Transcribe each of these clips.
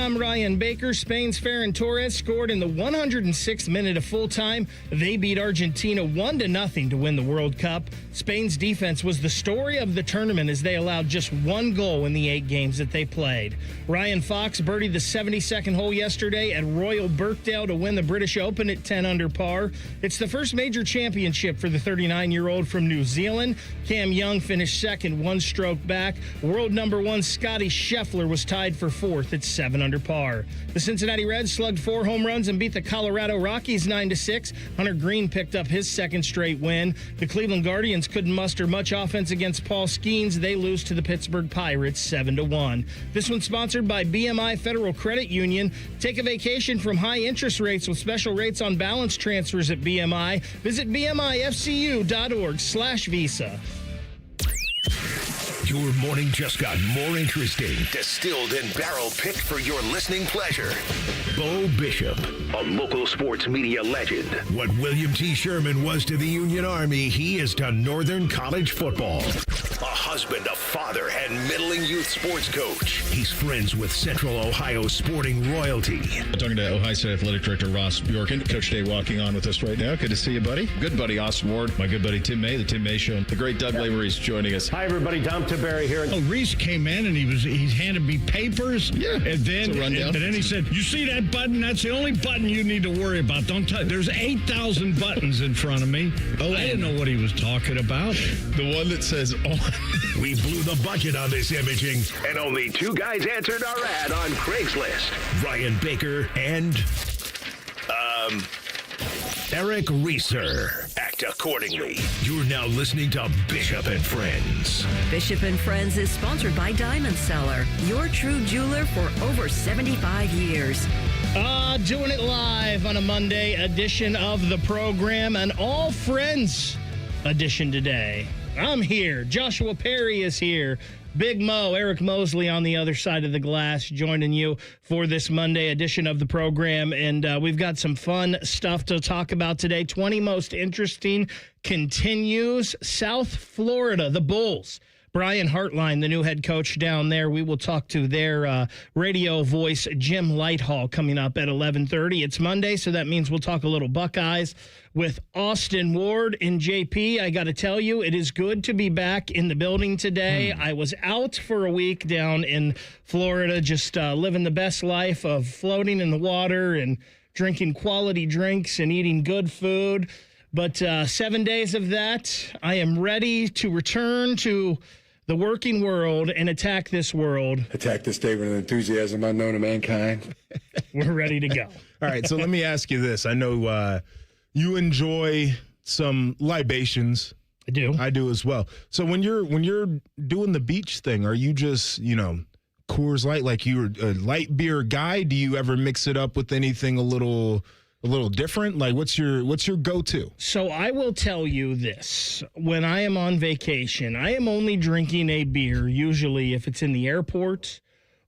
I'm Ryan Baker. Spain's Ferran Torres scored in the 106th minute of full time. They beat Argentina 1-0 to win the World Cup. Spain's defense was the story of the tournament as they allowed just one goal in the 8 games that they played. Ryan Fox birdied the 72nd hole yesterday at Royal Birkdale to win the British Open at 10 under par. It's the first major championship for the 39-year-old from New Zealand. Cam Young finished second, 1 stroke back. World number 1 Scotty Scheffler was tied for 4th at 7 under par. The Cincinnati Reds slugged 4 home runs and beat the Colorado Rockies 9-6. Hunter Green picked up his second straight win. The Cleveland Guardians couldn't muster much offense against Paul Skeens. They lose to the Pittsburgh Pirates 7-1. This one's sponsored by BMI Federal Credit Union. Take a vacation from high interest rates with special rates on balance transfers at BMI. Visit bmifcu.org/visa. Your morning just got more interesting. Distilled and barrel-picked for your listening pleasure. Bo Bishop, a local sports media legend. What William T. Sherman was to the Union Army, he is to Northern College football. A husband, a father, and middling youth sports coach. He's friends with Central Ohio sporting royalty. Talking to Ohio State Athletic Director Ross Bjorken. Coach Day walking on with us right now. Good to see you, buddy. Good buddy Austin Ward. My good buddy Tim May, the Tim May Show. The great Doug Lavery's joining us. Hi, everybody. Dom Tiberi here. Oh, Reese came in and he handed me papers. Yeah, and then it's a rundown. And then he said, "You see that button? That's the only button you need to worry about. Don't touch. There's 8,000 buttons in front of me." Oh, I didn't know what he was talking about. The one that says on. We blew the bucket on this imaging, and only 2 guys answered our ad on Craigslist. Ryan Baker and Eric Reeser. Act accordingly. You're now listening to Bishop and Friends. Bishop and Friends is sponsored by Diamond Seller, your true jeweler for over 75 years. Doing it live on a Monday edition of the program, an all friends edition today. I'm here. Joshua Perry is here. Big Mo, Eric Mosley on the other side of the glass, joining you for this Monday edition of the program. And we've got some fun stuff to talk about today. 20 most interesting continues. South Florida, the Bulls. Brian Hartline, the new head coach down there. We will talk to their radio voice, Jim Lighthall, coming up at 11:30. It's Monday, so that means we'll talk a little Buckeyes with Austin Ward and JP. I got to tell you, it is good to be back in the building today. I was out for a week down in Florida, just living the best life of floating in the water and drinking quality drinks and eating good food. But 7 days of that, I am ready to return to the working world and attack this world. Attack this day with an enthusiasm unknown to mankind. We're ready to go. All right, so let me ask you this. I know you enjoy some libations. I do. I do as well. So when you're doing the beach thing, are you just, Coors Light, like you're a light beer guy? Do you ever mix it up with anything a little different? Like what's your go-to? So I will tell you this. When I am on vacation, I am only drinking a beer, usually if it's in the airport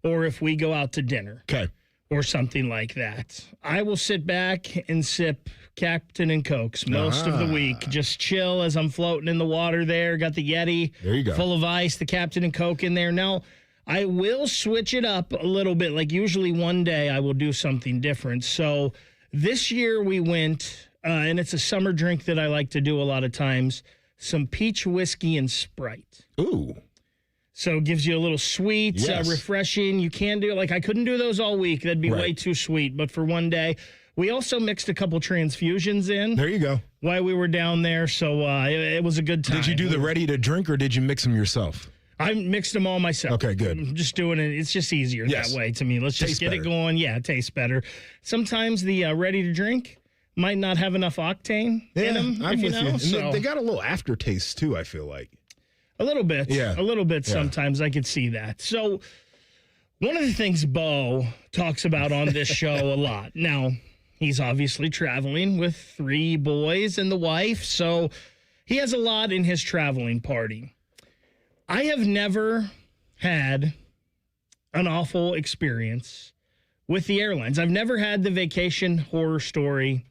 or if we go out to dinner. Okay. Or something like that. I will sit back and sip Captain and Cokes most of the week. Just chill as I'm floating in the water there. Got the Yeti there you go. Full of ice, the Captain and Coke in there. Now, I will switch it up a little bit. Like usually one day I will do something different. So this year we went, and it's a summer drink that I like to do a lot of times, some peach whiskey and Sprite. Ooh. So it gives you a little sweet, yes. Refreshing. You can do it. Like I couldn't do those all week. That'd be way too sweet. But for one day, we also mixed a couple transfusions in. There you go. While we were down there. So it was a good time. Did you do the ready to drink or did you mix them yourself? I mixed them all myself. Okay, good. I'm just doing it. It's just easier that way to me. Let's just get it going. Yeah, it tastes better. Sometimes the ready to drink might not have enough octane in them. I'm with you. So They got a little aftertaste too, I feel like. A little bit. Yeah. A little bit sometimes. I could see that. So one of the things Bo talks about on this show a lot. Now, he's obviously traveling with 3 boys and the wife, so he has a lot in his traveling party. I have never had an awful experience with the airlines. I've never had the vacation horror story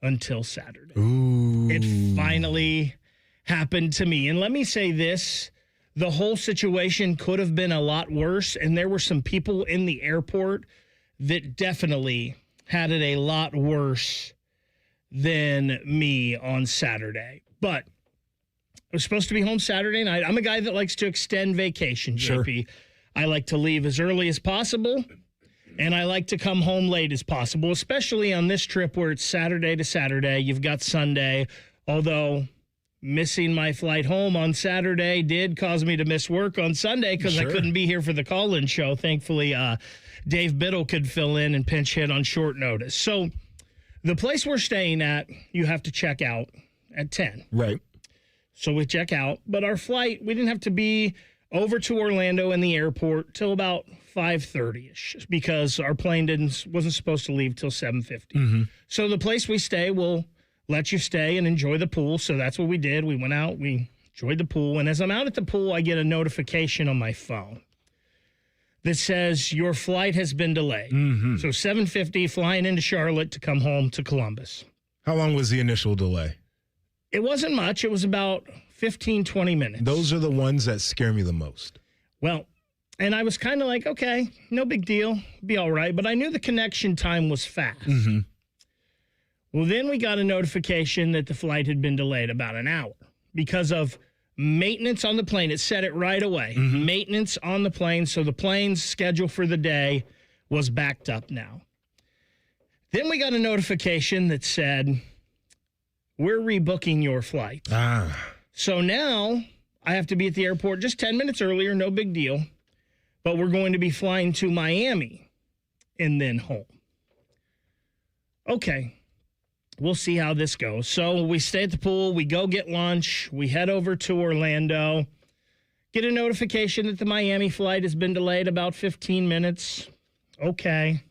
until Saturday. Ooh. It finally happened to me. And let me say this, the whole situation could have been a lot worse, and there were some people in the airport that definitely had it a lot worse than me on Saturday. But I was supposed to be home Saturday night. I'm a guy that likes to extend vacation, JP. Sure. I like to leave as early as possible, and I like to come home late as possible, especially on this trip where it's Saturday to Saturday. You've got Sunday, although missing my flight home on Saturday did cause me to miss work on Sunday because I couldn't be here for the call-in show. Thankfully, Dave Biddle could fill in and pinch hit on short notice. So the place we're staying at, you have to check out at 10. Right. So we check out, but our flight, we didn't have to be over to Orlando in the airport till about 5:30ish because our plane wasn't supposed to leave till 7:50. Mm-hmm. So the place we stay will let you stay and enjoy the pool. So that's what we did. We went out, we enjoyed the pool, and as I'm out at the pool, I get a notification on my phone that says your flight has been delayed. Mm-hmm. So 7:50, flying into Charlotte to come home to Columbus. How long was the initial delay? It wasn't much. It was about 15, 20 minutes. Those are the ones that scare me the most. Well, and I was kind of like, okay, no big deal. Be all right. But I knew the connection time was fast. Mm-hmm. Well, then we got a notification that the flight had been delayed about an hour because of maintenance on the plane. It said it right away. Mm-hmm. Maintenance on the plane. So the plane's schedule for the day was backed up now. Then we got a notification that said, we're rebooking your flight. So now I have to be at the airport just 10 minutes earlier, no big deal. But we're going to be flying to Miami and then home. Okay, we'll see how this goes. So we stay at the pool, we go get lunch, we head over to Orlando, get a notification that the Miami flight has been delayed about 15 minutes. Okay.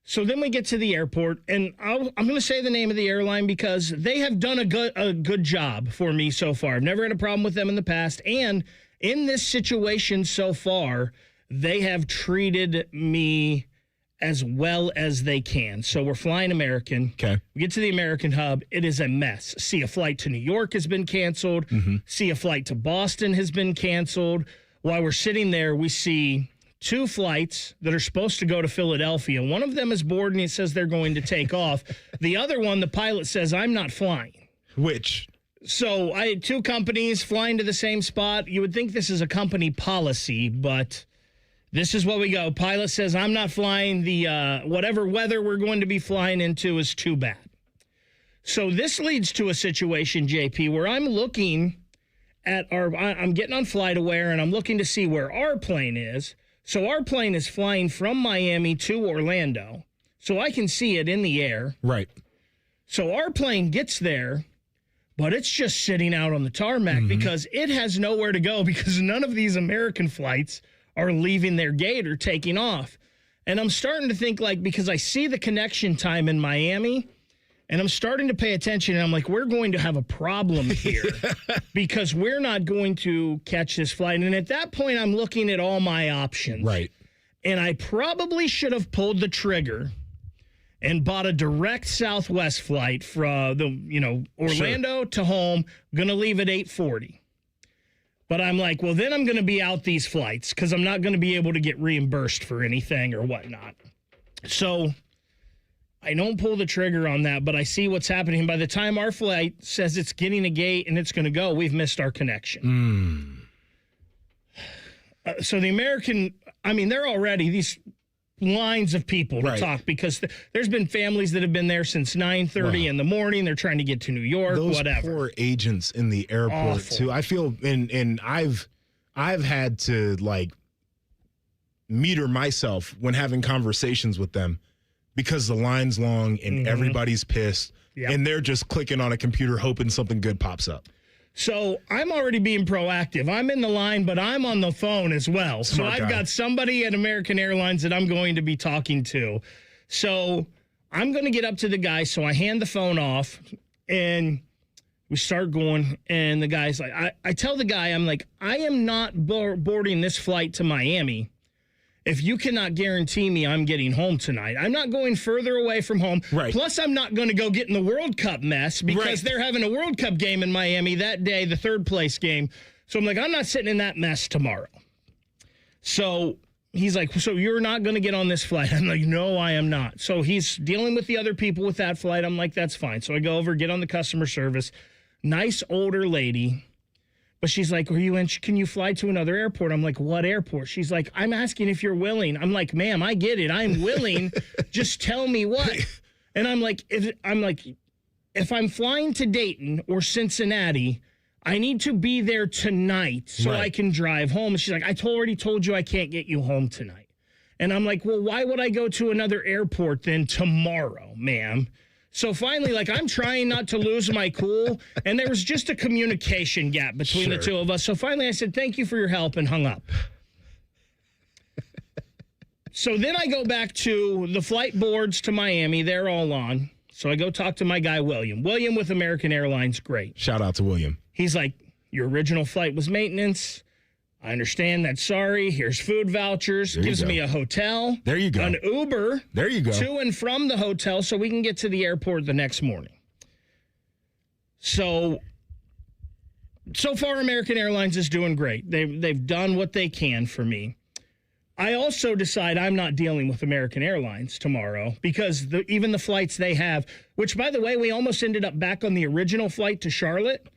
So then we get to the airport, and I'm going to say the name of the airline because they have done a good job for me so far. I've never had a problem with them in the past, and in this situation so far, they have treated me as well as they can. So we're flying American. Okay. We get to the American hub. It is a mess. See, a flight to New York has been canceled. Mm-hmm. See, a flight to Boston has been canceled. While we're sitting there, we see 2 flights that are supposed to go to Philadelphia. One of them is boarded and it says they're going to take off. The other one, the pilot says, I'm not flying. Which? So I had 2 companies flying to the same spot. You would think this is a company policy, but this is what we go. Pilot says, I'm not flying. The whatever weather we're going to be flying into is too bad. So this leads to a situation, JP, where I'm looking at I'm getting on FlightAware and I'm looking to see where our plane is. So our plane is flying from Miami to Orlando, so I can see it in the air. Right. So our plane gets there, but it's just sitting out on the tarmac because it has nowhere to go because none of these American flights are leaving their gate or taking off. And I'm starting to think, like, because I see the connection time in Miami, and I'm starting to pay attention, and I'm like, we're going to have a problem here because we're not going to catch this flight. And at that point, I'm looking at all my options. Right. And I probably should have pulled the trigger and bought a direct Southwest flight from Orlando to home. Going to leave at 8:40. But I'm like, well, then I'm going to be out these flights because I'm not going to be able to get reimbursed for anything or whatnot. So I don't pull the trigger on that, but I see what's happening. By the time our flight says it's getting a gate and it's going to go, we've missed our connection. So the American, they're already these lines of people to talk because there's been families that have been there since 9:30 in the morning. They're trying to get to New York, those whatever. Poor agents in the airport too. I feel, and I've had to like meter myself when having conversations with them. Because the line's long and everybody's pissed, and they're just clicking on a computer hoping something good pops up. So I'm already being proactive. I'm in the line, but I'm on the phone as well. So I've got somebody at American Airlines that I'm going to be talking to. So I'm going to get up to the guy. So I hand the phone off, and we start going. And the guy's like, I tell the guy, I'm like, I am not boarding this flight to Miami if you cannot guarantee me I'm getting home tonight. I'm not going further away from home. Right. Plus, I'm not going to go get in the World Cup mess because they're having a World Cup game in Miami that day, the 3rd place game. So I'm like, I'm not sitting in that mess tomorrow. So he's like, so you're not going to get on this flight? I'm like, no, I am not. So he's dealing with the other people with that flight. I'm like, that's fine. So I go over, get on the customer service. Nice older lady. But she's like, can you fly to another airport? I'm like, what airport? She's like, I'm asking if you're willing. I'm like, ma'am, I get it. I'm willing. Just tell me what. And I'm like, if I'm flying to Dayton or Cincinnati, I need to be there tonight so I can drive home. And she's like, I already told you I can't get you home tonight. And I'm like, well, why would I go to another airport then tomorrow, ma'am? So finally, I'm trying not to lose my cool, and there was just a communication gap between the two of us. So finally I said, thank you for your help, and hung up. So then I go back to the flight boards to Miami. They're all on. So I go talk to my guy, William. William with American Airlines, great. Shout out to William. He's like, your original flight was maintenance. I understand that. Sorry. Here's food vouchers. Gives me a hotel. There you go. An Uber. There you go. To and from the hotel so we can get to the airport the next morning. So far, American Airlines is doing great. They've done what they can for me. I also decide I'm not dealing with American Airlines tomorrow because even the flights they have, which, by the way, we almost ended up back on the original flight to Charlotte.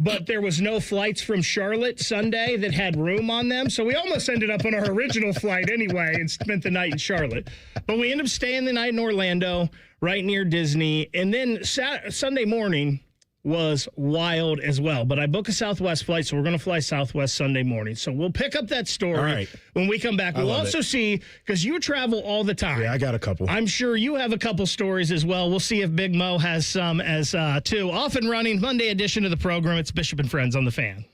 But there was no flights from Charlotte Sunday that had room on them. So we almost ended up on our original flight anyway and spent the night in Charlotte. But we ended up staying the night in Orlando, right near Disney. And then Sunday morning was wild as well. But I booked a Southwest flight, so we're going to fly Southwest Sunday morning. So we'll pick up that story when we come back. We'll also see, because you travel all the time. Yeah, I got a couple. I'm sure you have a couple stories as well. We'll see if Big Mo has some as too. Off and running, Monday edition of the program. It's Bishop and Friends on The Fan.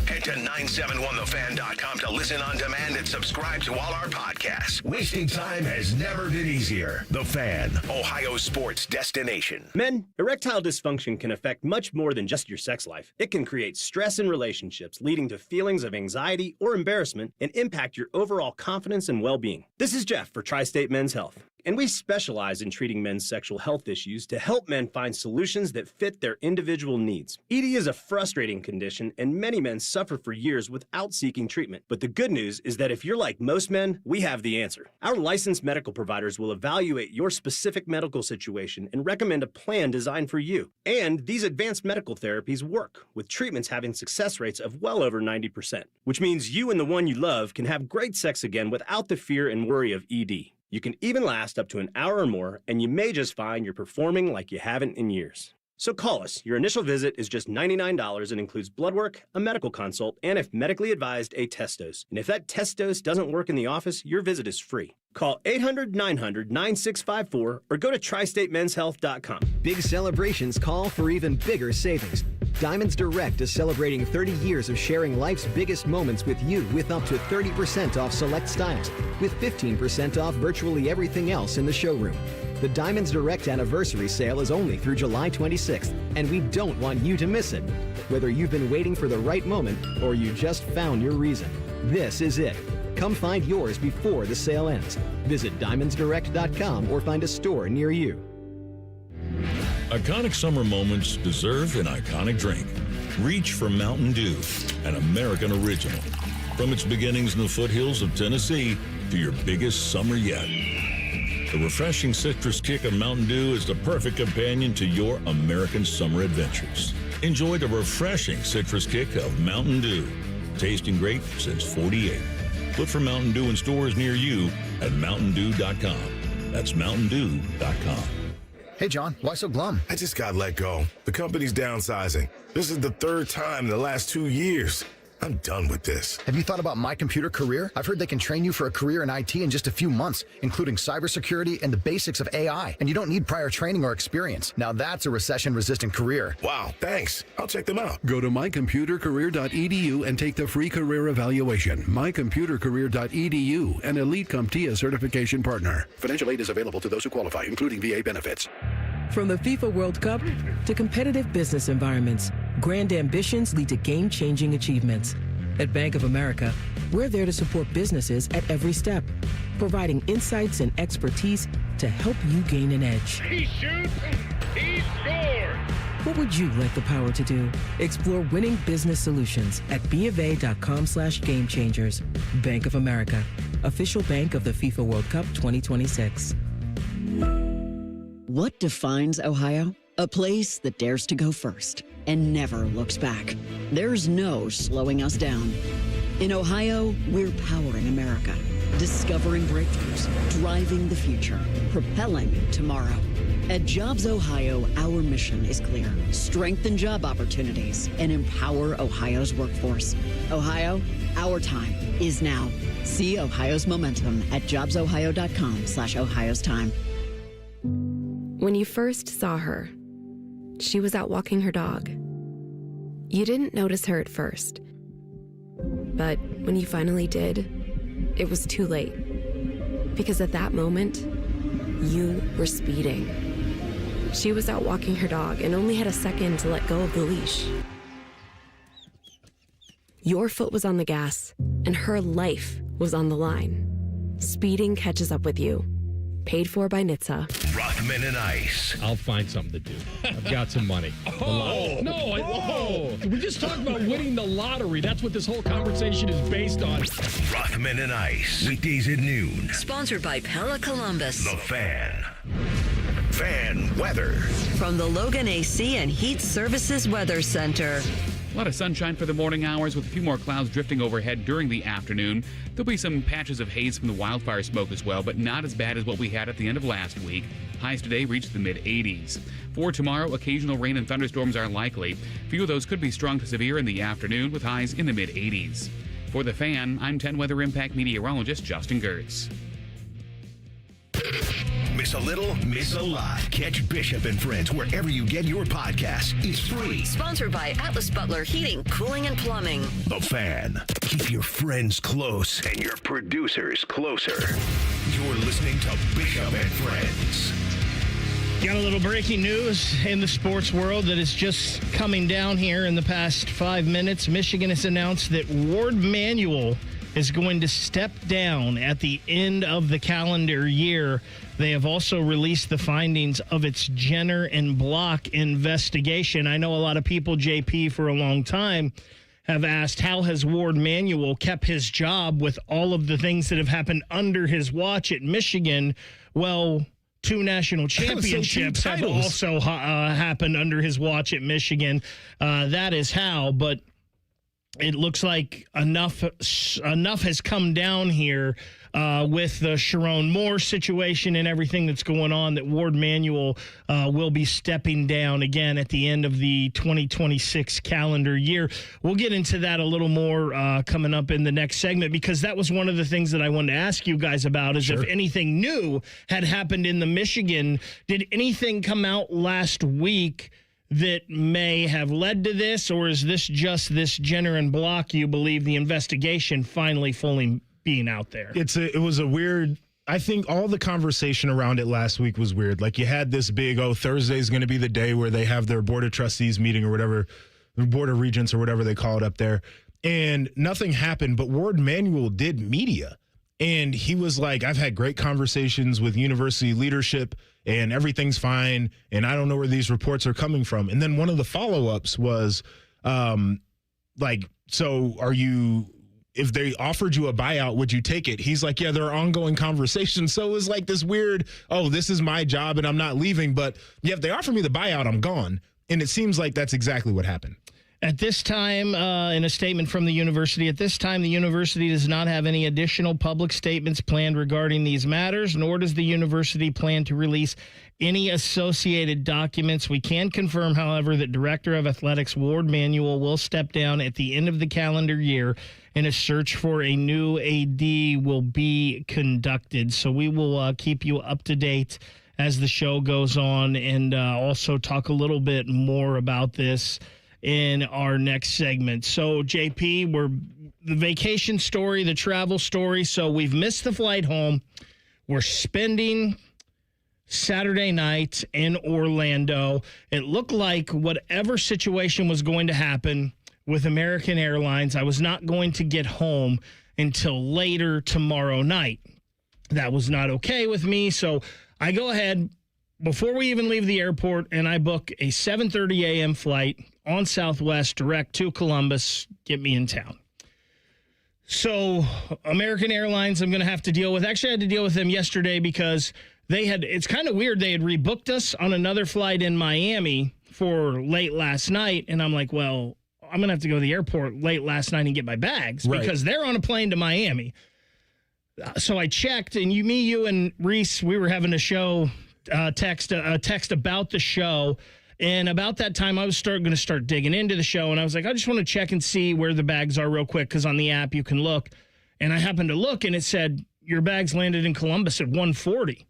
Head to 971thefan.com to listen on demand and subscribe to all our podcasts. Wasting time has never been easier. The Fan, Ohio sports destination. Men, erectile dysfunction can affect much more than just your sex life. It can create stress in relationships, leading to feelings of anxiety or embarrassment, and impact your overall confidence and well-being. This is Jeff for Tri-State Men's Health, and we specialize in treating men's sexual health issues to help men find solutions that fit their individual needs. ED is a frustrating condition, and many men suffer for years without seeking treatment. But the good news is that if you're like most men, we have the answer. Our licensed medical providers will evaluate your specific medical situation and recommend a plan designed for you. And these advanced medical therapies work, with treatments having success rates of well over 90%, which means you and the one you love can have great sex again without the fear and worry of ED. You can even last up to an hour or more, and you may just find you're performing like you haven't in years. So call us. Your initial visit is just $99 and includes blood work, a medical consult, and if medically advised, a test dose. And if that test dose doesn't work in the office, your visit is free. Call 800-900-9654 or go to tristatemenshealth.com. Big celebrations call for even bigger savings. Diamonds Direct is celebrating 30 years of sharing life's biggest moments with you with up to 30% off select styles, with 15% off virtually everything else in the showroom. The Diamonds Direct anniversary sale is only through July 26th, and we don't want you to miss it. Whether you've been waiting for the right moment or you just found your reason, this is it. Come find yours before the sale ends. Visit diamondsdirect.com or find a store near you. Iconic summer moments deserve an iconic drink. Reach for Mountain Dew, an American original. From its beginnings in the foothills of Tennessee to your biggest summer yet. The refreshing citrus kick of Mountain Dew is the perfect companion to your American summer adventures. Enjoy the refreshing citrus kick of Mountain Dew. Tasting great since '48. Look for Mountain Dew in stores near you at mountaindew.com. That's mountaindew.com. Hey, John, why so glum? I just got let go. The company's downsizing. This is the third time in the last 2 years. I'm done with this. Have you thought about My Computer Career? I've heard they can train you for a career in IT in just a few months, including cybersecurity and the basics of AI. And you don't need prior training or experience. Now that's a recession-resistant career. Wow, thanks. I'll check them out. Go to mycomputercareer.edu and take the free career evaluation. mycomputercareer.edu, an Elite CompTIA certification partner. Financial aid is available to those who qualify, including VA benefits. From the FIFA World Cup to competitive business environments, grand ambitions lead to game-changing achievements. At Bank of America, we're there to support businesses at every step, providing insights and expertise to help you gain an edge. He shoots, he scores. What would you like the power to do? Explore winning business solutions at BofA.com/gamechangers. Bank of America, official bank of the FIFA World Cup 2026. What defines Ohio? A place that dares to go first and never looks back. There's no slowing us down. In Ohio, we're powering America, discovering breakthroughs, driving the future, propelling tomorrow. At Jobs Ohio, our mission is clear. Strengthen job opportunities and empower Ohio's workforce. Ohio, our time is now. See Ohio's momentum at jobsohio.com/Ohio's time. When you first saw her, she was out walking her dog. You didn't notice her at first. But when you finally did, it was too late. Because at that moment, you were speeding. She was out walking her dog and only had a second to let go of the leash. Your foot was on the gas, and her life was on the line. Speeding catches up with you. Paid for by NHTSA. Rothman and Ice. I'll find something to do. I've got some money. We just talked about winning the lottery. That's what this whole conversation is based on. Rothman and Ice. Weekdays at noon. Sponsored by Pella Columbus. The Fan. Fan weather. From the Logan AC and Heat Services Weather Center. A lot of sunshine for the morning hours with a few more clouds drifting overhead during the afternoon. There'll be some patches of haze from the wildfire smoke as well, but not as bad as what we had at the end of last week. Highs today reached the mid-80s. For tomorrow, occasional rain and thunderstorms are likely. Few of those could be strong to severe in the afternoon with highs in the mid-80s. For The Fan, I'm 10 Weather Impact meteorologist Justin Gertz. Miss a little, miss a lot. Catch Bishop and Friends wherever you get your podcasts. It's free. Sponsored by Atlas Butler Heating, Cooling, and Plumbing. The Fan. Keep your friends close and your producers closer. You're listening to Bishop and Friends. Got a little breaking news in the sports world that is just coming down here in the past 5 minutes. Michigan has announced that Ward Manuel is going to step down at the end of the calendar year. They have also released the findings of its Jenner and Block investigation. I know a lot of people, JP, for a long time have asked, how has Ward Manuel kept his job with all of the things that have happened under his watch at Michigan? Well, 2 national championships have also happened under his watch at Michigan. That is how, but it looks like enough has come down here with the Sharon Moore situation and everything that's going on that Ward Manuel will be stepping down again at the end of the 2026 calendar year. We'll get into that a little more coming up in the next segment, because that was one of the things that I wanted to ask you guys about is if anything new had happened in the Michigan. Did anything come out last week that may have led to this, or is this just this Jenner and Block, you believe, the investigation finally fully being out there? It was a weird, I think all the conversation around it last week was weird. Like you had this big, Thursday's going to be the day where they have their board of trustees meeting or whatever, the board of regents or whatever they call it up there. And nothing happened, but Ward Manuel did media. And he was like, I've had great conversations with university leadership and everything's fine. And I don't know where these reports are coming from. And then one of the follow-ups was so are you, if they offered you a buyout, would you take it? He's like, yeah, there are ongoing conversations. So it was like this weird, this is my job and I'm not leaving. But yeah, if they offer me the buyout, I'm gone. And it seems like that's exactly what happened. At this time, in a statement from the university, the university does not have any additional public statements planned regarding these matters, nor does the university plan to release any associated documents. We can confirm, however, that Director of Athletics Ward Manuel will step down at the end of the calendar year, and a search for a new AD will be conducted. So we will keep you up to date as the show goes on, and also talk a little bit more about this in our next segment. So, JP, we're the vacation story, the travel story. So we've missed the flight home. We're spending Saturday night in Orlando. It looked like whatever situation was going to happen with American Airlines, I was not going to get home until later tomorrow night. That was not okay with me. So I go ahead, before we even leave the airport, and I book a 7:30 a.m. flight on Southwest direct to Columbus, get me in town. So American Airlines, I'm going to have to deal with. Actually, I had to deal with them yesterday because it's kind of weird. They had rebooked us on another flight in Miami for late last night. And I'm like, well, I'm going to have to go to the airport late last night and get my bags because they're on a plane to Miami. So I checked, and you and Reese, we were having a text about the show. And about that time, I was going to start digging into the show, and I was like, I just want to check and see where the bags are real quick, because on the app you can look. And I happened to look, and it said, your bags landed in Columbus at 1:40.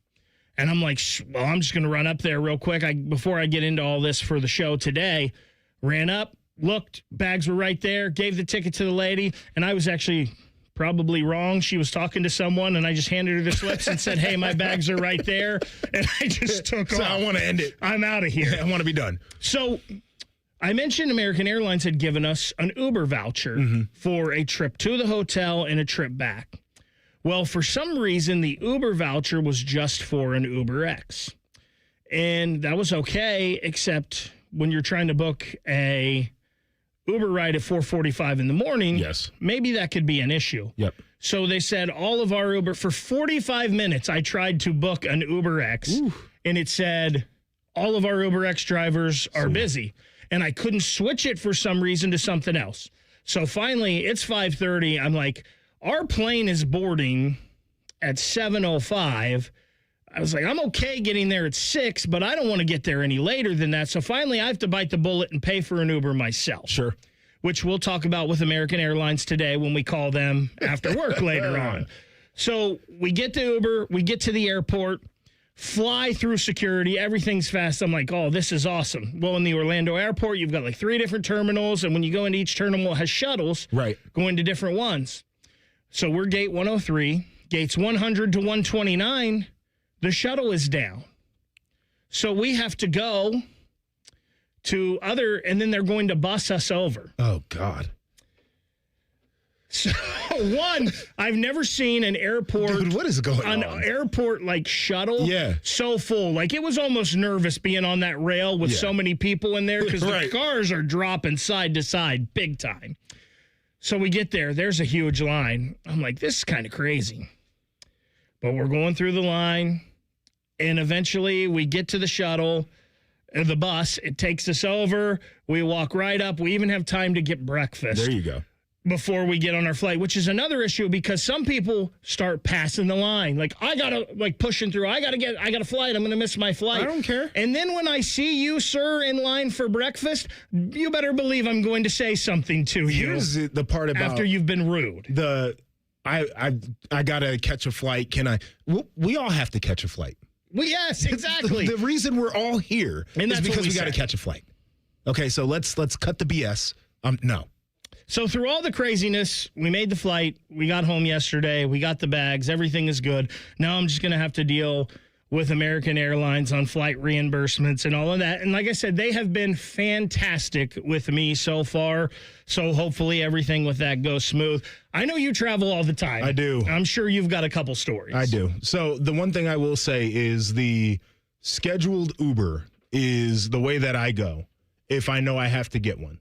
And I'm like, well, I'm just going to run up there real quick. Before I get into all this for the show today, ran up, looked, bags were right there, gave the ticket to the lady, and I was actually probably wrong. She was talking to someone, and I just handed her the slips and said, hey, my bags are right there. And I just took off. I want to end it. I'm out of here. I want to be done. So I mentioned American Airlines had given us an Uber voucher for a trip to the hotel and a trip back. Well, for some reason, the Uber voucher was just for an Uber X. And that was okay, except when you're trying to book a Uber ride at 4:45 in the morning, maybe that could be an issue. Yep. So they said all of our Uber, for 45 minutes, I tried to book an Uber X, and it said all of our Uber X drivers are busy. And I couldn't switch it for some reason to something else. So finally, it's 5:30. I'm like, our plane is boarding at 7:05. I was like, I'm okay getting there at 6, but I don't want to get there any later than that. So finally, I have to bite the bullet and pay for an Uber myself. Sure. Which we'll talk about with American Airlines today when we call them after work later on. So we get the Uber, we get to the airport, fly through security, everything's fast. I'm like, oh, this is awesome. Well, in the Orlando airport, you've got like 3 different terminals, and when you go into each terminal, it has shuttles going to different ones. So we're gate 103, gates 100 to 129. The shuttle is down. So we have to go to and then they're going to bus us over. Oh, God. So, one, I've never seen an airport. Dude, what is going on? An airport like shuttle so full. Like it was almost nervous being on that rail with so many people in there because the cars are dropping side to side big time. So we get there. There's a huge line. I'm like, this is kind of crazy. But we're going through the line, and eventually we get to the shuttle, the bus. It takes us over. We walk right up. We even have time to get breakfast. There you go. Before we get on our flight, which is another issue because some people start passing the line. Like, I got to, pushing through. I got a flight. I'm going to miss my flight. I don't care. And then when I see you, sir, in line for breakfast, you better believe I'm going to say something to you. Here's the part about after you've been rude. I got to catch a flight. We all have to catch a flight. Well, yes, exactly. The reason we're all here is because we got to catch a flight. Okay, so let's cut the BS. No. So through all the craziness, we made the flight. We got home yesterday. We got the bags. Everything is good. Now I'm just going to have to deal with American Airlines on flight reimbursements and all of that. And like I said, they have been fantastic with me so far. So hopefully everything with that goes smooth. I know you travel all the time. I do. I'm sure you've got a couple stories. I do. So the one thing I will say is the scheduled Uber is the way that I go if I know I have to get one.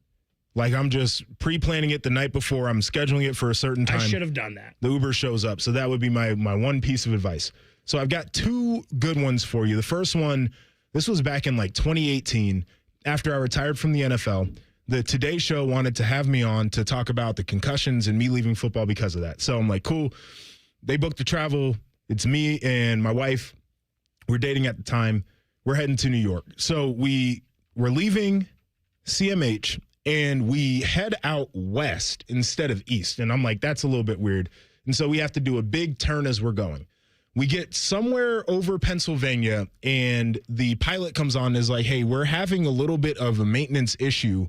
Like, I'm just pre-planning it the night before. I'm scheduling it for a certain time. I should have done that. The Uber shows up. So that would be my one piece of advice. So I've got 2 good ones for you. The first one, this was back in 2018 after I retired from the NFL. The Today Show wanted to have me on to talk about the concussions and me leaving football because of that. So I'm like, cool. They booked the travel. It's me and my wife. We're dating at the time. We're heading to New York. So we're leaving CMH. And we head out west instead of east. And I'm like, that's a little bit weird. And so we have to do a big turn as we're going. We get somewhere over Pennsylvania, and the pilot comes on and is like, hey, we're having a little bit of a maintenance issue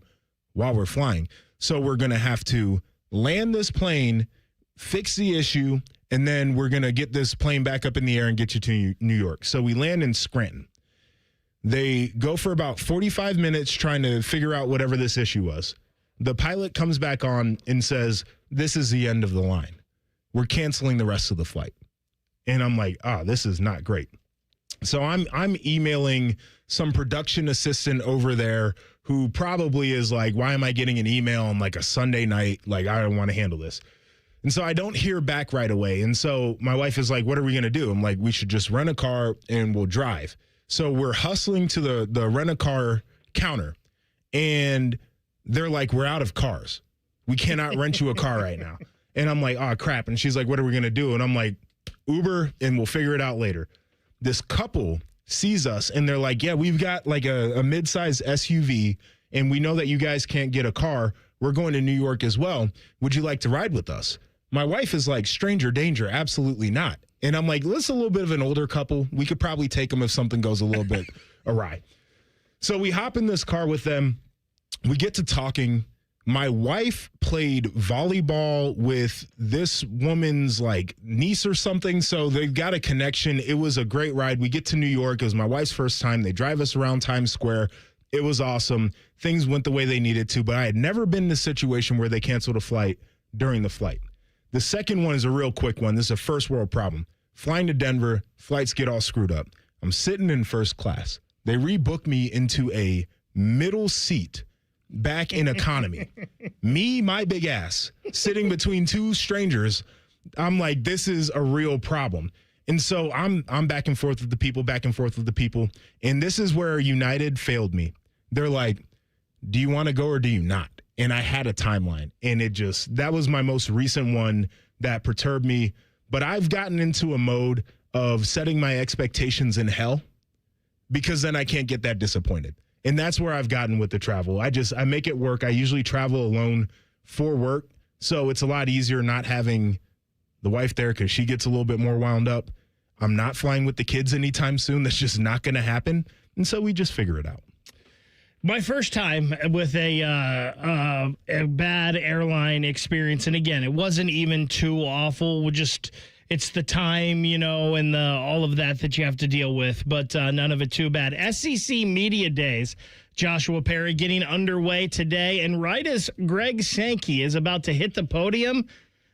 while we're flying. So we're going to have to land this plane, fix the issue, and then we're going to get this plane back up in the air and get you to New York. So we land in Scranton. They go for about 45 minutes trying to figure out whatever this issue was. The pilot comes back on and says, this is the end of the line. We're canceling the rest of the flight. And I'm like, this is not great. So I'm emailing some production assistant over there who probably is like, why am I getting an email on like a Sunday night? Like, I don't want to handle this. And so I don't hear back right away. And so my wife is like, what are we going to do? I'm like, we should just rent a car and we'll drive. So we're hustling to the rent-a-car counter, and they're like, we're out of cars. We cannot rent you a car right now. And I'm like, oh, crap. And she's like, what are we going to do? And I'm like, Uber, and we'll figure it out later. This couple sees us, and they're like, yeah, we've got like a mid-size SUV, and we know that you guys can't get a car. We're going to New York as well. Would you like to ride with us? My wife is like, stranger danger, absolutely not. And I'm like, this is a little bit of an older couple. We could probably take them if something goes a little bit awry. So we hop in this car with them. We get to talking. My wife played volleyball with this woman's like niece or something. So they've got a connection. It was a great ride. We get to New York. It was my wife's first time. They drive us around Times Square. It was awesome. Things went the way they needed to, but I had never been in a situation where they canceled a flight during the flight. The second one is a real quick one. This is a first world problem. Flying to Denver, flights get all screwed up. I'm sitting in first class. They rebook me into a middle seat back in economy. Me, my big ass, sitting between two strangers. I'm like, this is a real problem. And so I'm back and forth with the people. And this is where United failed me. They're like, do you want to go or do you not? And I had a timeline, and that was my most recent one that perturbed me. But I've gotten into a mode of setting my expectations in hell, because then I can't get that disappointed. And that's where I've gotten with the travel. I make it work. I usually travel alone for work. So it's a lot easier not having the wife there, because she gets a little bit more wound up. I'm not flying with the kids anytime soon. That's just not going to happen. And so we just figure it out. My first time with a bad airline experience, and again, it wasn't even too awful. It's the time, and all of that you have to deal with, but none of it too bad. SEC Media Days, Joshua Perry, getting underway today, and right as Greg Sankey is about to hit the podium,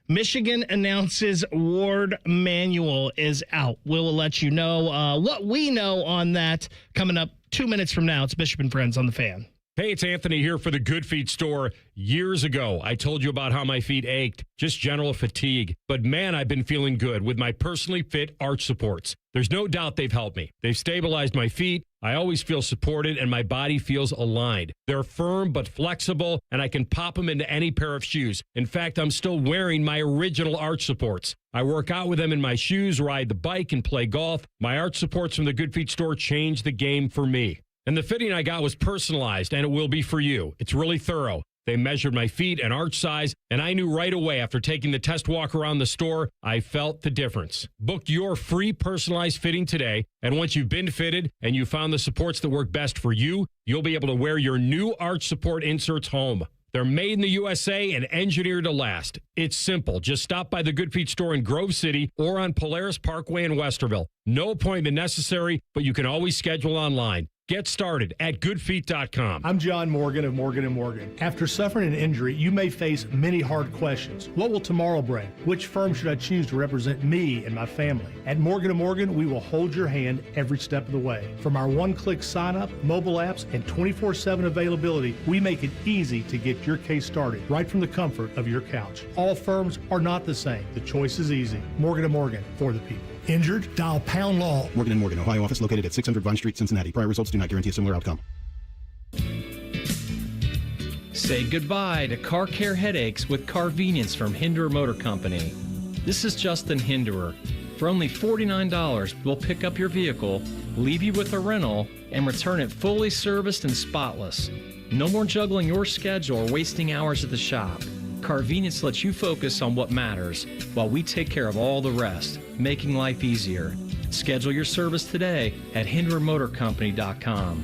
Michigan announces Ward Manuel is out. We'll let you know what we know on that coming up 2 minutes from now. It's Bishop and Friends on the Fan. Hey, it's Anthony here for the Good Feet store. Years ago, I told you about how my feet ached, just general fatigue. But man, I've been feeling good with my personally fit arch supports. There's no doubt they've helped me. They've stabilized my feet. I always feel supported and my body feels aligned. They're firm but flexible, and I can pop them into any pair of shoes. In fact, I'm still wearing my original arch supports. I work out with them in my shoes, ride the bike, and play golf. My arch supports from the Good Feet store changed the game for me. And the fitting I got was personalized, and it will be for you. It's really thorough. They measured my feet and arch size, and I knew right away after taking the test walk around the store, I felt the difference. Book your free personalized fitting today, and once you've been fitted and you found the supports that work best for you, you'll be able to wear your new arch support inserts home. They're made in the USA and engineered to last. It's simple. Just stop by the Good Feet store in Grove City or on Polaris Parkway in Westerville. No appointment necessary, but you can always schedule online. Get started at goodfeet.com. I'm John Morgan of Morgan & Morgan. After suffering an injury, you may face many hard questions. What will tomorrow bring? Which firm should I choose to represent me and my family? At Morgan & Morgan, we will hold your hand every step of the way. From our one-click sign-up, mobile apps, and 24/7 availability, we make it easy to get your case started right from the comfort of your couch. All firms are not the same. The choice is easy. Morgan & Morgan, for the people. Injured? Dial pound law. Morgan & Morgan, Ohio office located at 600 Vine Street, Cincinnati. Prior results do not guarantee a similar outcome. Say goodbye to car care headaches with Carvenience from Hinderer Motor Company. This is Justin Hinderer. For only $49, we'll pick up your vehicle, leave you with a rental, and return it fully serviced and spotless. No more juggling your schedule or wasting hours at the shop. Carvenience lets you focus on what matters while we take care of all the rest, making life easier. Schedule your service today at HindererMotorCompany.com.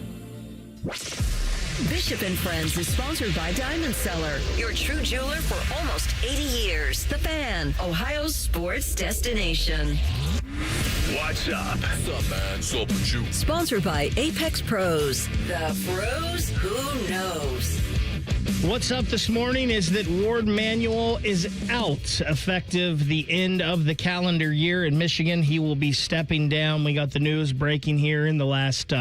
Bishop and Friends is sponsored by Diamond Seller, your true jeweler for almost 80 years. The Fan, Ohio's sports destination. What's up? What's up, man? What's up with you? Sponsored by Apex Pros, the pros who knows. What's up this morning is that Ward Manuel is out effective the end of the calendar year in Michigan. He will be stepping down. We got the news breaking here in the last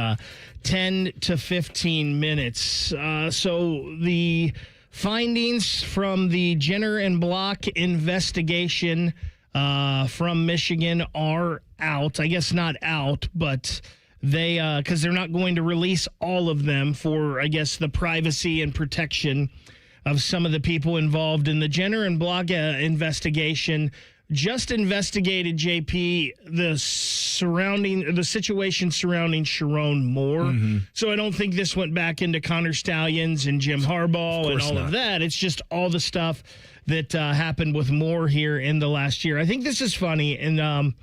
10 to 15 minutes. So the findings from the Jenner and Block investigation from Michigan are out. I guess not out, but they, because they're not going to release all of them for, I guess, the privacy and protection of some of the people involved in the Jenner and Block investigation. Just investigated, JP, the situation surrounding Sharon Moore. Mm-hmm. So I don't think this went back into Connor Stallions and Jim Harbaugh and all of that. It's just all the stuff that happened with Moore here in the last year. I think this is funny, and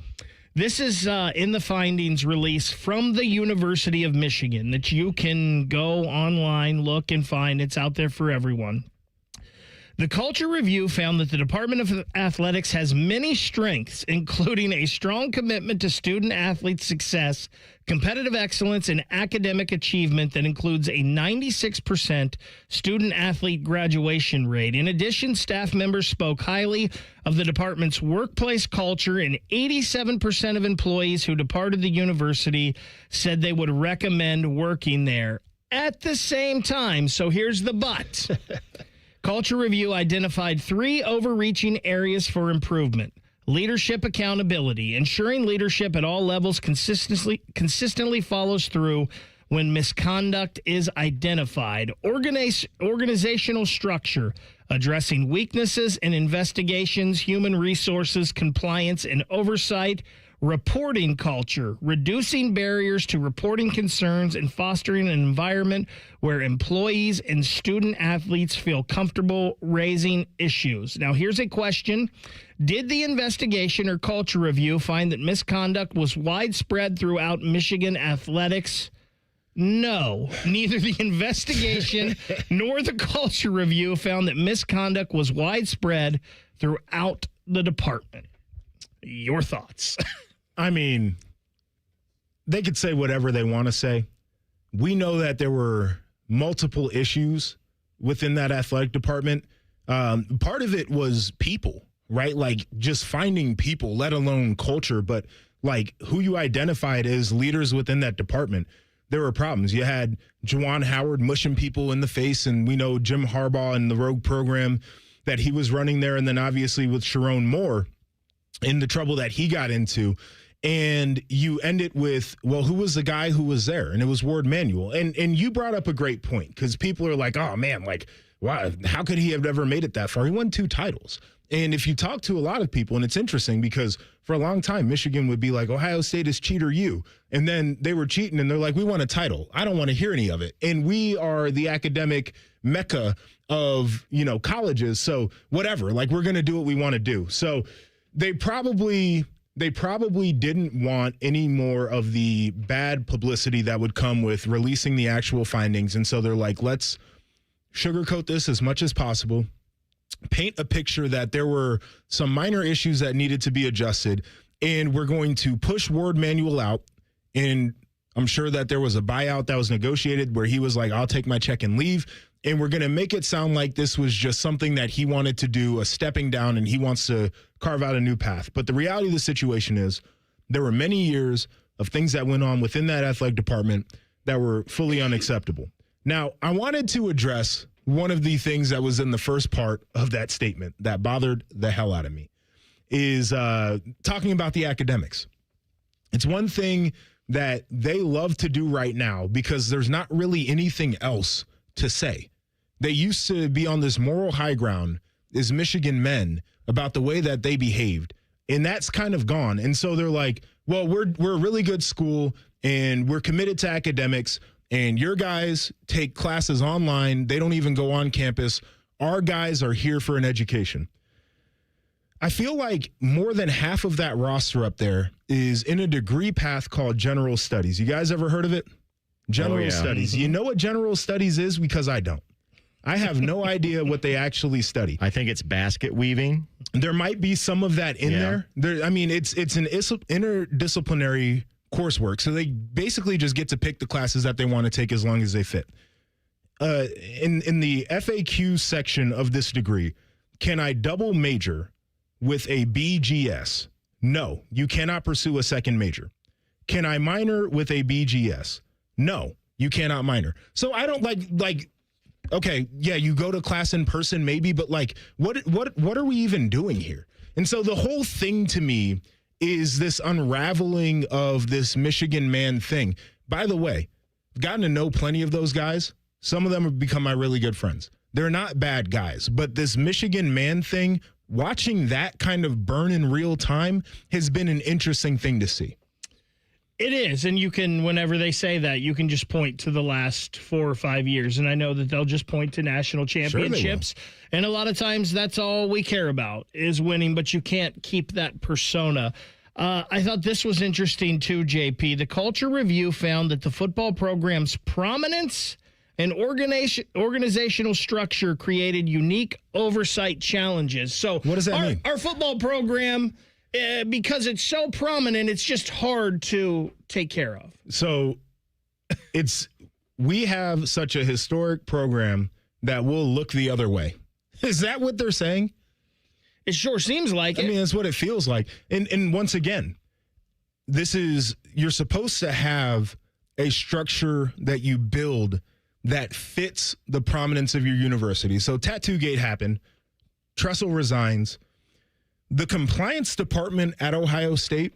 this is in the findings release from the University of Michigan that you can go online, look, and find. It's out there for everyone. The Culture Review found that the Department of Athletics has many strengths, including a strong commitment to student-athlete success, competitive excellence, and academic achievement that includes a 96% student-athlete graduation rate. In addition, staff members spoke highly of the department's workplace culture, and 87% of employees who departed the university said they would recommend working there. At the same time, so here's the but. Culture Review identified 3 overreaching areas for improvement: leadership accountability, ensuring leadership at all levels consistently follows through when misconduct is identified, organizational structure, addressing weaknesses in investigations, human resources, compliance, and oversight, reporting culture, reducing barriers to reporting concerns, and fostering an environment where employees and student athletes feel comfortable raising issues. Now, here's a question. Did the investigation or culture review find that misconduct was widespread throughout Michigan athletics? No, neither the investigation nor the culture review found that misconduct was widespread throughout the department. Your thoughts? I mean, they could say whatever they want to say. We know that there were multiple issues within that athletic department. Part of it was people, right? Like just finding people, let alone culture, but like who you identified as leaders within that department. There were problems. You had Juwan Howard mushing people in the face, and we know Jim Harbaugh and the Rogue program that he was running there, and then obviously with Sharon Moore in the trouble that he got into. And you end it with, well, who was the guy who was there? And it was Ward Manuel. And you brought up a great point, because people are like, oh, man, like, wow, how could he have ever made it that far? He won 2 titles. And if you talk to a lot of people, and it's interesting because for a long time, Michigan would be like, Ohio State is cheater you. And then they were cheating, and they're like, we won a title. I don't want to hear any of it. And we are the academic mecca of, colleges. So whatever, like, we're going to do what we want to do. So they probably didn't want any more of the bad publicity that would come with releasing the actual findings. And so they're like, let's sugarcoat this as much as possible, paint a picture that there were some minor issues that needed to be adjusted, and we're going to push Ward Manuel out. And I'm sure that there was a buyout that was negotiated where he was like, I'll take my check and leave. And we're going to make it sound like this was just something that he wanted to do, a stepping down, and he wants to carve out a new path. But the reality of the situation is there were many years of things that went on within that athletic department that were fully unacceptable. Now, I wanted to address one of the things that was in the first part of that statement that bothered the hell out of me is talking about the academics. It's one thing that they love to do right now because there's not really anything else to say. They used to be on this moral high ground as Michigan men about the way that they behaved, and that's kind of gone. And so they're like, well, we're a really good school, and we're committed to academics, and your guys take classes online. They don't even go on campus. Our guys are here for an education. I feel like more than half of that roster up there is in a degree path called general studies. You guys ever heard of it? General studies. You know what general studies is? Because I don't. I have no idea what they actually study. I think it's basket weaving. There might be some of that in there. I mean, it's an interdisciplinary coursework. So they basically just get to pick the classes that they want to take as long as they fit. in the FAQ section of this degree, can I double major with a BGS? No, you cannot pursue a second major. Can I minor with a BGS? No, you cannot minor. So I don't like. Okay, yeah, you go to class in person maybe, but like, what are we even doing here? And so the whole thing to me is this unraveling of this Michigan man thing. By the way, I've gotten to know plenty of those guys. Some of them have become my really good friends. They're not bad guys, but this Michigan man thing, watching that kind of burn in real time has been an interesting thing to see. It is, and you can, whenever they say that, you can just point to the last 4 or 5 years, and I know that they'll just point to national championships, and a lot of times that's all we care about is winning, but you can't keep that persona. I thought this was interesting too, JP. The Culture Review found that the football program's prominence and organizational structure created unique oversight challenges. So what does that mean? Our football program, because it's so prominent, it's just hard to take care of. So we have such a historic program that will look the other way. Is that what they're saying? It sure seems like it. I mean, that's what it feels like. And once again, you're supposed to have a structure that you build that fits the prominence of your university. So Tattoo Gate happened. Tressel resigns. The compliance department at Ohio State,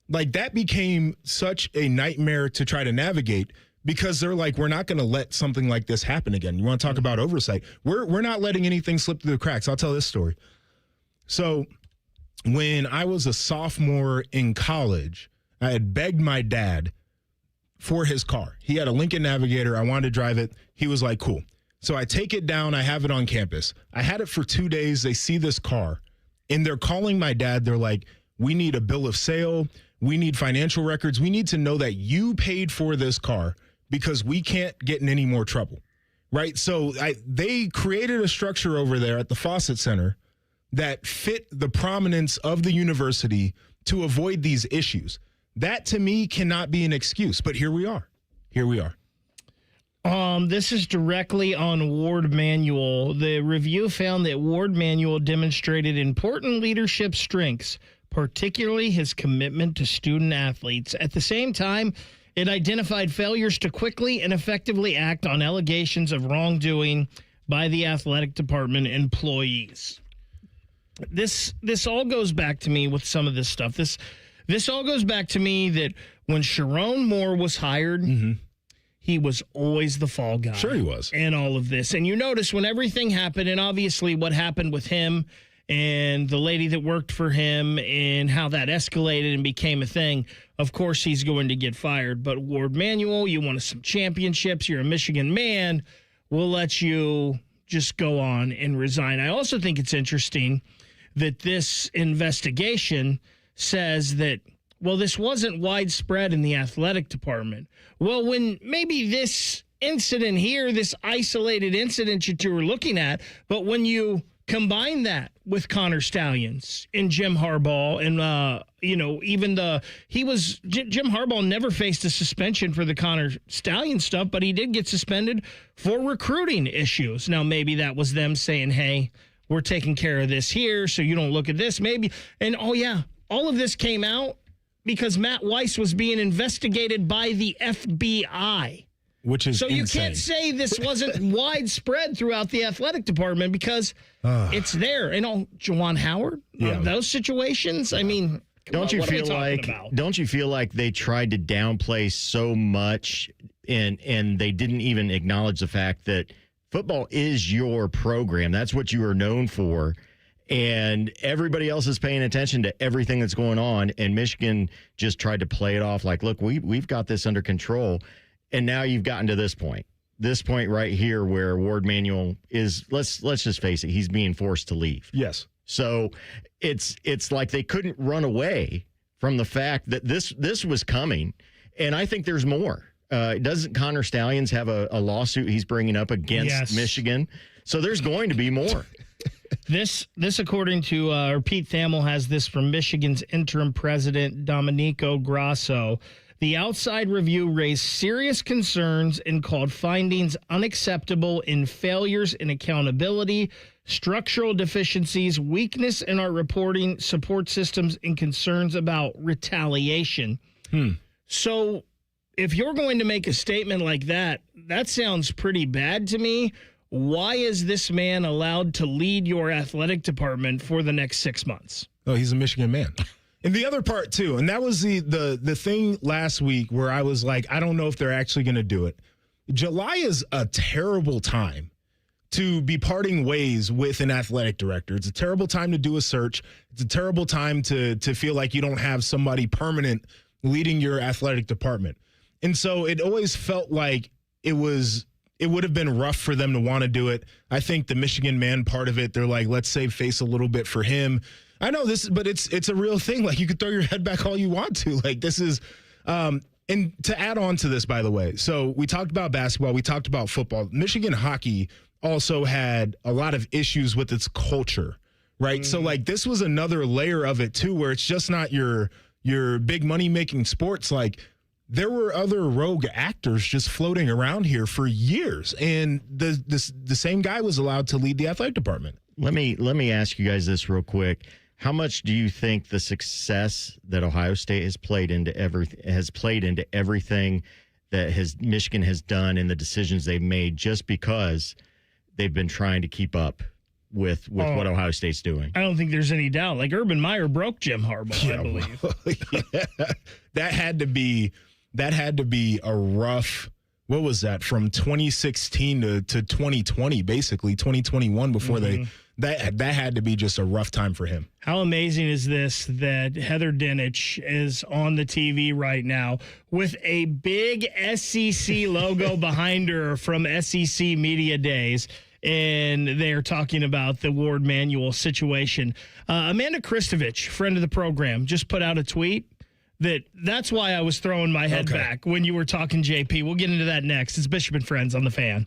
like that became such a nightmare to try to navigate because they're like, we're not going to let something like this happen again. You want to talk about oversight? We're not letting anything slip through the cracks. I'll tell this story. So when I was a sophomore in college, I had begged my dad for his car. He had a Lincoln Navigator. I wanted to drive it. He was like, cool. So I take it down. I have it on campus. I had it for 2 days. They see this car, and they're calling my dad. They're like, we need a bill of sale. We need financial records. We need to know that you paid for this car because we can't get in any more trouble, right? So they created a structure over there at the Fawcett Center that fit the prominence of the university to avoid these issues. That, to me, cannot be an excuse. But here we are. Here we are. This is directly on Ward Manuel. The review found that Ward Manuel demonstrated important leadership strengths, particularly his commitment to student athletes. At the same time, it identified failures to quickly and effectively act on allegations of wrongdoing by the athletic department employees. This all goes back to me with some of this stuff. This all goes back to me that when Sharon Moore was hired, he was always the fall guy. Sure he was. And all of this. And you notice when everything happened, and obviously what happened with him and the lady that worked for him and how that escalated and became a thing, of course he's going to get fired. But Ward Manuel, you won some championships. You're a Michigan man. We'll let you just go on and resign. I also think it's interesting that this investigation says that, well, this wasn't widespread in the athletic department. Well, when maybe this incident here, this isolated incident that you were looking at, but when you combine that with Connor Stallions and Jim Harbaugh and, Jim Harbaugh never faced a suspension for the Connor Stallions stuff, but he did get suspended for recruiting issues. Now, maybe that was them saying, hey, we're taking care of this here, so you don't look at this. Maybe. And, oh, yeah, all of this came out because Matt Weiss was being investigated by the FBI. Which is so insane. You can't say this wasn't widespread throughout the athletic department because it's there. And Juwan Howard, those situations, I mean, don't you feel like they tried to downplay so much and they didn't even acknowledge the fact that football is your program. That's what you are known for. And everybody else is paying attention to everything that's going on. And Michigan just tried to play it off like, look, we've got this under control. And now you've gotten to this point right here where Ward Manuel is, let's just face it, he's being forced to leave. Yes. So it's like they couldn't run away from the fact that this was coming. And I think there's more. Doesn't Connor Stallions have a lawsuit he's bringing up against Michigan? So there's going to be more. This according to Pete Thamel has this from Michigan's interim president, Domenico Grasso. The outside review raised serious concerns and called findings unacceptable in failures in accountability, structural deficiencies, weakness in our reporting support systems, and concerns about retaliation. So if you're going to make a statement like that, that sounds pretty bad to me. Why is this man allowed to lead your athletic department for the next 6 months? Oh, he's a Michigan man. And the other part, too, and that was the thing last week where I was like, I don't know if they're actually going to do it. July is a terrible time to be parting ways with an athletic director. It's a terrible time to do a search. It's a terrible time to feel like you don't have somebody permanent leading your athletic department. And so it always felt like it would have been rough for them to want to do it. I think the Michigan man part of it, they're like, let's save face a little bit for him. I know this, but it's a real thing. Like, you could throw your head back all you want to. Like, this is, and to add on to this, by the way, so we talked about basketball, we talked about football. Michigan hockey also had a lot of issues with its culture, right? So, like, this was another layer of it, too, where it's just not your big money-making sports. Like, there were other rogue actors just floating around here for years, and the same guy was allowed to lead the athletic department. Let me ask you guys this real quick. How much do you think the success that Ohio State has played into everything that Michigan has done and the decisions they've made just because they've been trying to keep up with what Ohio State's doing? I don't think there's any doubt. Like, Urban Meyer broke Jim Harbaugh, I believe. That had to be a rough. What was that, from 2016 to 2020, basically 2021 before that had to be just a rough time for him. How amazing is this that Heather Dinich is on the TV right now with a big SEC logo behind her from SEC Media Days, and they're talking about the Ward Manual situation. Amanda Kristovich, friend of the program, just put out a tweet. That's why I was throwing my head back when you were talking JP. We'll get into that next. It's Bishop and Friends on The Fan.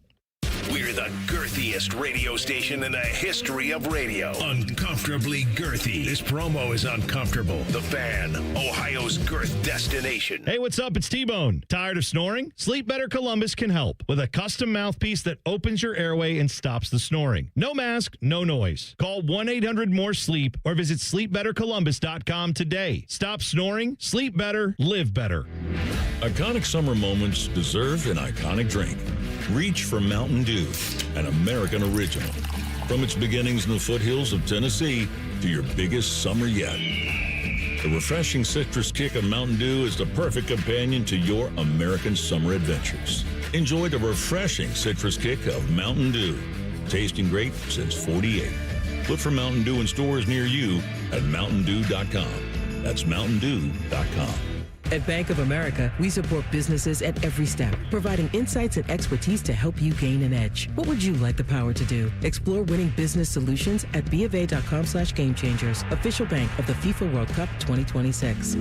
We're the girthiest radio station in the history of radio. Uncomfortably girthy. This promo is uncomfortable. The Fan, Ohio's girth destination. Hey, what's up? It's T-Bone. Tired of snoring? Sleep Better Columbus can help with a custom mouthpiece that opens your airway and stops the snoring. No mask, no noise. Call 1-800-MORE-SLEEP or visit sleepbettercolumbus.com today. Stop snoring, sleep better, live better. Iconic summer moments deserve an iconic drink. Reach for Mountain Dew, an American original. From its beginnings in the foothills of Tennessee to your biggest summer yet. The refreshing citrus kick of Mountain Dew is the perfect companion to your American summer adventures. Enjoy the refreshing citrus kick of Mountain Dew. Tasting great since '48. Look for Mountain Dew in stores near you at mountaindew.com. That's mountaindew.com. At Bank of America, we support businesses at every step, providing insights and expertise to help you gain an edge. What would you like the power to do? Explore winning business solutions at BofA.com/gamechangers, official bank of the FIFA World Cup 2026.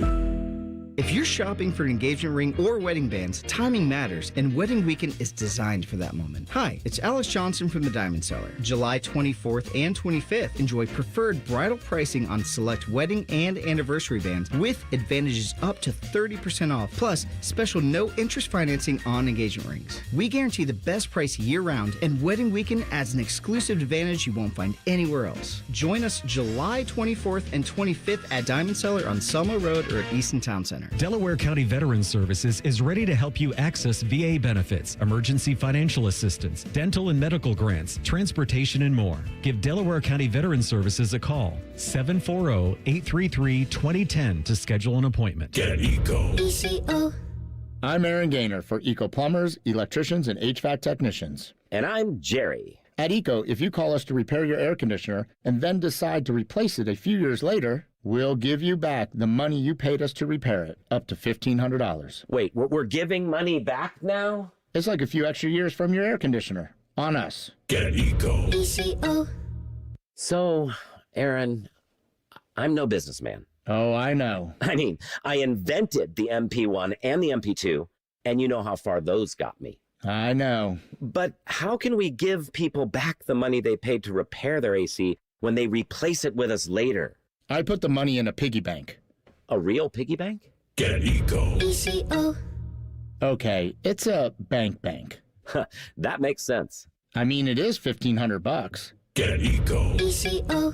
If you're shopping for an engagement ring or wedding bands, timing matters, and Wedding Weekend is designed for that moment. Hi, it's Alice Johnson from the Diamond Cellar. July 24th and 25th, enjoy preferred bridal pricing on select wedding and anniversary bands with advantages up to 30% off, plus special no-interest financing on engagement rings. We guarantee the best price year-round, and Wedding Weekend adds an exclusive advantage you won't find anywhere else. Join us July 24th and 25th at Diamond Cellar on Selma Road or at Easton Town Center. Delaware County Veterans Services is ready to help you access VA benefits, emergency financial assistance, dental and medical grants, transportation, and more. Give Delaware County Veterans Services a call, 740-833-2010 to schedule an appointment. Get Eco. ECO. I'm Aaron Gaynor for Eco Plumbers, Electricians, and HVAC Technicians. And I'm Jerry. At Eco, if you call us to repair your air conditioner and then decide to replace it a few years later, we'll give you back the money you paid us to repair it, up to $1,500. Wait, we're giving money back now? It's like a few extra years from your air conditioner. On us. Get Eco. ECO. So, Aaron, I'm no businessman. Oh, I know. I mean, I invented the MP1 and the MP2, and you know how far those got me. I know. But how can we give people back the money they paid to repair their AC when they replace it with us later? I put the money in a piggy bank. A real piggy bank? Get Eco. ECO. Okay, it's a bank. That makes sense. I mean, it is $1,500. Get Eco. ECO.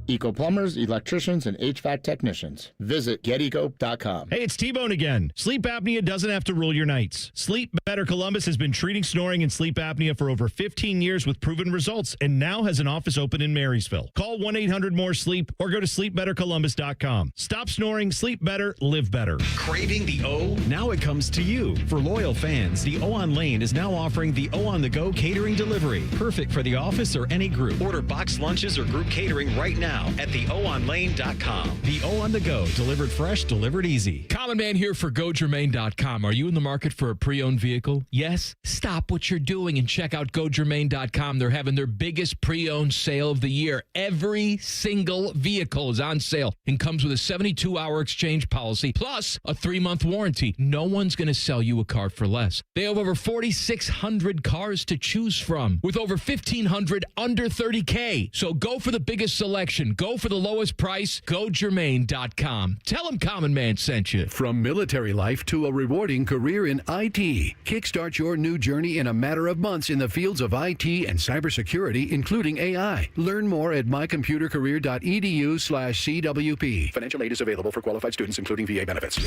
Eco plumbers, electricians, and HVAC technicians. Visit geteco.com. Hey, it's T-Bone again. Sleep apnea doesn't have to rule your nights. Sleep Better Columbus has been treating snoring and sleep apnea for over 15 years with proven results and now has an office open in Marysville. Call 1-800-MORE-SLEEP or go to sleepbettercolumbus.com. Stop snoring, sleep better, live better. Craving the O? Now it comes to you. For loyal fans, the O on Lane is now offering the O on the Go catering delivery. Perfect for the office or any group. Order boxed lunches or group catering right now at theoonlane.com. The O on the Go, delivered fresh, delivered easy. Common Man here for GoGermain.com. Are you in the market for a pre-owned vehicle? Yes? Stop what you're doing and check out GoGermain.com. They're having their biggest pre-owned sale of the year. Every single vehicle is on sale and comes with a 72-hour exchange policy plus a 3-month warranty. No one's going to sell you a car for less. They have over 4,600 cars to choose from with over 1,500 under $30K. So go for the biggest selection. Go for the lowest price. GoGermain.com. Tell them Common Man sent you. From military life to a rewarding career in IT, kickstart your new journey in a matter of months in the fields of IT and cybersecurity, including AI. Learn more at mycomputercareer.edu/CWP. Financial aid is available for qualified students, including VA benefits.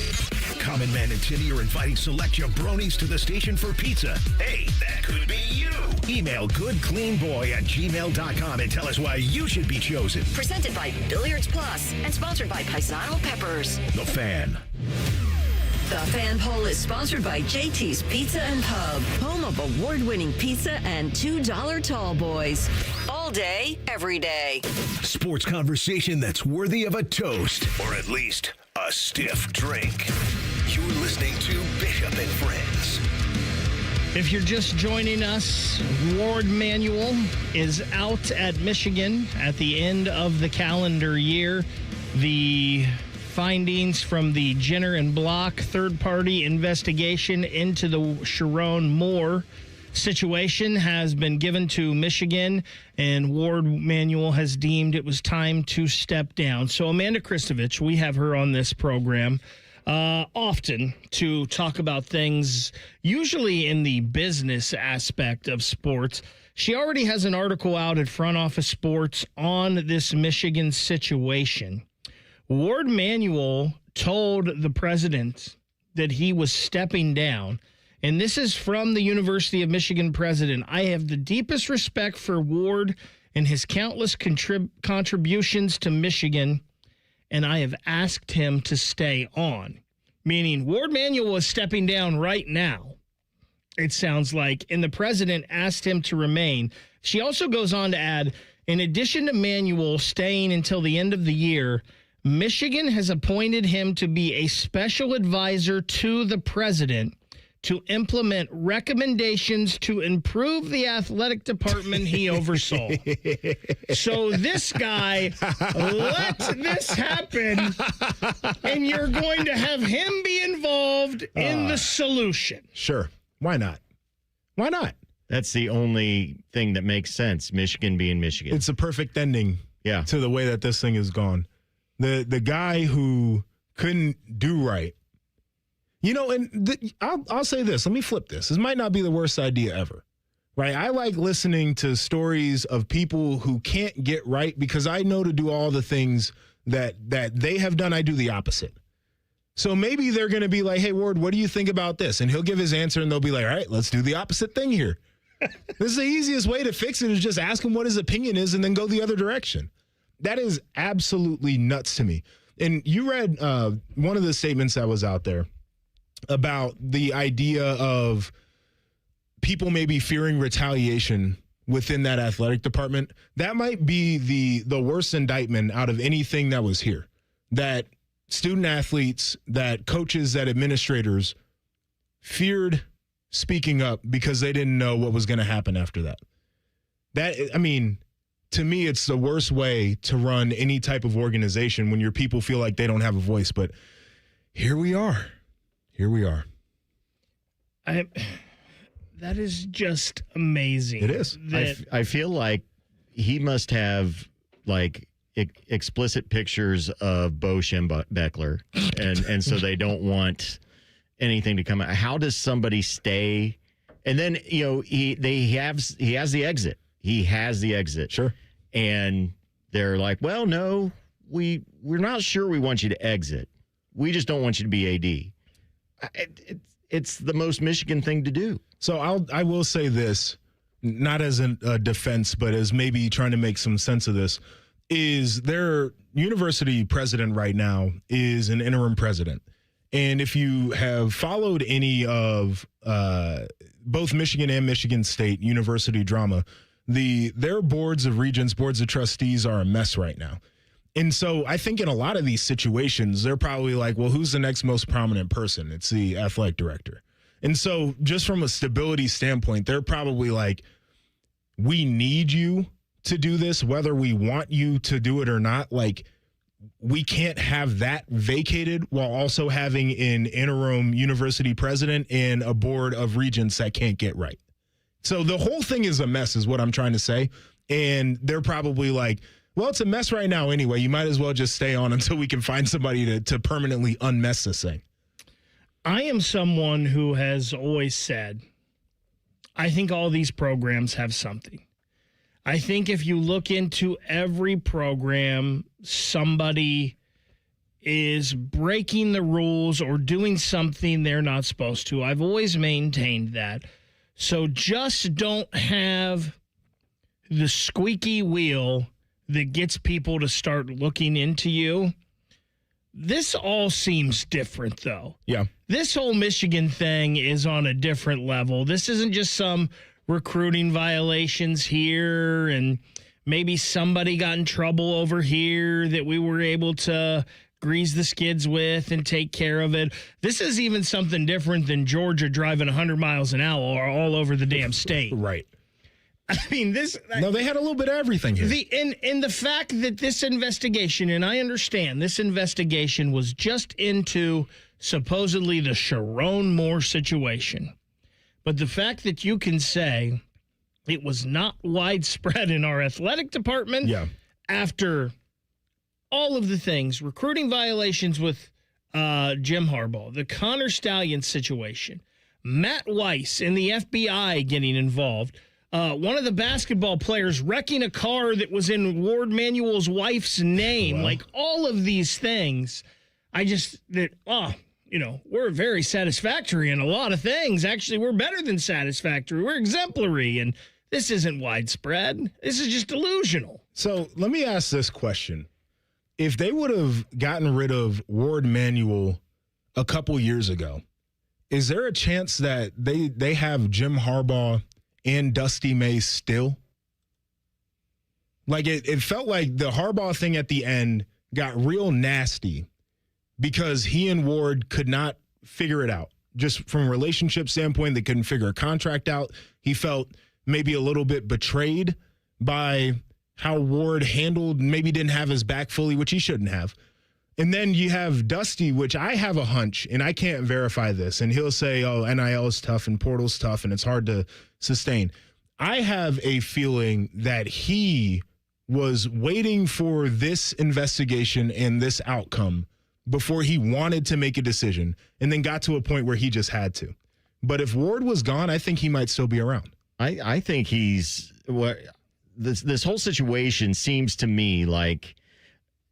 Common Man and Tinny are inviting select jabronis to the station for pizza. Hey, that could be you. Email goodcleanboy@gmail.com and tell us why you should be chosen. Presented by Billiards Plus and sponsored by Paisano Peppers. The Fan. The Fan Poll is sponsored by JT's Pizza and Pub, home of award-winning pizza and $2 tall boys. All day, every day. Sports conversation that's worthy of a toast, or at least a stiff drink. You're listening to Bishop and Friends. If you're just joining us, Ward Manuel is out at Michigan at the end of the calendar year. The findings from the Jenner and Block third-party investigation into the Sharon Moore situation has been given to Michigan, and Ward Manuel has deemed it was time to step down. So Amanda Kristovich, we have her on this program often to talk about things, usually in the business aspect of sports. She already has an article out at Front Office Sports on this Michigan situation. Ward Manuel told the president that he was stepping down, and this is from the University of Michigan president. I have the deepest respect for Ward and his countless contributions to Michigan, and I have asked him to stay on. Meaning Ward Manuel is stepping down right now, it sounds like, and the president asked him to remain. She also goes on to add, in addition to Manuel staying until the end of the year, Michigan has appointed him to be a special advisor to the president to implement recommendations to improve the athletic department he oversaw. So this guy let this happen, and you're going to have him be involved in the solution. Sure. Why not? Why not? That's the only thing that makes sense, Michigan being Michigan. It's a perfect ending to the way that this thing has gone. The guy who couldn't do right. You know, and I'll say this. Let me flip this. This might not be the worst idea ever, right? I like listening to stories of people who can't get right because I know to do all the things that they have done. I do the opposite. So maybe they're going to be like, hey, Ward, what do you think about this? And he'll give his answer and they'll be like, all right, let's do the opposite thing here. This is the easiest way to fix it is just ask him what his opinion is and then go the other direction. That is absolutely nuts to me. And you read one of the statements that was out there about the idea of people maybe fearing retaliation within that athletic department. That might be the worst indictment out of anything that was here. That student athletes, that coaches, that administrators feared speaking up because they didn't know what was going to happen after that. I mean, to me, it's the worst way to run any type of organization when your people feel like they don't have a voice. But here we are. Here we are. That is just amazing. It is. I feel like he must have, like, explicit pictures of Bo Schembechler, and so they don't want anything to come out. How does somebody stay? And then he has the exit. He has the exit. Sure. And they're like, well, no, we're not sure we want you to exit. We just don't want you to be AD. It's the most Michigan thing to do. So I will say this, not as a defense, but as maybe trying to make some sense of this, is their university president right now is an interim president. And if you have followed any of both Michigan and Michigan State university drama, their boards of regents, boards of trustees are a mess right now. And so I think in a lot of these situations, they're probably like, well, who's the next most prominent person? It's the athletic director. And so just from a stability standpoint, they're probably like, we need you to do this, whether we want you to do it or not. Like, we can't have that vacated while also having an interim university president and a board of regents that can't get right. So the whole thing is a mess is what I'm trying to say. And they're probably like, well, it's a mess right now anyway. You might as well just stay on until we can find somebody to permanently unmess this thing. I am someone who has always said, I think all these programs have something. I think if you look into every program, somebody is breaking the rules or doing something they're not supposed to. I've always maintained that. So just don't have the squeaky wheel that gets people to start looking into you. This all seems different, though. Yeah. This whole Michigan thing is on a different level. This isn't just some recruiting violations here and maybe somebody got in trouble over here that we were able to grease the skids with and take care of it. This is even something different than Georgia driving 100 miles an hour all over the damn state. Right. I mean, this... No, they had a little bit of everything here. And the fact that this investigation, and I understand this investigation was just into supposedly the Sharon Moore situation. But the fact that you can say it was not widespread in our athletic department after all of the things, recruiting violations with Jim Harbaugh, the Connor Stallion situation, Matt Weiss and the FBI getting involved, one of the basketball players wrecking a car that was in Ward Manuel's wife's name, like all of these things, we're very satisfactory in a lot of things. Actually, we're better than satisfactory. We're exemplary, and this isn't widespread. This is just delusional. So let me ask this question. If they would have gotten rid of Ward Manuel a couple years ago, is there a chance that they have Jim Harbaugh and Dusty May still? Like, it felt like the Harbaugh thing at the end got real nasty because he and Ward could not figure it out. Just from a relationship standpoint, they couldn't figure a contract out. He felt maybe a little bit betrayed by how Ward handled, maybe didn't have his back fully, which he shouldn't have. And then you have Dusty, which I have a hunch, and I can't verify this, and he'll say, oh, NIL is tough and portal's tough and it's hard to sustain. I have a feeling that he was waiting for this investigation and this outcome before he wanted to make a decision and then got to a point where he just had to. But if Ward was gone, I think he might still be around. I think this whole situation seems to me like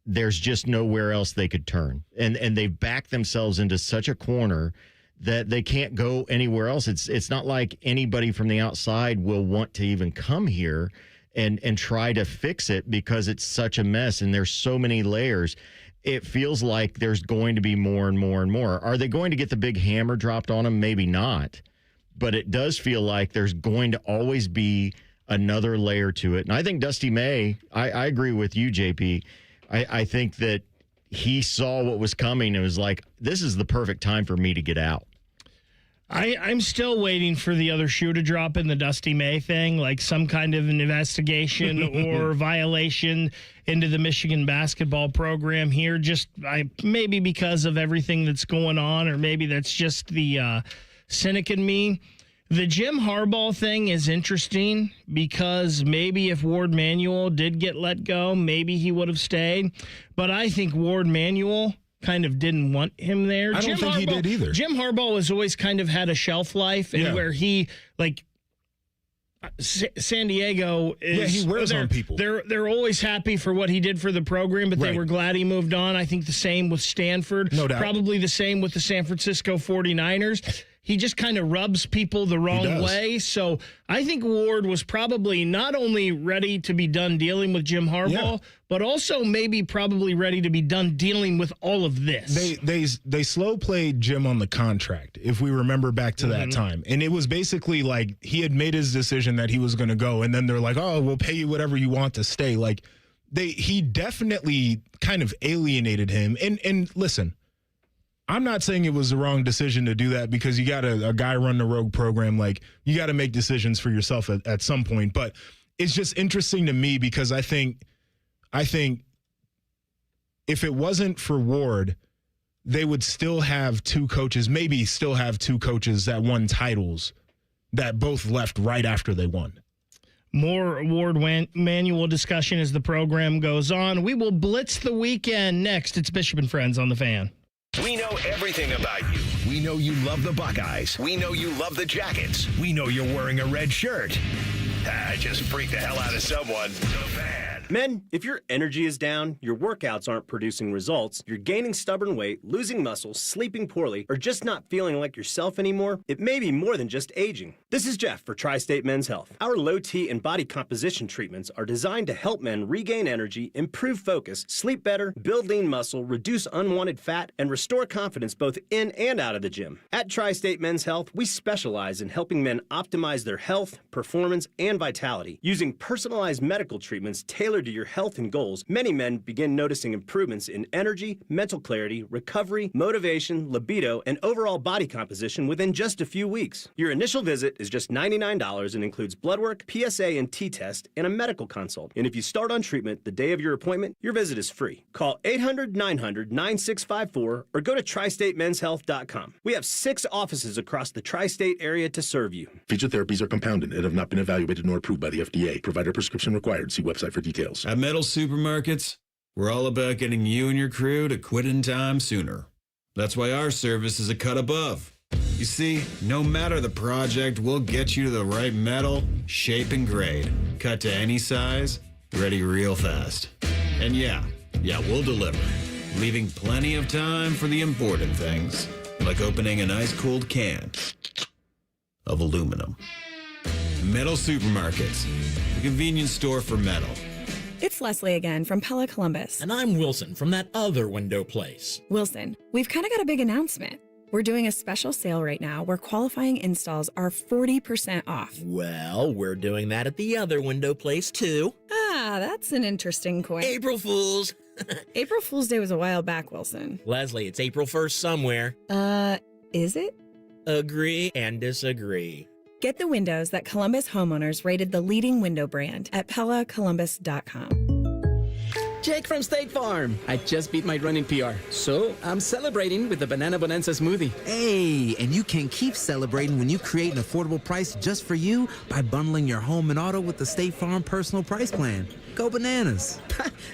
there's just nowhere else they could turn. And they've backed themselves into such a corner that they can't go anywhere else. It's not like anybody from the outside will want to even come here and try to fix it because it's such a mess and there's so many layers. It feels like there's going to be more and more and more. Are they going to get the big hammer dropped on them? Maybe not. But it does feel like there's going to always be another layer to it. And I think Dusty May, I agree with you, JP. I think that he saw what was coming and was like, this is the perfect time for me to get out. I'm still waiting for the other shoe to drop in the Dusty May thing, like some kind of an investigation or violation into the Michigan basketball program here. Maybe because of everything that's going on, or maybe that's just the cynic in me. The Jim Harbaugh thing is interesting because maybe if Ward Manuel did get let go, maybe he would have stayed. But I think Ward Manuel kind of didn't want him there. I don't think he did either. Jim Harbaugh has always kind of had a shelf life, and where he, like, San Diego is... he wears on people. They're always happy for what he did for the program, but they were glad he moved on. I think the same with Stanford. No doubt. Probably the same with the San Francisco 49ers. He just kind of rubs people the wrong way. So I think Ward was probably not only ready to be done dealing with Jim Harbaugh, but also maybe probably ready to be done dealing with all of this. They slow played Jim on the contract, if we remember back to that time. And it was basically like he had made his decision that he was going to go. And then they're like, oh, we'll pay you whatever you want to stay. Like he definitely kind of alienated him. And listen, I'm not saying it was the wrong decision to do that because you got a guy run the rogue program. Like, you got to make decisions for yourself at some point. But it's just interesting to me because I think if it wasn't for Ward, they would still have two coaches, maybe still have two coaches that won titles that both left right after they won. More Ward Manuel discussion as the program goes on. We will blitz the weekend next. It's Bishop and Friends on the Fan. We know everything about you. We know you love the Buckeyes. We know you love the Jackets. We know you're wearing a red shirt. I just freaked the hell out of someone. The Fan. Men, if your energy is down, your workouts aren't producing results, you're gaining stubborn weight, losing muscle, sleeping poorly, or just not feeling like yourself anymore, it may be more than just aging. This is Jeff for Tri-State Men's Health. Our low T and body composition treatments are designed to help men regain energy, improve focus, sleep better, build lean muscle, reduce unwanted fat, and restore confidence both in and out of the gym. At Tri-State Men's Health, we specialize in helping men optimize their health, performance, and vitality. Using personalized medical treatments tailored to your health and goals, many men begin noticing improvements in energy, mental clarity, recovery, motivation, libido, and overall body composition within just a few weeks. Your initial visit is just $99 and includes blood work, PSA and T-test, and a medical consult. And if you start on treatment the day of your appointment, your visit is free. Call 800-900-9654 or go to tristatemenshealth.com. We have 6 offices across the tri-state area to serve you. Feature therapies are compounded and have not been evaluated nor approved by the FDA. Provider prescription required. See website for details. At Metal Supermarkets, we're all about getting you and your crew to quit in time sooner. That's why our service is a cut above. You see, no matter the project, we'll get you to the right metal, shape, and grade. Cut to any size, ready real fast. And yeah, we'll deliver, leaving plenty of time for the important things, like opening an ice-cold can of aluminum. Metal Supermarkets, the convenience store for metal. It's Leslie again from Pella Columbus. And I'm Wilson from that other window place. Wilson, we've kind of got a big announcement. We're doing a special sale right now where qualifying installs are 40% off. Well, we're doing that at the other window place too. Ah, that's an interesting coin. April Fools. April Fool's Day was a while back, Wilson. Leslie, it's April 1st somewhere. Is it? Agree and disagree. Get the windows that Columbus homeowners rated the leading window brand at PellaColumbus.com. Jake from State Farm. I just beat my running PR, so I'm celebrating with the Banana Bonanza smoothie. Hey, and you can keep celebrating when you create an affordable price just for you by bundling your home and auto with the State Farm Personal Price Plan. Go bananas.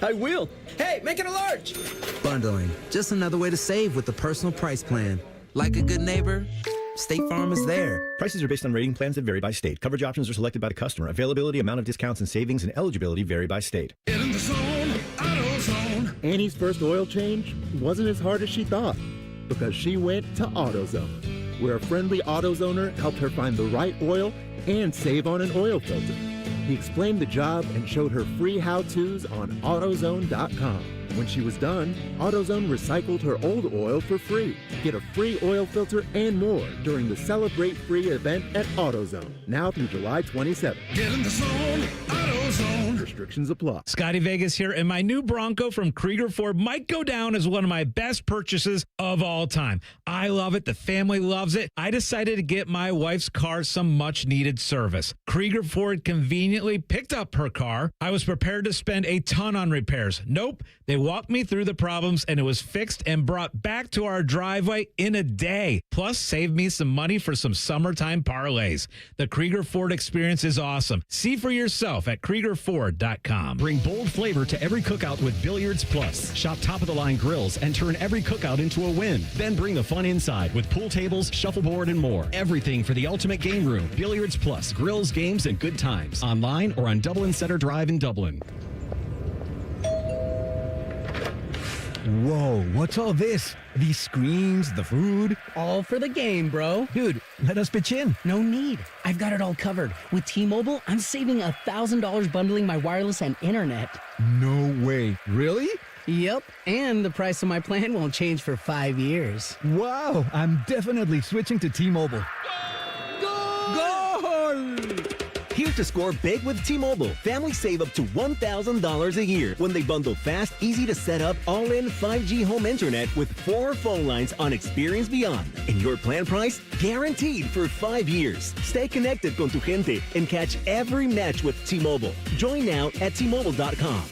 I will. Hey, make it a large. Bundling, just another way to save with the Personal Price Plan. Like a good neighbor, State Farm is there. Prices are based on rating plans that vary by state. Coverage options are selected by the customer. Availability, amount of discounts and savings, and eligibility vary by state. Get in the zone, AutoZone. Annie's first oil change wasn't as hard as she thought because she went to AutoZone, where a friendly AutoZoner helped her find the right oil and save on an oil filter. He explained the job and showed her free how-tos on AutoZone.com. When she was done, AutoZone recycled her old oil for free. Get a free oil filter and more during the Celebrate Free event at AutoZone, now through July 27th. Get in the zone, AutoZone. AutoZone. Restrictions apply. Scotty Vegas here, and my new Bronco from Krieger Ford might go down as one of my best purchases of all time. I love it. The family loves it. I decided to get my wife's car some much-needed service. Krieger Ford conveniently picked up her car. I was prepared to spend a ton on repairs. Nope. They walked me through the problems, and it was fixed and brought back to our driveway in a day. Plus, saved me some money for some summertime parlays. The Krieger Ford experience is awesome. See for yourself at KriegerFord.com. Bring bold flavor to every cookout with Billiards Plus. Shop top-of-the-line grills and turn every cookout into a win. Then bring the fun inside with pool tables, shuffleboard, and more. Everything for the ultimate game room. Billiards Plus. Grills, games, and good times. Online or on Dublin Center Drive in Dublin. Whoa, what's all this? These screens, the food? All for the game, bro. Dude, let us pitch in. No need. I've got it all covered. With T-Mobile, I'm saving $1,000 bundling my wireless and internet. No way. Really? Yep, and the price of my plan won't change for 5 years. Wow, I'm definitely switching to T-Mobile. Goal! Here's to score big with T-Mobile. Families save up to $1,000 a year when they bundle fast, easy to set up, all-in 5G home internet with 4 phone lines on Experience Beyond. And your plan price? Guaranteed for 5 years. Stay connected con tu gente and catch every match with T-Mobile. Join now at T-Mobile.com.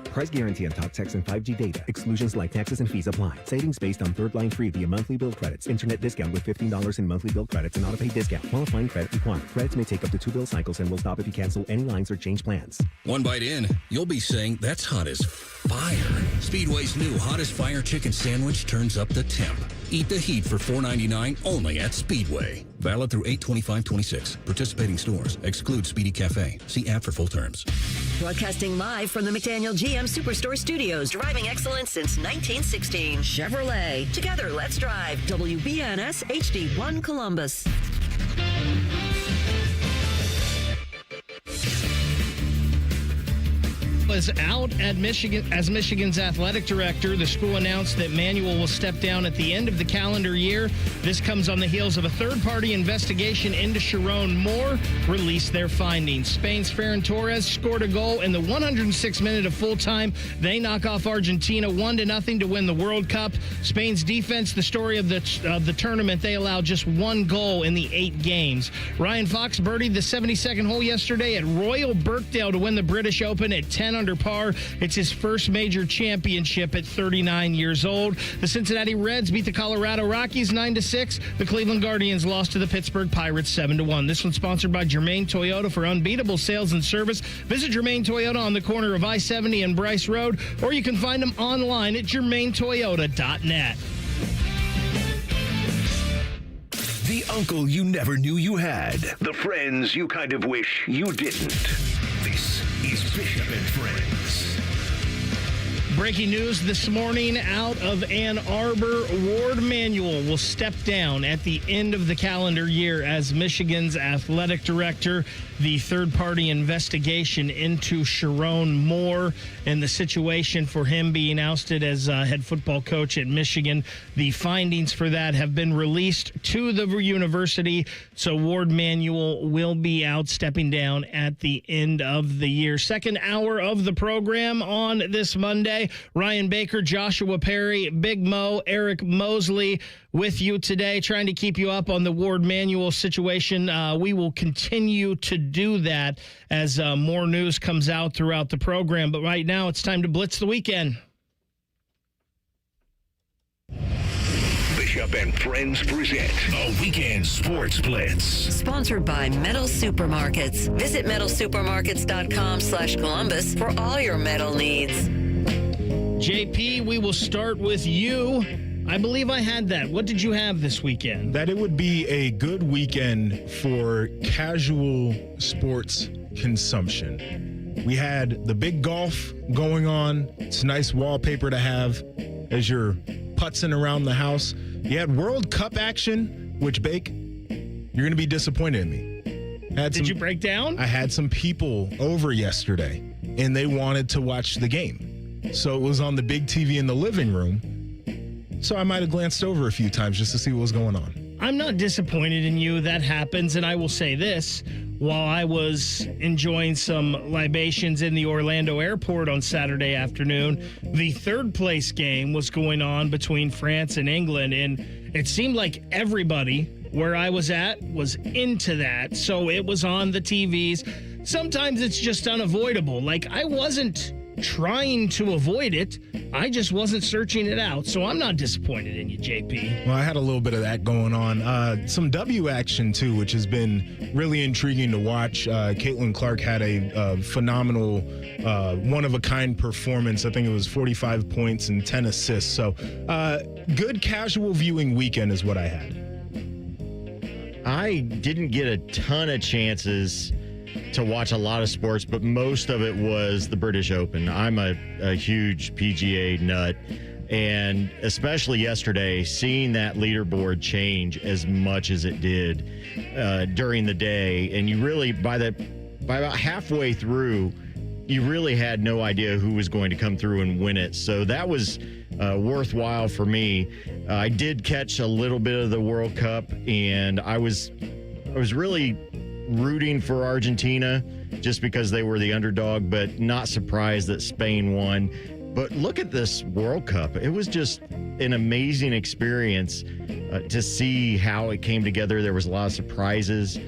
Price guarantee on talk, text, and 5G data. Exclusions like taxes and fees apply. Savings based on third line free via monthly bill credits. Internet discount with $15 in monthly bill credits and auto-pay discount. Qualifying credit required. Credits may take up to 2 bill cycles and will stop if you cancel any lines or change plans. One bite in, you'll be saying, that's hot as fire. Speedway's new Hottest Fire Chicken Sandwich turns up the temp. Eat the heat for $4.99 only at Speedway. Valid through 8/25/26. Participating stores. Exclude Speedy Cafe. See app for full terms. Broadcasting live from the McDaniel GM Superstore Studios. Driving excellence since 1916. Chevrolet. Together, let's drive. WBNS HD1 Columbus. Was out at Michigan as Michigan's athletic director. The school announced that Manuel will step down at the end of the calendar year. This comes on the heels of a third-party investigation into Sharon Moore released their findings. Spain's Ferran Torres scored a goal in the 106th minute of full time. They knock off Argentina 1-0 to win the World Cup. Spain's defense, the story of the tournament, they allowed just 1 goal in the 8 games. Ryan Fox birdied the 72nd hole yesterday at Royal Birkdale to win the British Open at 10 under par. It's his first major championship at 39 years old. The Cincinnati Reds beat the Colorado Rockies 9-6. The Cleveland Guardians lost to the Pittsburgh Pirates 7-1. This one's sponsored by Germain Toyota. For unbeatable sales and service, visit Germain Toyota on the corner of I-70 and Bryce Road, or you can find them online at germaintoyota.net. The uncle you never knew you had. The friends you kind of wish you didn't. This is Bishop and Friends. Breaking news this morning out of Ann Arbor. Ward Manuel will step down at the end of the calendar year as Michigan's athletic director. The third-party investigation into Sharon Moore and the situation for him being ousted as head football coach at Michigan. The findings for that have been released to the university, so Ward Manuel will be out, stepping down at the end of the year. Second hour of the program on this Monday. Ryan Baker, Joshua Perry, Big Mo, Eric Mosley with you today, trying to keep you up on the Ward Manuel situation. We will continue to do that as more news comes out throughout the program. But right now, it's time to blitz the weekend. Bishop and Friends present a weekend sports blitz. Sponsored by Metal Supermarkets. Visit metalsupermarkets.com/Columbus for all your metal needs. JP, we will start with you. I believe I had that. What did you have this weekend? That it would be a good weekend for casual sports consumption. We had the big golf going on. It's nice wallpaper to have as you're putzing around the house. You had World Cup action, which, Bake, you're going to be disappointed in me. Did you break down? I had some people over yesterday, and they wanted to watch the game. So it was on the big TV in the living room. So I might have glanced over a few times just to see what was going on. I'm not disappointed in you. That happens. And I will say this. while I was enjoying some libations in the Orlando airport on Saturday afternoon, the third place game was going on between France and England, and it seemed like everybody where I was at was into that, so it was on the TVs. Sometimes it's just unavoidable. Like, I wasn't trying to avoid it. I just wasn't searching it out. So I'm not disappointed in you, JP. Well, I had a little bit of that going on. Some W action, too, which has been really intriguing to watch. Caitlin Clark had a phenomenal, one-of-a-kind performance. I think it was 45 points and 10 assists. So good casual viewing weekend is what I had. I didn't get a ton of chances to watch a lot of sports, but most of it was the British Open. I'm a huge PGA nut, and especially yesterday, seeing that leaderboard change as much as it did during the day, and you really, by about halfway through, you really had no idea who was going to come through and win it. So that was worthwhile for me. I did catch a little bit of the World Cup, and I was really rooting for Argentina just because they were the underdog, but not surprised that Spain won. But look at this World Cup. It was just an amazing experience to see how it came together. There was a lot of surprises.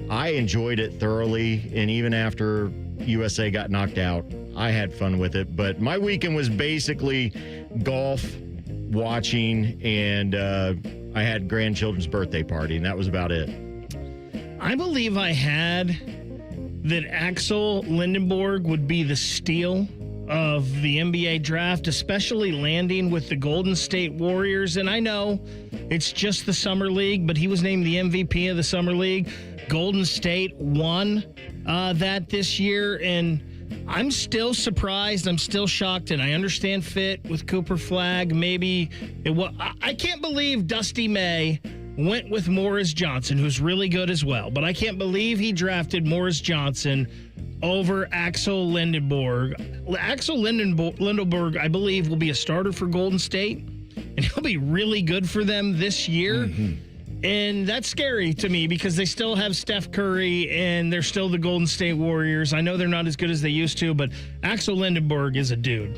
I enjoyed it thoroughly, and even after USA got knocked out, I had fun with it. But my weekend was basically golf, watching, and I had grandchildren's birthday party, and that was about it. I believe I had that Axel Lindenborg would be the steal of the NBA draft, especially landing with the Golden State Warriors. And I know it's just the Summer League, but he was named the MVP of the Summer League. Golden State won that this year, and I'm still surprised. I'm still shocked, and I understand fit with Cooper Flagg. Maybe it was. I can't believe Dusty May went with Morris Johnson, who's really good as well. But I can't believe he drafted Morris Johnson over Axel Lindenborg. Axel Lindenborg, I believe, will be a starter for Golden State, and he'll be really good for them this year. Mm-hmm. And that's scary to me because they still have Steph Curry, and they're still the Golden State Warriors. I know they're not as good as they used to, but Axel Lindenborg is a dude.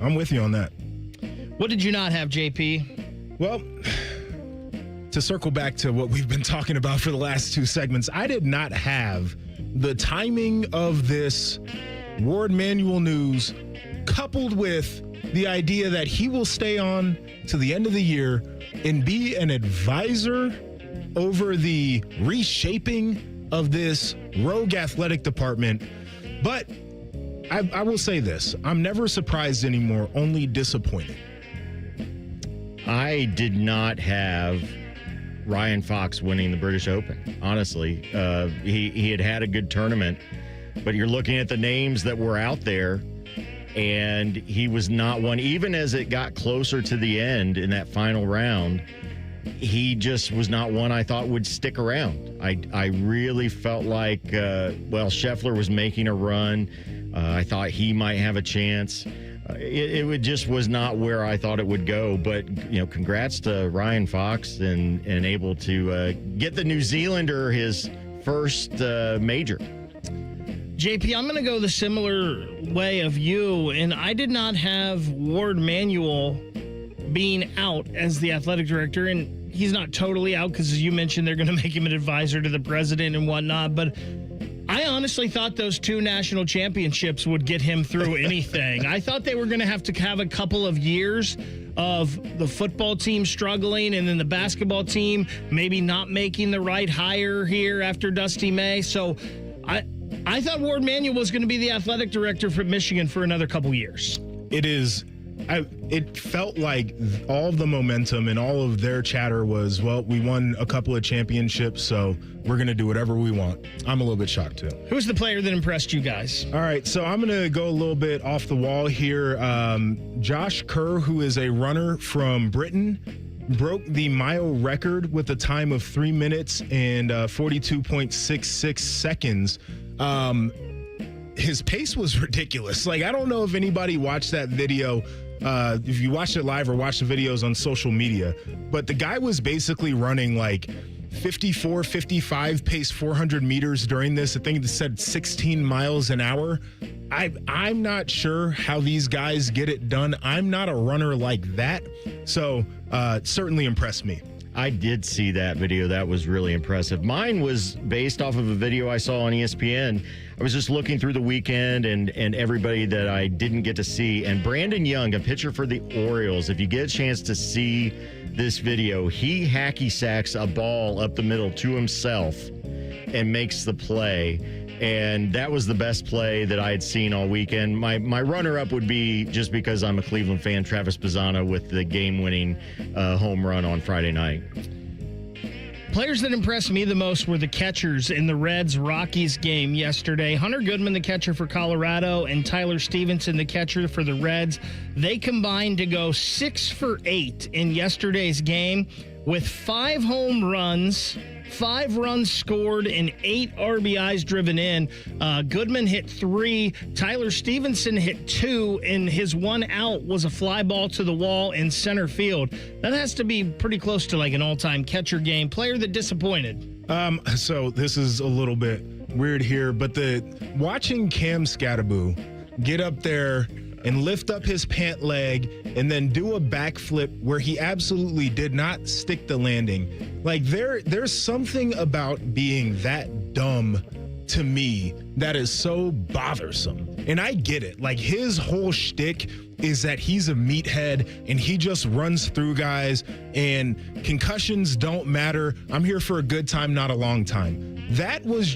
I'm with you on that. What did you not have, JP? Well, to circle back to what we've been talking about for the last two segments, I did not have the timing of this Ward Manuel news coupled with the idea that he will stay on to the end of the year and be an advisor over the reshaping of this rogue athletic department. But I will say this, I'm never surprised anymore, only disappointed. I did not have Ryan Fox winning the British Open. Honestly, he had a good tournament, but you're looking at the names that were out there, and he was not one. Even as it got closer to the end in that final round, he just was not one I thought would stick around. I really felt like, Scheffler was making a run. I thought he might have a chance. It just was not where I thought it would go. But, congrats to Ryan Fox and able to get the New Zealander his first major. JP, I'm going to go the similar way of you, and I did not have Ward Manuel being out as the athletic director, and he's not totally out because, as you mentioned, they're going to make him an advisor to the president and whatnot, but I honestly thought those two national championships would get him through anything. I thought they were going to have a couple of years of the football team struggling and then the basketball team maybe not making the right hire here after Dusty May. So I thought Ward Manuel was going to be the athletic director for Michigan for another couple years. It felt like all of the momentum and all of their chatter was, well, we won a couple of championships, so we're going to do whatever we want. I'm a little bit shocked, too. Who's the player that impressed you guys? All right, so I'm going to go a little bit off the wall here. Josh Kerr, who is a runner from Britain, broke the mile record with a time of 3 minutes and 42.66 seconds. His pace was ridiculous. Like, I don't know if anybody watched that video, if you watched it live or watched the videos on social media, but the guy was basically running like 54, 55, pace 400 meters during this. I think it said 16 miles an hour. I'm not sure how these guys get it done. I'm not a runner like that. So certainly impressed me. I did see that video. That was really impressive. Mine was based off of a video I saw on ESPN. I was just looking through the weekend and everybody that I didn't get to see. And Brandon Young, a pitcher for the Orioles, if you get a chance to see this video, he hacky sacks a ball up the middle to himself and makes the play. And that was the best play that I had seen all weekend. My runner-up would be, just because I'm a Cleveland fan, Travis Bazzana with the game-winning home run on Friday night. Players that impressed me the most were the catchers in the Reds-Rockies game yesterday. Hunter Goodman, the catcher for Colorado, and Tyler Stevenson, the catcher for the Reds. They combined to go 6 for 8 in yesterday's game with 5 home runs, 5 runs scored, and 8 RBIs driven in. Goodman hit 3. Tyler Stevenson hit 2, and his one out was a fly ball to the wall in center field. That has to be pretty close to like an all-time catcher game. Player that disappointed. So this is a little bit weird here, but watching Cam Scatteraboo get up there and lift up his pant leg and then do a backflip where he absolutely did not stick the landing. Like there's something about being that dumb to me that is so bothersome. And I get it. Like his whole shtick is that he's a meathead and he just runs through guys and concussions don't matter. I'm here for a good time, not a long time. That was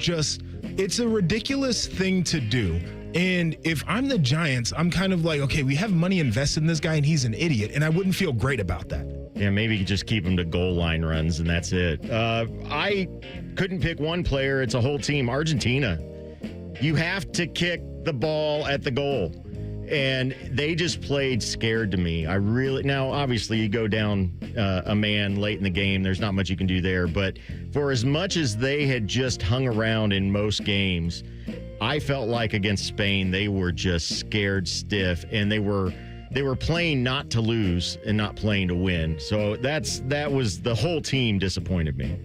it's a ridiculous thing to do. And if I'm the Giants, I'm kind of like, okay, we have money invested in this guy and he's an idiot. And I wouldn't feel great about that. Yeah, maybe just keep him to goal line runs and that's it. I couldn't pick one player. It's a whole team. Argentina. You have to kick the ball at the goal. And they just played scared to me. Now, obviously, you go down a man late in the game. There's not much you can do there. But for as much as they had just hung around in most games, I felt like against Spain, they were just scared stiff, and they were playing not to lose and not playing to win. So that was the whole team disappointed me.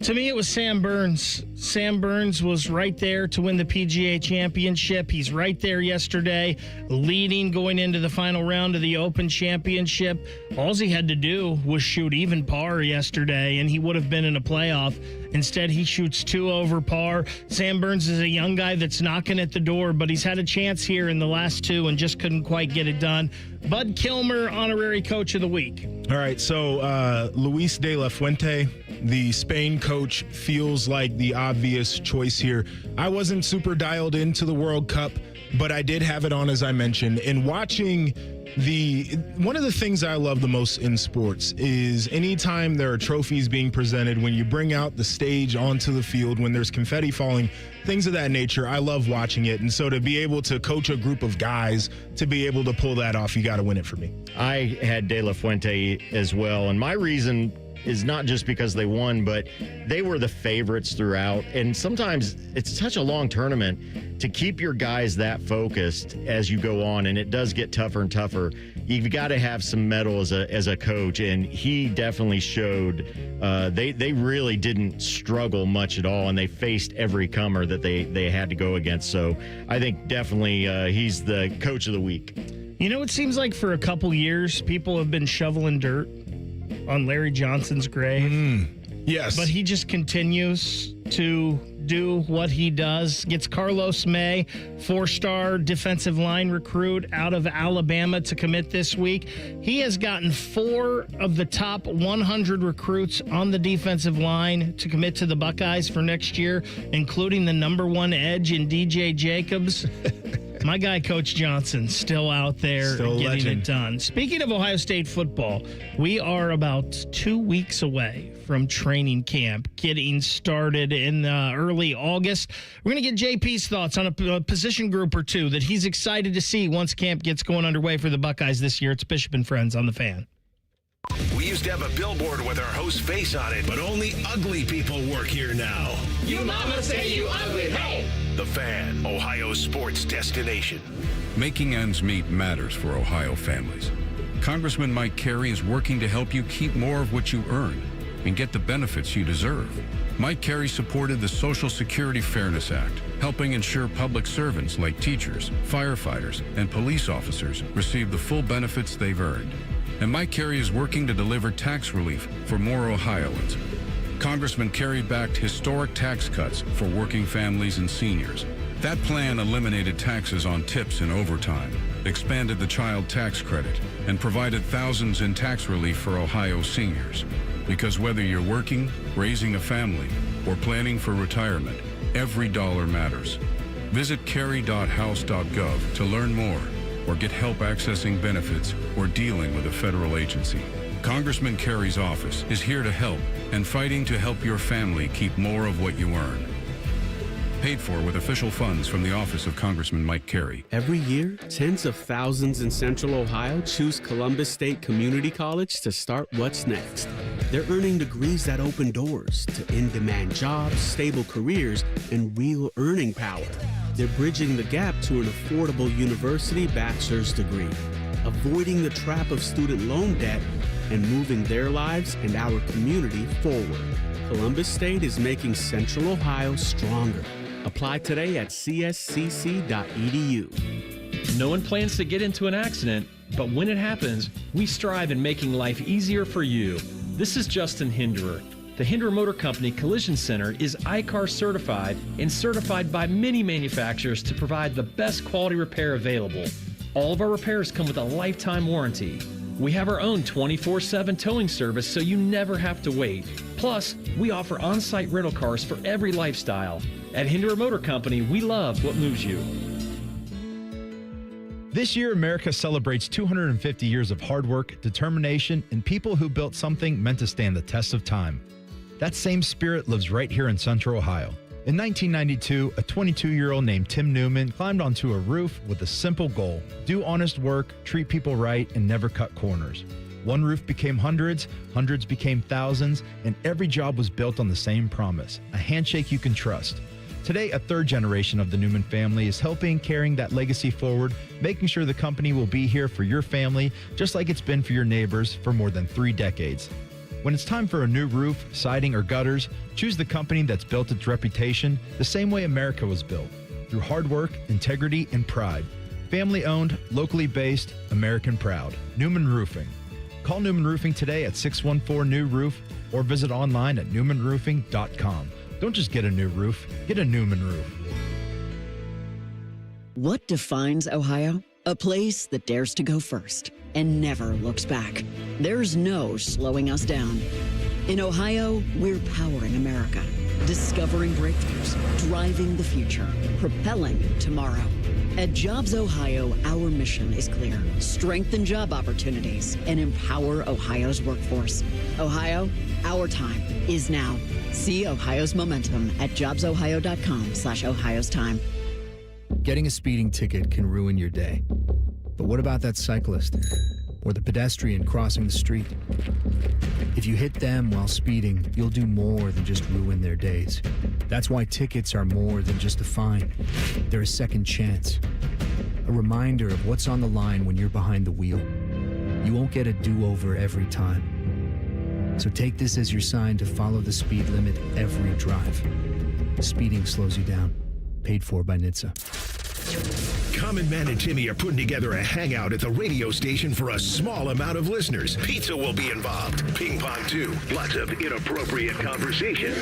To me, it was Sam Burns. Sam Burns was right there to win the PGA Championship. He's right there yesterday, leading going into the final round of the Open Championship. All he had to do was shoot even par yesterday, and he would have been in a playoff. Instead, he shoots 2 over par. Sam Burns is a young guy that's knocking at the door, but he's had a chance here in the last 2 and just couldn't quite get it done. Bud Kilmer, honorary coach of the week. All right, so Luis de la Fuente, the Spain coach, feels like the obvious choice here. I wasn't super dialed into the World Cup, but I did have it on, as I mentioned. And watching one of the things I love the most in sports is anytime there are trophies being presented, when you bring out the stage onto the field, when there's confetti falling, things of that nature, I love watching it. And so to be able to coach a group of guys, to be able to pull that off, you got to win it for me. I had De La Fuente as well. And my reason is not just because they won, but they were the favorites throughout. And sometimes it's such a long tournament to keep your guys that focused as you go on, and it does get tougher and tougher. You've got to have some mettle as a coach, and he definitely showed they really didn't struggle much at all, and they faced every comer that they had to go against. So I think definitely he's the coach of the week. You know, it seems like for a couple years, people have been shoveling dirt on Larry Johnson's grave. Yes. But he just continues to do what he does. Gets Carlos May, 4-star defensive line recruit out of Alabama, to commit this week. He has gotten 4 of the top 100 recruits on the defensive line to commit to the Buckeyes for next year, including the number 1 edge in DJ Jacobs. My guy, Coach Johnson, still out there getting it done. Speaking of Ohio State football, we are about 2 weeks away from training camp getting started in early August. We're going to get JP's thoughts on a position group or two that he's excited to see once camp gets going underway for the Buckeyes this year. It's Bishop and Friends on The Fan. We used to have a billboard with our host's face on it, but only ugly people work here now. You mama say you ugly, hey! The Fan, Ohio sports destination. Making ends meet matters for Ohio families. Congressman Mike Carey is working to help you keep more of what you earn. and get the benefits you deserve. Mike Carey supported the Social Security Fairness Act, helping ensure public servants like teachers, firefighters, and police officers receive the full benefits they've earned. And Mike Carey is working to deliver tax relief for more Ohioans. Congressman Carey backed historic tax cuts for working families and seniors. That plan eliminated taxes on tips and overtime, expanded the child tax credit, and provided thousands in tax relief for Ohio seniors. Because whether you're working, raising a family, or planning for retirement, every dollar matters. Visit carey.house.gov to learn more or get help accessing benefits or dealing with a federal agency. Congressman Carey's office is here to help and fighting to help your family keep more of what you earn. Paid for with official funds from the office of Congressman Mike Carey. Every year, tens of thousands in Central Ohio choose Columbus State Community College to start what's next. They're earning degrees that open doors to in-demand jobs, stable careers, and real earning power. They're bridging the gap to an affordable university bachelor's degree, avoiding the trap of student loan debt, and moving their lives and our community forward. Columbus State is making Central Ohio stronger. Apply today at cscc.edu. No one plans to get into an accident, but when it happens, we strive in making life easier for you. This is Justin Hinderer. The Hinderer Motor Company Collision Center is ICAR certified and certified by many manufacturers to provide the best quality repair available. All of our repairs come with a lifetime warranty. We have our own 24/7 towing service so you never have to wait. Plus, we offer on-site rental cars for every lifestyle. At Hinderer Motor Company, we love what moves you. This year, America celebrates 250 years of hard work, determination, and people who built something meant to stand the test of time. That same spirit lives right here in Central Ohio. In 1992, a 22-year-old named Tim Newman climbed onto a roof with a simple goal: do honest work, treat people right, and never cut corners. One roof became hundreds, hundreds became thousands, and every job was built on the same promise: a handshake you can trust. Today, a third generation of the Newman family is helping carrying that legacy forward, making sure the company will be here for your family, just like it's been for your neighbors for more than 3 decades. When it's time for a new roof, siding, or gutters, choose the company that's built its reputation the same way America was built, through hard work, integrity, and pride. Family owned, locally based, American proud. Newman Roofing. Call Newman Roofing today at 614-NEW-ROOF or visit online at newmanroofing.com. Don't just get a new roof, get a Newman roof. What defines Ohio? A place that dares to go first and never looks back. There's no slowing us down. In Ohio, we're powering America, discovering breakthroughs, driving the future, propelling tomorrow. At Jobs Ohio, our mission is clear: strengthen job opportunities and empower Ohio's workforce. Ohio, our time is now. See Ohio's momentum at jobsohio.com/Ohio's time. Getting a speeding ticket can ruin your day. But what about that cyclist or the pedestrian crossing the street? If you hit them while speeding, you'll do more than just ruin their days. That's why tickets are more than just a fine. They're a second chance. A reminder of what's on the line when you're behind the wheel. You won't get a do-over every time. So take this as your sign to follow the speed limit every drive. Speeding slows you down. Paid for by NHTSA. Common Man and Timmy are putting together a hangout at the radio station for a small amount of listeners. Pizza will be involved. Ping pong, too. Lots of inappropriate conversation.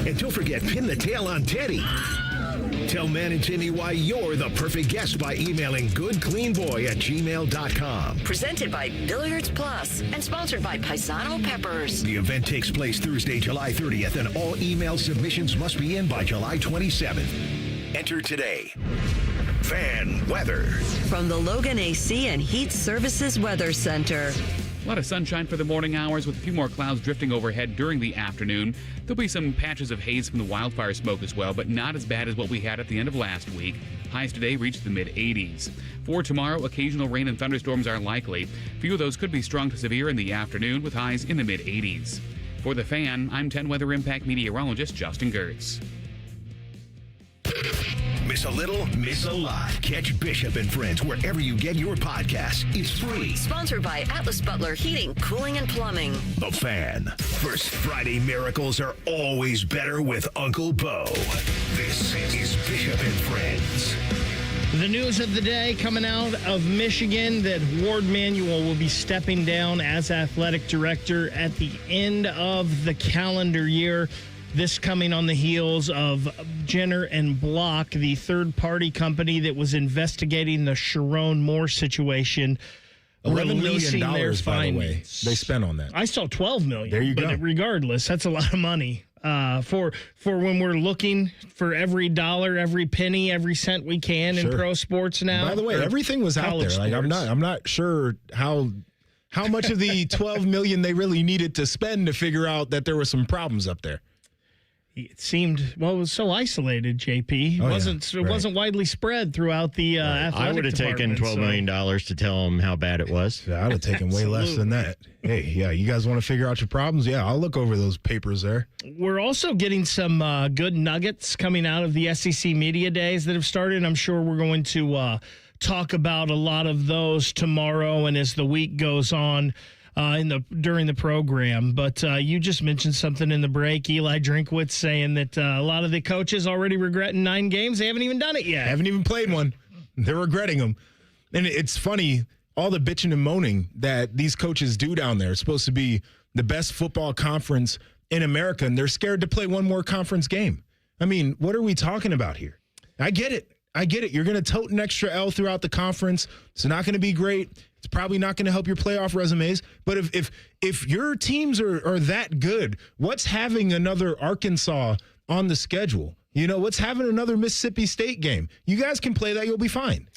And don't forget, pin the tail on Teddy. Tell Man and Timmy why you're the perfect guest by emailing goodcleanboy@gmail.com. Presented by Billiards Plus and sponsored by Paisano Peppers. The event takes place Thursday, July 30th, and all email submissions must be in by July 27th. Enter today. Fan weather. From the Logan AC and Heat Services Weather Center. A lot of sunshine for the morning hours with a few more clouds drifting overhead during the afternoon. There'll be some patches of haze from the wildfire smoke as well, but not as bad as what we had at the end of last week. Highs today reached the mid-80s. For tomorrow, occasional rain and thunderstorms are likely. A few of those could be strong to severe in the afternoon with highs in the mid-80s. For The Fan, I'm 10 Weather Impact meteorologist Justin Gertz. Miss a little, miss a lot. Catch Bishop and Friends wherever you get your podcasts. It's free. Sponsored by Atlas Butler Heating, Cooling, and Plumbing. The Fan. First Friday miracles are always better with Uncle Bo. This is Bishop and Friends. The news of the day coming out of Michigan that Ward Manuel will be stepping down as athletic director at the end of the calendar year. This coming on the heels of Jenner and Block, the third-party company that was investigating the Sharon Moore situation. $11 million, by the way, they spent on that. I saw $12 million. There you go. But regardless, that's a lot of money for when we're looking for every dollar, every penny, every cent we can in pro sports now. By the way, everything was out there. Like I'm not sure how much of the $12 million they really needed to spend to figure out that there were some problems up there. It seemed, it was so isolated, JP. It wasn't widely spread throughout the athletic I would have taken $12 million to tell them how bad it was. Yeah, I would have taken way less than that. Hey, yeah, you guys want to figure out your problems? Yeah, I'll look over those papers there. We're also getting some good nuggets coming out of the SEC Media Days that have started. I'm sure we're going to talk about a lot of those tomorrow and as the week goes on. During the program, but you just mentioned something in the break. Eli Drinkwitz saying that a lot of the coaches already regretting 9 games. They haven't even done it yet. Haven't even played one. They're regretting them. And it's funny, all the bitching and moaning that these coaches do down there. It's supposed to be the best football conference in America, and they're scared to play one more conference game. I mean, what are we talking about here? I get it. You're going to tote an extra L throughout the conference. It's not going to be great. It's probably not going to help your playoff resumes. But if your teams are that good, what's having another Arkansas on the schedule? You know, what's having another Mississippi State game? You guys can play that. You'll be fine.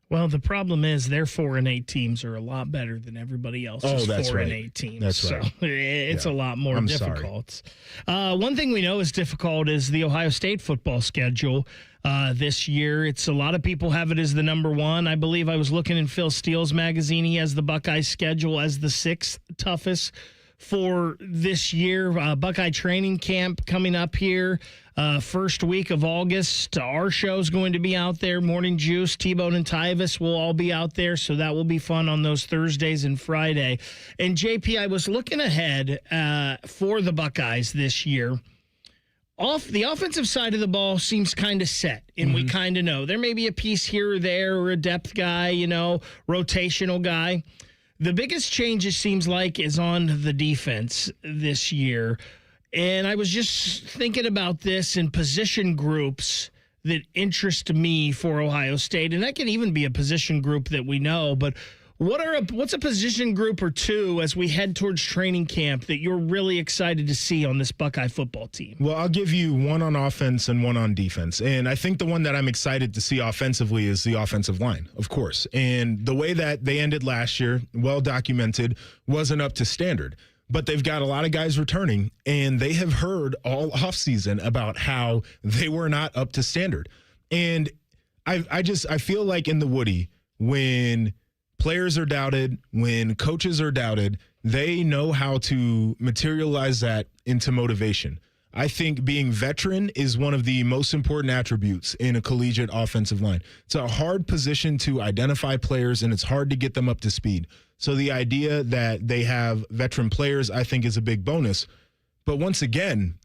Well, the problem is their 4-8 teams are a lot better than everybody else's 4-8 teams. That's right. So it's a lot more difficult. One thing we know is difficult is the Ohio State football schedule this year. It's a lot of people have it as the number one. I believe I was looking in Phil Steele's magazine. He has the Buckeye schedule as the 6th toughest for this year. Buckeye training camp coming up here. First week of August, our show's going to be out there. Morning Juice, T-Bone and Tyvis will all be out there, so that will be fun on those Thursdays and Friday. And JP, I was looking ahead for the Buckeyes this year. The offensive side of the ball seems kind of set, and we kind of know. There may be a piece here or there or a depth guy, rotational guy. The biggest change, it seems like, is on the defense this year. And I was just thinking about this in position groups that interest me for Ohio State. And that can even be a position group that we know. But what's a position group or two as we head towards training camp that you're really excited to see on this Buckeye football team? Well, I'll give you one on offense and one on defense. And I think the one that I'm excited to see offensively is the offensive line, of course. And the way that they ended last year, well documented, wasn't up to standard. But they've got a lot of guys returning, and they have heard all offseason about how they were not up to standard. And I feel like in the Woody, when players are doubted, when coaches are doubted, they know how to materialize that into motivation. I think being veteran is one of the most important attributes in a collegiate offensive line. It's a hard position to identify players, and it's hard to get them up to speed. So the idea that they have veteran players, I think, is a big bonus. But once again,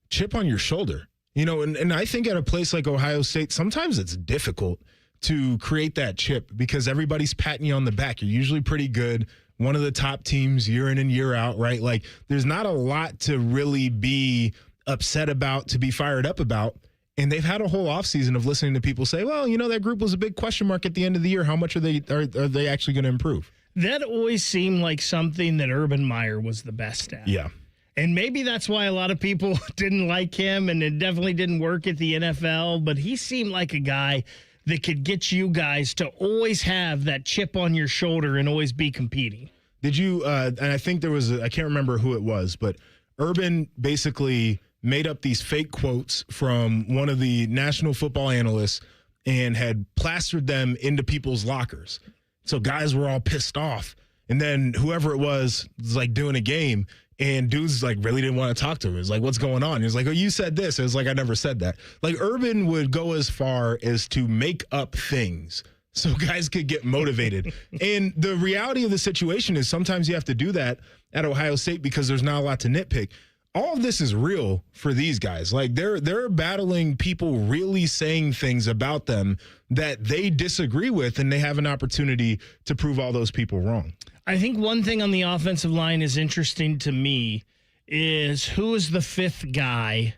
chip on your shoulder. And I think at a place like Ohio State, sometimes it's difficult to create that chip because everybody's patting you on the back. You're usually pretty good. One of the top teams year in and year out, right? Like, there's not a lot to really be upset about, to be fired up about. And they've had a whole offseason of listening to people say, well, that group was a big question mark at the end of the year. How much are they actually going to improve? That always seemed like something that Urban Meyer was the best at. Yeah. And maybe that's why a lot of people didn't like him, and it definitely didn't work at the NFL. But he seemed like a guy that could get you guys to always have that chip on your shoulder and always be competing. Did you, and I think there was, I can't remember who it was, but Urban basically made up these fake quotes from one of the national football analysts and had plastered them into people's lockers. So guys were all pissed off. And then whoever it was like doing a game, And dudes like really didn't want to talk to him. It was like, what's going on? He was like, oh, you said this. It was like, I never said that. Like Urban would go as far as to make up things so guys could get motivated. And the reality of the situation is sometimes you have to do that at Ohio State because there's not a lot to nitpick. All of this is real for these guys. Like they're battling people really saying things about them that they disagree with, and they have an opportunity to prove all those people wrong. I think one thing on the offensive line is interesting to me is who is the fifth guy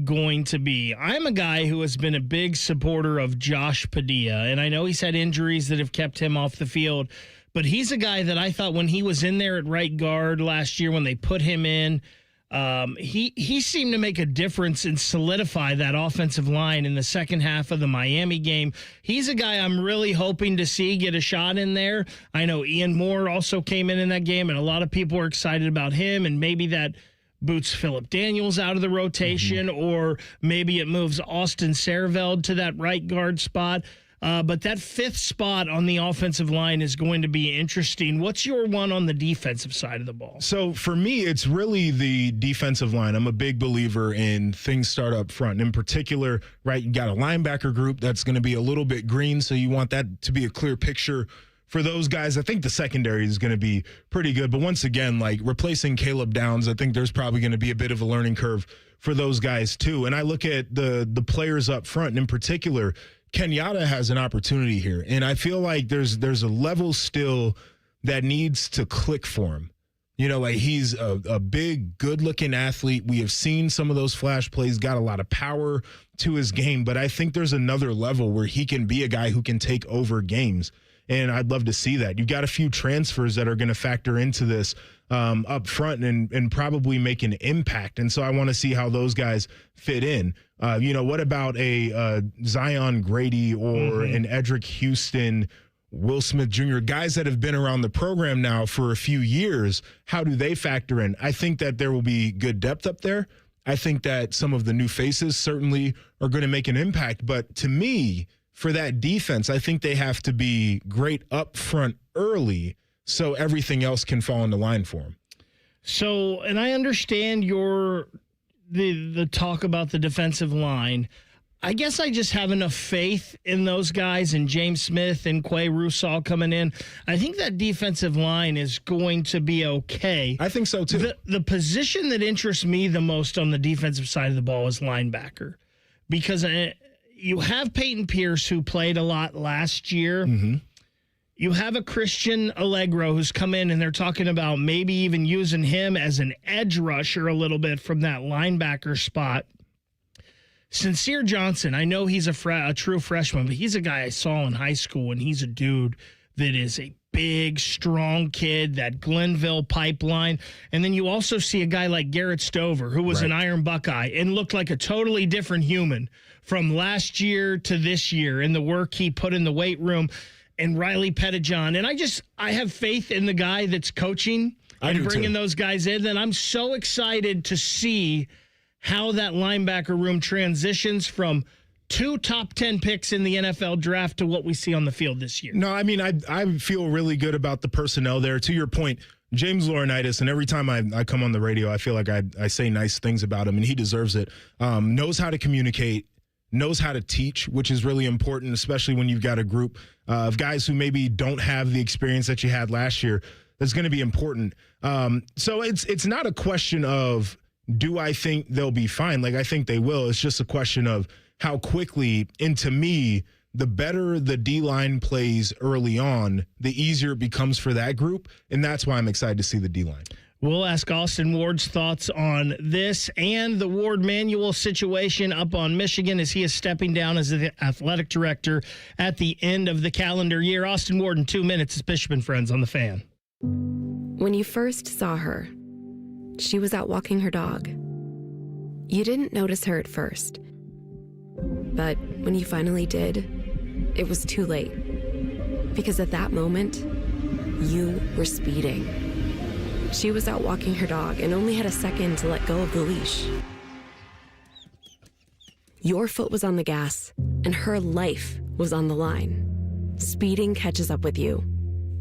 going to be? I'm a guy who has been a big supporter of Josh Padilla, and I know he's had injuries that have kept him off the field, but he's a guy that I thought when he was in there at right guard last year when they put him in, he seemed to make a difference and solidify that offensive line in the second half of the Miami game. He's a guy I'm really hoping to see get a shot in there. I know Ian Moore also came in that game, and a lot of people are excited about him, and maybe that boots Phillip Daniels out of the rotation, or maybe it moves Austin Serveld to that right guard spot. But that fifth spot on the offensive line is going to be interesting. What's your one on the defensive side of the ball? So for me, it's really the defensive line. I'm a big believer in things start up front. In particular, right, you got a linebacker group that's going to be a little bit green, so you want that to be a clear picture for those guys. I think the secondary is going to be pretty good. But once again, like replacing Caleb Downs, I think there's probably going to be a bit of a learning curve for those guys too. And I look at the players up front, and in particular, Kenyatta has an opportunity here, and I feel like there's a level still that needs to click for him. You know, like he's a big, good-looking athlete. We have seen some of those flash plays, got a lot of power to his game, but I think there's another level where he can be a guy who can take over games, and I'd love to see that. You've got a few transfers that are going to factor into this up front and probably make an impact, and so I want to see how those guys fit in. What about a Zion Grady or an Edric Houston, Will Smith Jr., guys that have been around the program now for a few years? How do they factor in? I think that there will be good depth up there. I think that some of the new faces certainly are going to make an impact. But to me, for that defense, I think they have to be great up front early so everything else can fall into line for them. So, and I understand the talk about the defensive line. I guess I just have enough faith in those guys and James Smith and Quay Russaw coming in. I think that defensive line is going to be okay. I think so too. The position that interests me the most on the defensive side of the ball is linebacker, because you have Peyton Pierce, who played a lot last year. Mm-hmm. You have a Christian Allegro who's come in, and they're talking about maybe even using him as an edge rusher a little bit from that linebacker spot. Sincere Johnson, I know he's a true freshman, but he's a guy I saw in high school, and he's a dude that is a big, strong kid, that Glenville pipeline. And then you also see a guy like Garrett Stover, who was an Iron Buckeye and looked like a totally different human from last year to this year in the work he put in the weight room. And Riley Pettijohn. And I have faith in the guy that's coaching and bringing those guys in. And I'm so excited to see how that linebacker room transitions from 2 top 10 picks in the NFL draft to what we see on the field this year. No, I mean, I feel really good about the personnel there. To your point, James Laurinaitis, and every time I come on the radio, I feel like I say nice things about him, and he deserves it. Knows how to communicate, knows how to teach, which is really important, especially when you've got a group of guys who maybe don't have the experience that you had last year. That's going to be important. So it's not a question of, do I think they'll be fine? Like, I think they will. It's just a question of how quickly, and to me, the better the D-line plays early on, the easier it becomes for that group, and that's why I'm excited to see the D-line. We'll ask Austin Ward's thoughts on this and the Ward Manuel situation up on Michigan as he is stepping down as the athletic director at the end of the calendar year. Austin Ward in 2 minutes. It's Bishop and Friends on The Fan. When you first saw her, she was out walking her dog. You didn't notice her at first, but when you finally did, it was too late. Because at that moment, you were speeding. She was out walking her dog and only had a second to let go of the leash. Your foot was on the gas, and her life was on the line. Speeding catches up with you.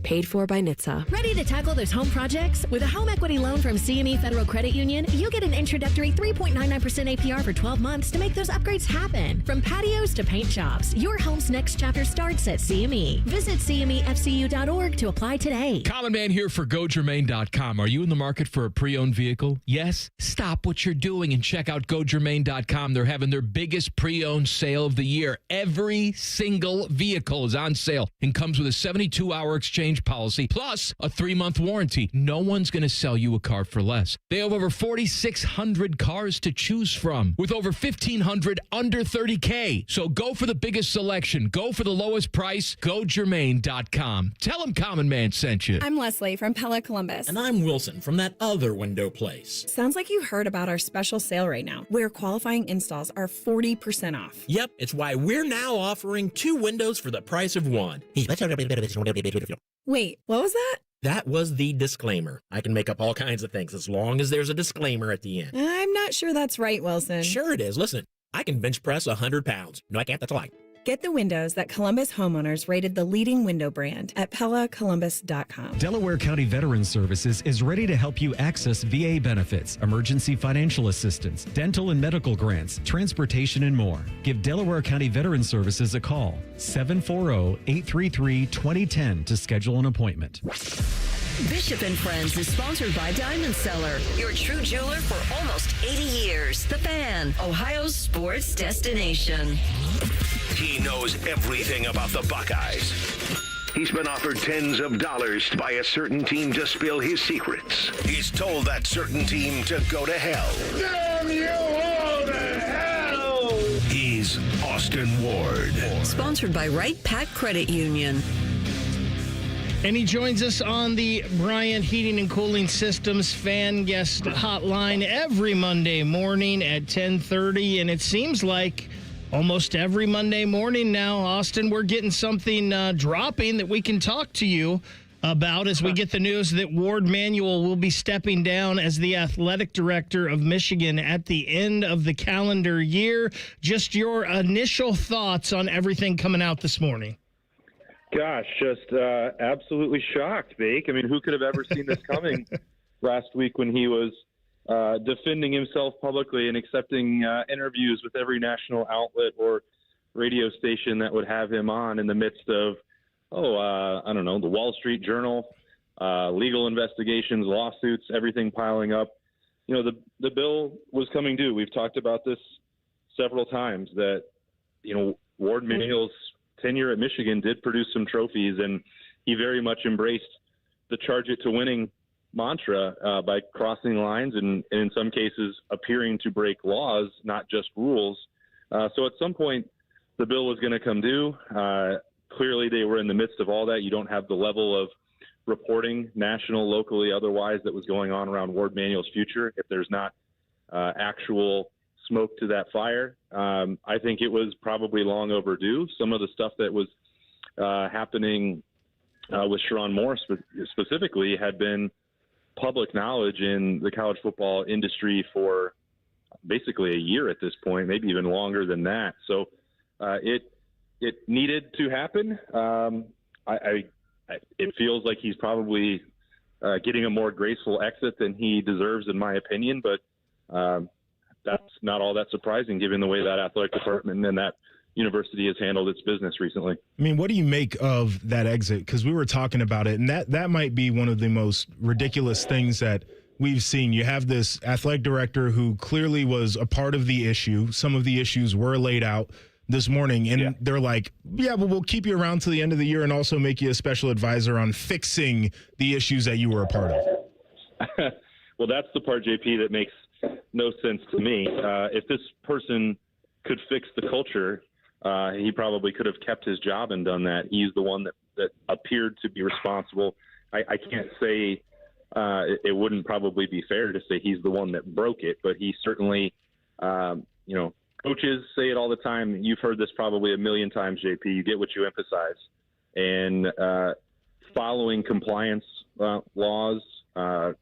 Paid for by NHTSA. Ready to tackle those home projects? With a home equity loan from CME Federal Credit Union, you get an introductory 3.99% APR for 12 months to make those upgrades happen. From patios to paint jobs, your home's next chapter starts at CME. Visit CMEFCU.org to apply today. Common Man here for GoGermain.com. Are you in the market for a pre-owned vehicle? Yes? Stop what you're doing and check out GoGermain.com. They're having their biggest pre-owned sale of the year. Every single vehicle is on sale and comes with a 72-hour exchange policy plus a 3-month warranty. No one's going to sell you a car for less. They have over 4,600 cars to choose from with over 1,500 under $30K. So go for the biggest selection. Go for the lowest price. GoGermain.com. Tell them Common Man sent you. I'm Leslie from Pella Columbus. And I'm Wilson from that other window place. Sounds like you heard about our special sale right now, where qualifying installs are 40% off. Yep, it's why we're now offering 2 windows for the price of 1. Wait, what was that? That was the disclaimer. I can make up all kinds of things as long as there's a disclaimer at the end. I'm not sure that's right, Wilson. Sure it is. Listen, I can bench press 100 pounds. No, I can't. That's a lie. Get the windows that Columbus homeowners rated the leading window brand at PellaColumbus.com. Delaware County Veterans Services is ready to help you access VA benefits, emergency financial assistance, dental and medical grants, transportation, and more. Give Delaware County Veterans Services a call, 740-833-2010 to schedule an appointment. Bishop and Friends is sponsored by Diamond Seller, your true jeweler for almost 80 years. The Fan, Ohio's sports destination. He knows everything about the Buckeyes. He's been offered tens of dollars by a certain team to spill his secrets. He's told that certain team to go to hell. Damn you all to hell! He's Austin Ward. Sponsored by Wright Pat Credit Union. And he joins us on the Bryant Heating and Cooling Systems fan guest hotline every Monday morning at 10:30. And it seems like almost every Monday morning now, Austin, we're getting something dropping that we can talk to you about as we get the news that Ward Manuel will be stepping down as the athletic director of Michigan at the end of the calendar year. Just your initial thoughts on everything coming out this morning. Gosh, just absolutely shocked, Bake. I mean, who could have ever seen this coming last week when he was defending himself publicly and accepting interviews with every national outlet or radio station that would have him on in the midst of, I don't know, the Wall Street Journal, legal investigations, lawsuits, everything piling up. You know, the bill was coming due. We've talked about this several times that, you know, Ward Manuel's tenure at Michigan did produce some trophies, and he very much embraced the charge it to winning mantra by crossing lines and in some cases appearing to break laws, not just rules. So at some point, the bill was going to come due. Clearly, they were in the midst of all that. You don't have the level of reporting, national, locally, otherwise, that was going on around Ward Manuel's future if there's not actual smoke to that fire. I think it was probably long overdue. Some of the stuff that was happening with Sharon Morris specifically had been public knowledge in the college football industry for basically a year at this point, maybe even longer than that. So it needed to happen. It feels like he's probably getting a more graceful exit than he deserves, in my opinion, but that's not all that surprising given the way that athletic department and that university has handled its business recently. I mean, what do you make of that exit? Because we were talking about it, and that might be one of the most ridiculous things that we've seen. You have this athletic director who clearly was a part of the issue. Some of the issues were laid out this morning, and they're like, but we'll keep you around to the end of the year and also make you a special advisor on fixing the issues that you were a part of. Well, that's the part, JP, that makes no sense to me. If this person could fix the culture, he probably could have kept his job and done that. He's the one that appeared to be responsible. I can't say it wouldn't probably be fair to say he's the one that broke it, but he certainly, coaches say it all the time. You've heard this probably a million times, JP. You get what you emphasize. And following compliance laws,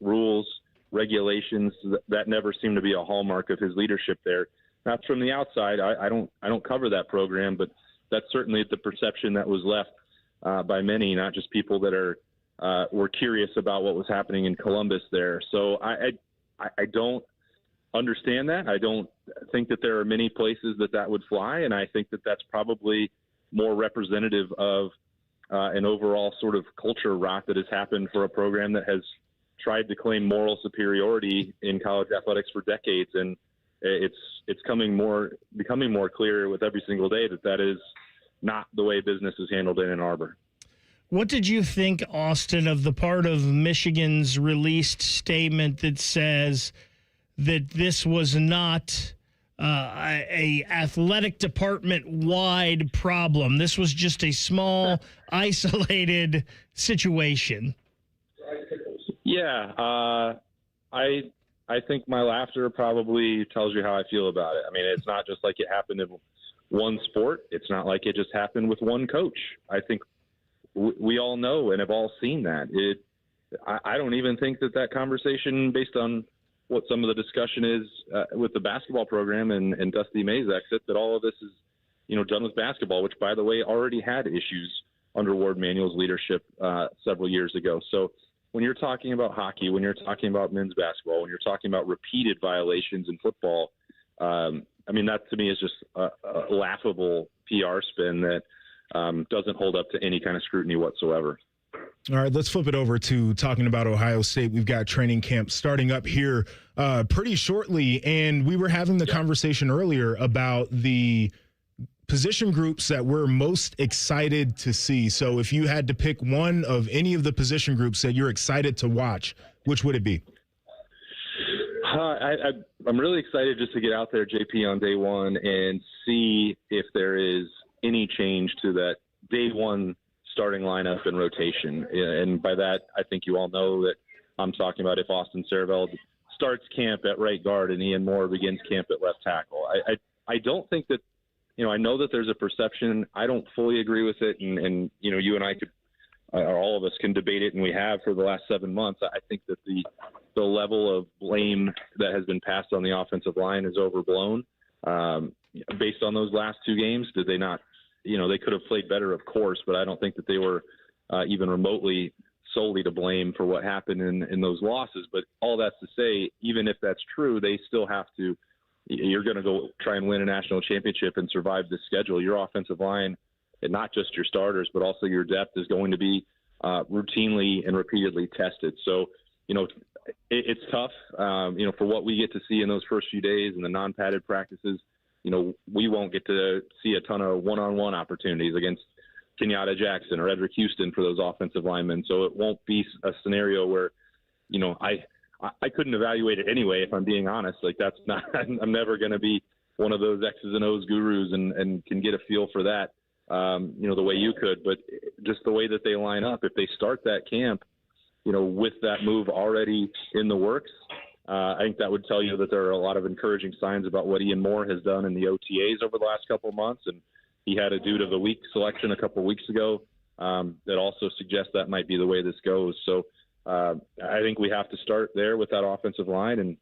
rules, regulations, that never seemed to be a hallmark of his leadership there. Not from the outside. I don't cover that program, but that's certainly the perception that was left by many, not just people that are were curious about what was happening in Columbus there. So I don't understand that. I don't think that there are many places that would fly, and I think that that's probably more representative of an overall sort of culture rot that has happened for a program that has tried to claim moral superiority in college athletics for decades, and it's becoming more clear with every single day that is not the way business is handled in Ann Arbor. What did you think, Austin, of the part of Michigan's released statement that says that this was not a athletic department-wide problem? This was just a small, isolated situation. Yeah, I think my laughter probably tells you how I feel about it. I mean, it's not just like it happened in one sport. It's not like it just happened with one coach. I think we all know and have all seen that. I don't even think that conversation, based on what some of the discussion is with the basketball program and Dusty May's exit, that all of this is, done with basketball, which, by the way, already had issues under Ward Manuel's leadership several years ago. So when you're talking about hockey, when you're talking about men's basketball, when you're talking about repeated violations in football, I mean, that to me is just a laughable PR spin that doesn't hold up to any kind of scrutiny whatsoever. All right, let's flip it over to talking about Ohio State. We've got training camp starting up here pretty shortly, and we were having the conversation earlier about the position groups that we're most excited to see. So if you had to pick one of any of the position groups that you're excited to watch, which would it be? I'm really excited just to get out there, JP, on day one and see if there is any change to that day one starting lineup and rotation. And by that, I think you all know that I'm talking about if Austin Serveld starts camp at right guard and Ian Moore begins camp at left tackle. I don't think that, I know that there's a perception. I don't fully agree with it. And you and I could, or all of us can debate it, and we have for the last 7 months. I think that the level of blame that has been passed on the offensive line is overblown. Based on those last two games, did they not, they could have played better, of course, but I don't think that they were even remotely solely to blame for what happened in those losses. But all that's to say, even if that's true, they still have to, you're going to go try and win a national championship and survive this schedule. Your offensive line, and not just your starters, but also your depth, is going to be routinely and repeatedly tested. So, it's tough, for what we get to see in those first few days and the non-padded practices. We won't get to see a ton of one-on-one opportunities against Kenyatta Jackson or Edric Houston for those offensive linemen. So it won't be a scenario where, I couldn't evaluate it anyway, if I'm being honest. Like, that's not, I'm never going to be one of those X's and O's gurus and can get a feel for that, the way you could. But just the way that they line up, if they start that camp, with that move already in the works, I think that would tell you that there are a lot of encouraging signs about what Ian Moore has done in the OTAs over the last couple of months. And he had a Dude of the Week selection a couple of weeks ago that also suggests that might be the way this goes. So I think we have to start there with that offensive line. And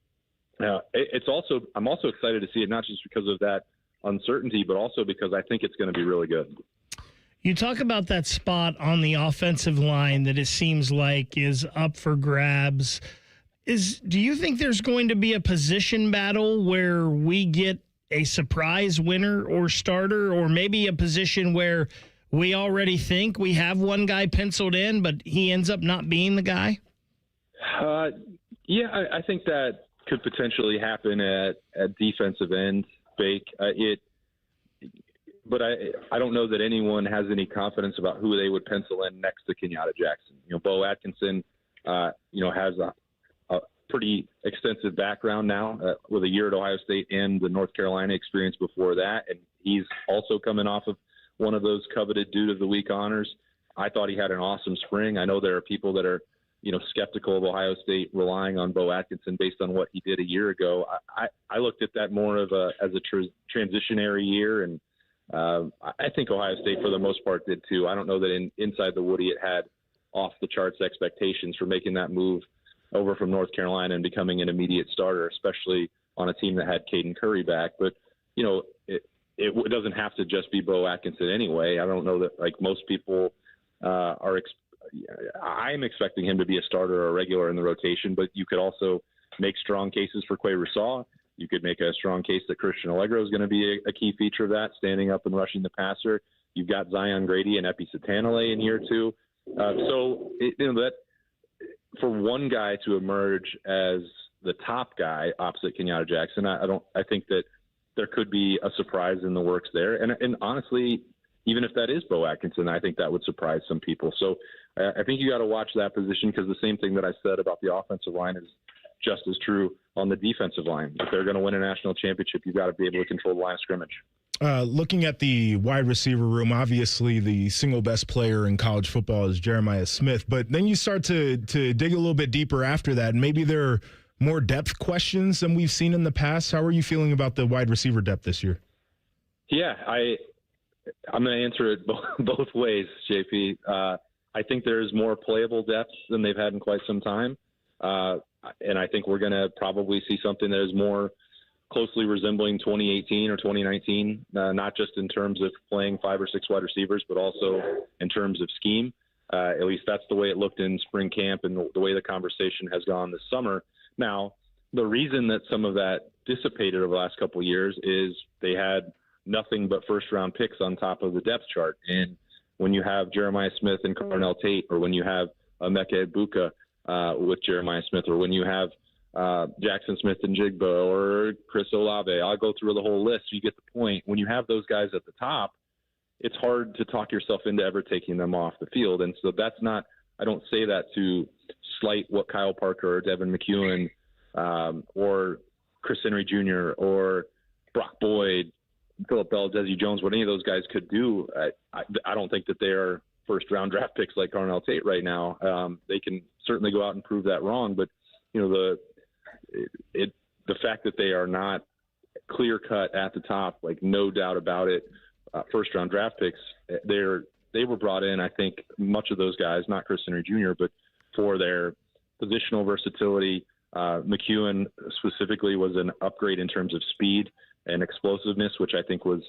I'm also excited to see it, not just because of that uncertainty, but also because I think it's going to be really good. You talk about that spot on the offensive line that it seems like is up for grabs. Do you think there's going to be a position battle where we get a surprise winner or starter, or maybe a position where we already think we have one guy penciled in, but he ends up not being the guy? Yeah, I think that could potentially happen at defensive end, Bake. But I don't know that anyone has any confidence about who they would pencil in next to Kenyatta Jackson. Bo Atkinson, has a pretty extensive background now with a year at Ohio State and the North Carolina experience before that. And he's also coming off of one of those coveted Dude of the Week honors. I thought he had an awesome spring. I know there are people that are, skeptical of Ohio State relying on Bo Atkinson based on what he did a year ago. I looked at that more as a transitionary year, and I think Ohio State, for the most part, did too. I don't know that inside the Woody it had off-the-charts expectations for making that move over from North Carolina and becoming an immediate starter, especially on a team that had Caden Curry back. But, it doesn't have to just be Bo Atkinson anyway. I don't know that, most people are I'm expecting him to be a starter or a regular in the rotation, but you could also make strong cases for Quay Rousseau. You could make a strong case that Christian Allegro is going to be a key feature of that, standing up and rushing the passer. You've got Zion Grady and Epi Satanale in year 2. That for one guy to emerge as the top guy opposite Kenyatta Jackson, I think that there could be a surprise in the works there. And honestly, even if that is Bo Atkinson, I think that would surprise some people. So I think you got to watch that position, because the same thing that I said about the offensive line is just as true on the defensive line. If they're going to win a national championship, you've got to be able to control the line of scrimmage. Looking at the wide receiver room, obviously the single best player in college football is Jeremiah Smith. But then you start to dig a little bit deeper after that. And maybe there are more depth questions than we've seen in the past. How are you feeling about the wide receiver depth this year? Yeah, I'm going to answer it both ways, JP. I think there's more playable depth than they've had in quite some time. And I think we're going to probably see something that is more closely resembling 2018 or 2019, not just in terms of playing 5 or 6 wide receivers, but also in terms of scheme. At least that's the way it looked in spring camp and the way the conversation has gone this summer. Now, the reason that some of that dissipated over the last couple of years is they had nothing but first-round picks on top of the depth chart. And when you have Jeremiah Smith and Carnell Tate, or when you have Emeka Egbuka with Jeremiah Smith, or when you have Jackson Smith and Jigba, or Chris Olave, I'll go through the whole list. You get the point. When you have those guys at the top, it's hard to talk yourself into ever taking them off the field. And so that's not – I don't say that to slight what Kyle Parker or Devin McEwen or Chris Henry Jr. or Brock Boyd, Phillip Bell, Desi Jones, what any of those guys could do. I don't think that they are first-round draft picks like Carnell Tate right now. They can certainly go out and prove that wrong, but the fact that they are not clear-cut at the top, like no doubt about it, first-round draft picks, they were brought in, I think, much of those guys, not Chris Henry Jr., but for their positional versatility. McEwen specifically was an upgrade in terms of speed and explosiveness, which I think was,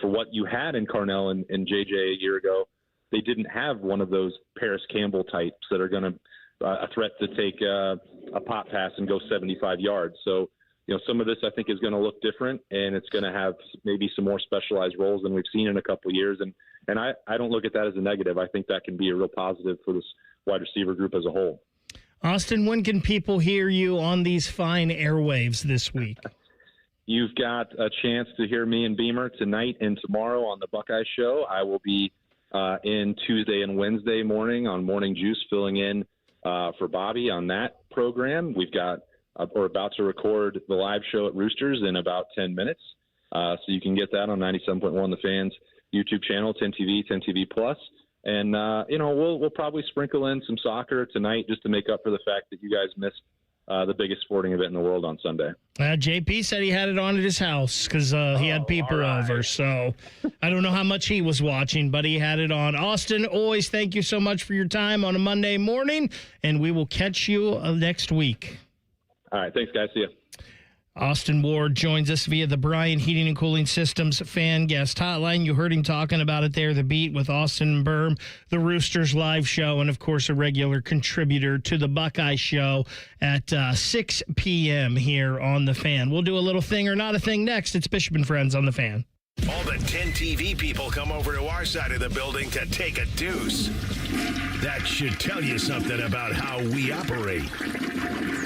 for what you had in Carnell and JJ a year ago, they didn't have one of those Paris Campbell types that are going to a threat to take a pop pass and go 75 yards. So, some of this I think is going to look different, and it's going to have maybe some more specialized roles than we've seen in a couple of years. And I don't look at that as a negative. I think that can be a real positive for this wide receiver group as a whole. Austin, when can people hear you on these fine airwaves this week? You've got a chance to hear me and Beamer tonight and tomorrow on the Buckeye Show. I will be in Tuesday and Wednesday morning on Morning Juice, filling in for Bobby on that program. We're about to record the live show at Roosters in about 10 minutes. So you can get that on 97.1 The Fan's YouTube channel, 10TV, 10TV Plus. And, we'll probably sprinkle in some soccer tonight just to make up for the fact that you guys missed the biggest sporting event in the world on Sunday. JP said he had it on at his house because he had people over. So I don't know how much he was watching, but he had it on. Austin, always thank you so much for your time on a Monday morning, and we will catch you next week. All right. Thanks, guys. See you. Austin Ward joins us via the Bryant Heating and Cooling Systems fan guest hotline. You heard him talking about it there, The Beat with Austin and Berm, the Roosters live show, and, of course, a regular contributor to the Buckeye show at 6 p.m. here on The Fan. We'll do a little thing or not a thing next. It's Bishop and Friends on The Fan. All the 10 TV people come over to our side of the building to take a deuce. That should tell you something about how we operate.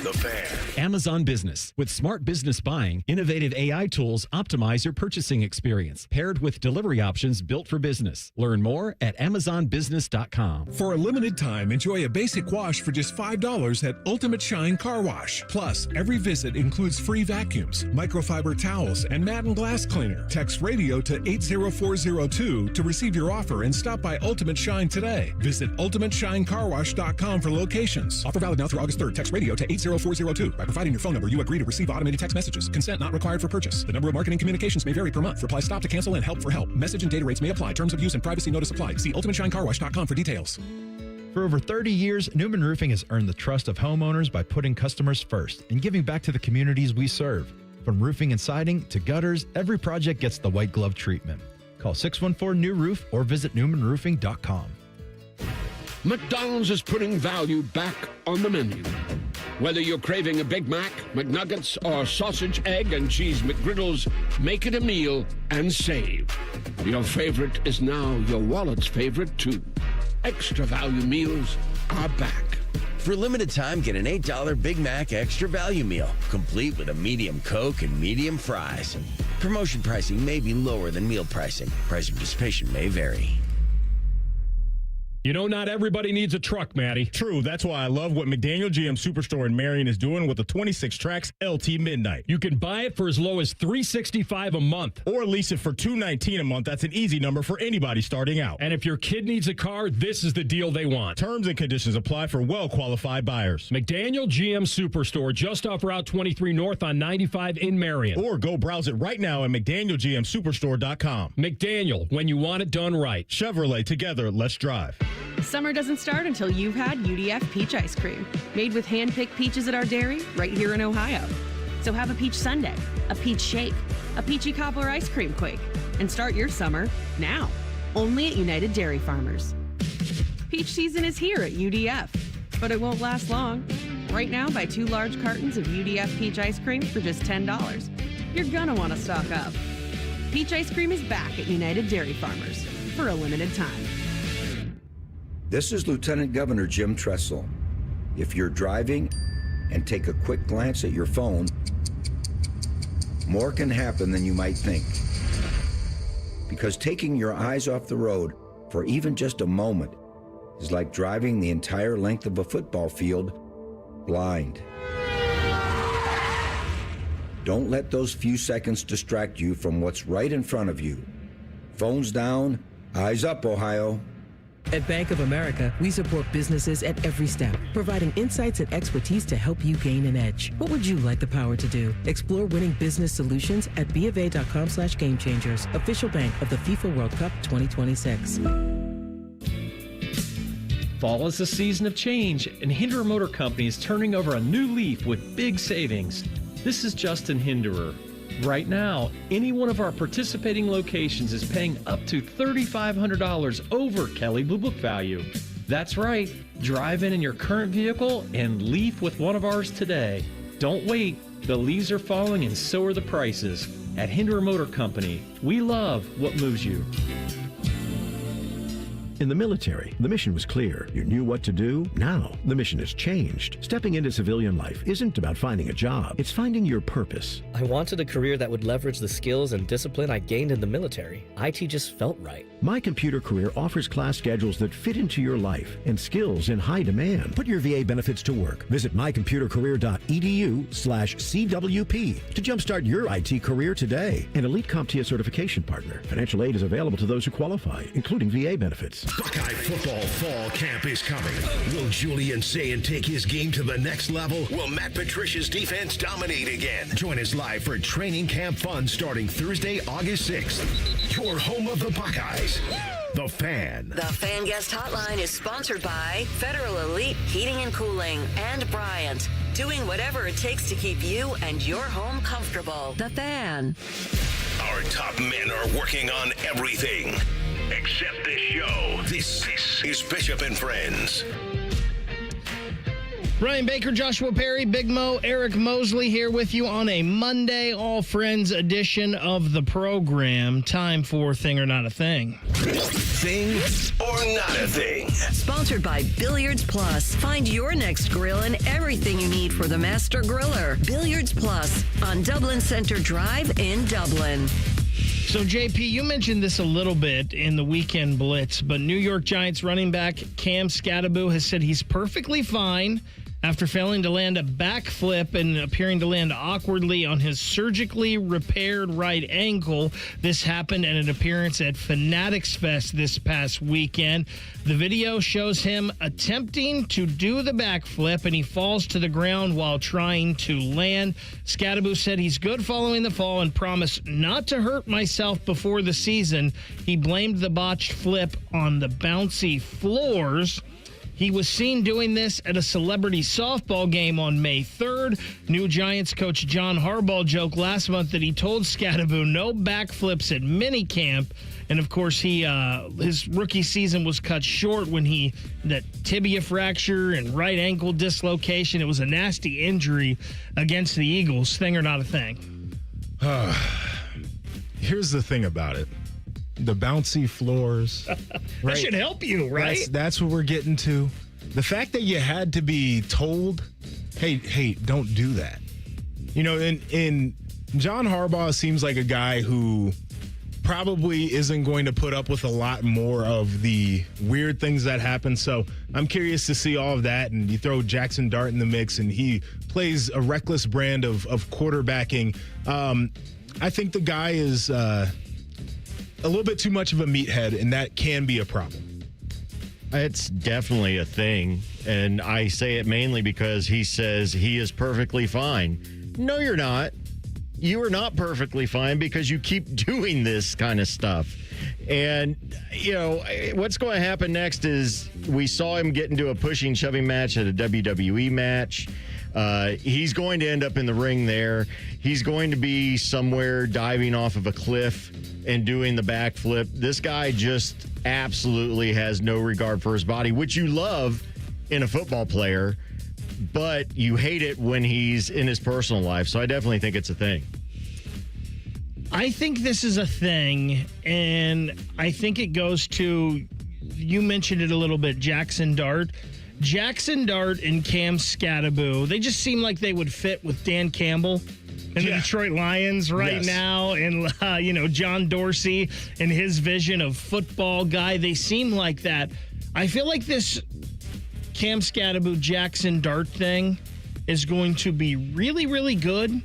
The Fan. Amazon Business. With smart business buying, innovative AI tools optimize your purchasing experience, paired with delivery options built for business. Learn more at AmazonBusiness.com. For a limited time, enjoy a basic wash for just $5 at Ultimate Shine Car Wash. Plus, every visit includes free vacuums, microfiber towels, and mat and glass cleaner. Text radio to 80402 to receive your offer and stop by Ultimate Shine today. Visit UltimateShineCarWash.com for locations. Offer valid now through August 3rd. Text radio to 80402. By providing your phone number, you agree to receive automated text messages. Consent not required for purchase. The number of marketing communications may vary per month. Reply stop to cancel and help for help. Message and data rates may apply. Terms of use and privacy notice apply. See UltimateShineCarWash.com for details. For over 30 years, Newman Roofing has earned the trust of homeowners by putting customers first and giving back to the communities we serve. From roofing and siding to gutters, every project gets the white glove treatment. Call 614-NEW-ROOF or visit NewmanRoofing.com. McDonald's is putting value back on the menu. Whether you're craving a Big Mac, McNuggets, or sausage, egg, and cheese McGriddles, make it a meal and save. Your favorite is now your wallet's favorite, too. Extra value meals are back. For a limited time, get an $8 Big Mac Extra Value Meal, complete with a medium Coke and medium fries. Promotion pricing may be lower than meal pricing. Price of participation may vary. You know, not everybody needs a truck, Matty. True. That's why I love what McDaniel GM Superstore in Marion is doing with the 26 tracks LT Midnight. You can buy it for as low as $365 a month. Or lease it for $219 a month. That's an easy number for anybody starting out. And if your kid needs a car, this is the deal they want. Terms and conditions apply for well-qualified buyers. McDaniel GM Superstore, just off Route 23 North on 95 in Marion. Or go browse it right now at McDanielGMSuperstore.com. McDaniel, when you want it done right. Chevrolet, together, let's drive. Summer doesn't start until you've had UDF peach ice cream, made with hand-picked peaches at our dairy right here in Ohio. So have a peach sundae, a peach shake, a peachy cobbler ice cream quake, and start your summer now, only at United Dairy Farmers. Peach season is here at UDF, but it won't last long. Right now, buy 2 large cartons of UDF peach ice cream for just $10. You're gonna want to stock up. Peach ice cream is back at United Dairy Farmers for a limited time. This is Lieutenant Governor Jim Tressel. If you're driving and take a quick glance at your phone, more can happen than you might think. Because taking your eyes off the road for even just a moment is like driving the entire length of a football field blind. Don't let those few seconds distract you from what's right in front of you. Phones down, eyes up, Ohio. At Bank of America, we support businesses at every step, providing insights and expertise to help you gain an edge. What would you like the power to do? Explore winning business solutions at BofA.com/gamechangers, official bank of the FIFA World Cup 2026. Fall is a season of change, and Hinderer Motor Company is turning over a new leaf with big savings. This is Justin Hinderer. Right now, any one of our participating locations is paying up to $3,500 over Kelley Blue Book value. That's right. Drive in your current vehicle and leave with one of ours today. Don't wait. The leaves are falling and so are the prices. At Hinderer Motor Company, we love what moves you. In the military, the mission was clear. You knew what to do. Now, the mission has changed. Stepping into civilian life isn't about finding a job. It's finding your purpose. I wanted a career that would leverage the skills and discipline I gained in the military. IT just felt right. My Computer Career offers class schedules that fit into your life and skills in high demand. Put your VA benefits to work. Visit mycomputercareer.edu/CWP to jumpstart your IT career today. An elite CompTIA certification partner. Financial aid is available to those who qualify, including VA benefits. Buckeye football fall camp is coming. Will Julian Sayin take his game to the next level? Will Matt Patricia's defense dominate again? Join us live for training camp fun starting Thursday, August 6th. Your home of the Buckeyes. The Fan. The Fan Guest Hotline is sponsored by Federal Elite Heating and Cooling and Bryant. Doing whatever it takes to keep you and your home comfortable. The Fan. Our top men are working on everything except this show. This is Bishop and Friends. Brian Baker, Joshua Perry, Big Mo, Eric Mosley here with you on a Monday All Friends edition of the program. Time for Thing or Not a Thing. Thing or Not a Thing. Sponsored by Billiards Plus. Find your next grill and everything you need for the master griller. Billiards Plus on Dublin Center Drive in Dublin. So, JP, you mentioned this a little bit in the Weekend Blitz, but New York Giants running back Cam Skattebo has said he's perfectly fine after failing to land a backflip and appearing to land awkwardly on his surgically repaired right ankle. This happened at an appearance at Fanatics Fest this past weekend. The video shows him attempting to do the backflip, and he falls to the ground while trying to land. Skattebo said he's good following the fall and promised not to hurt myself before the season. He blamed the botched flip on the bouncy floors. He was seen doing this at a celebrity softball game on May 3rd. New Giants coach John Harbaugh joked last month that he told Scadaboo no backflips at minicamp. And, of course, his rookie season was cut short when that tibia fracture and right ankle dislocation. It was a nasty injury against the Eagles. Thing or not a thing? Here's the thing about it. The bouncy floors. That should help you, right? That's what we're getting to. The fact that you had to be told, hey, don't do that. You know, and John Harbaugh seems like a guy who probably isn't going to put up with a lot more of the weird things that happen. So I'm curious to see all of that. And you throw Jackson Dart in the mix, and he plays a reckless brand of quarterbacking. I think the guy is a little bit too much of a meathead, and that can be a problem. It's definitely a thing, and I say it mainly because he says he is perfectly fine. No, you're not. You are not perfectly fine because you keep doing this kind of stuff. And, you know, what's going to happen next is we saw him get into a pushing, shoving match at a WWE match. He's going to end up in the ring there. He's going to be somewhere diving off of a cliff and doing the backflip. This guy just absolutely has no regard for his body, which you love in a football player, but you hate it when he's in his personal life. So I definitely think it's a thing. I think this is a thing, and I think it goes to, you mentioned it a little bit, Jackson Dart. Jackson Dart and Cam Scadaboo, they just seem like they would fit with Dan Campbell and the Detroit Lions right now, and John Dorsey and his vision of football guy. They seem like that. I feel like this Cam Scadaboo Jackson Dart thing is going to be really, really good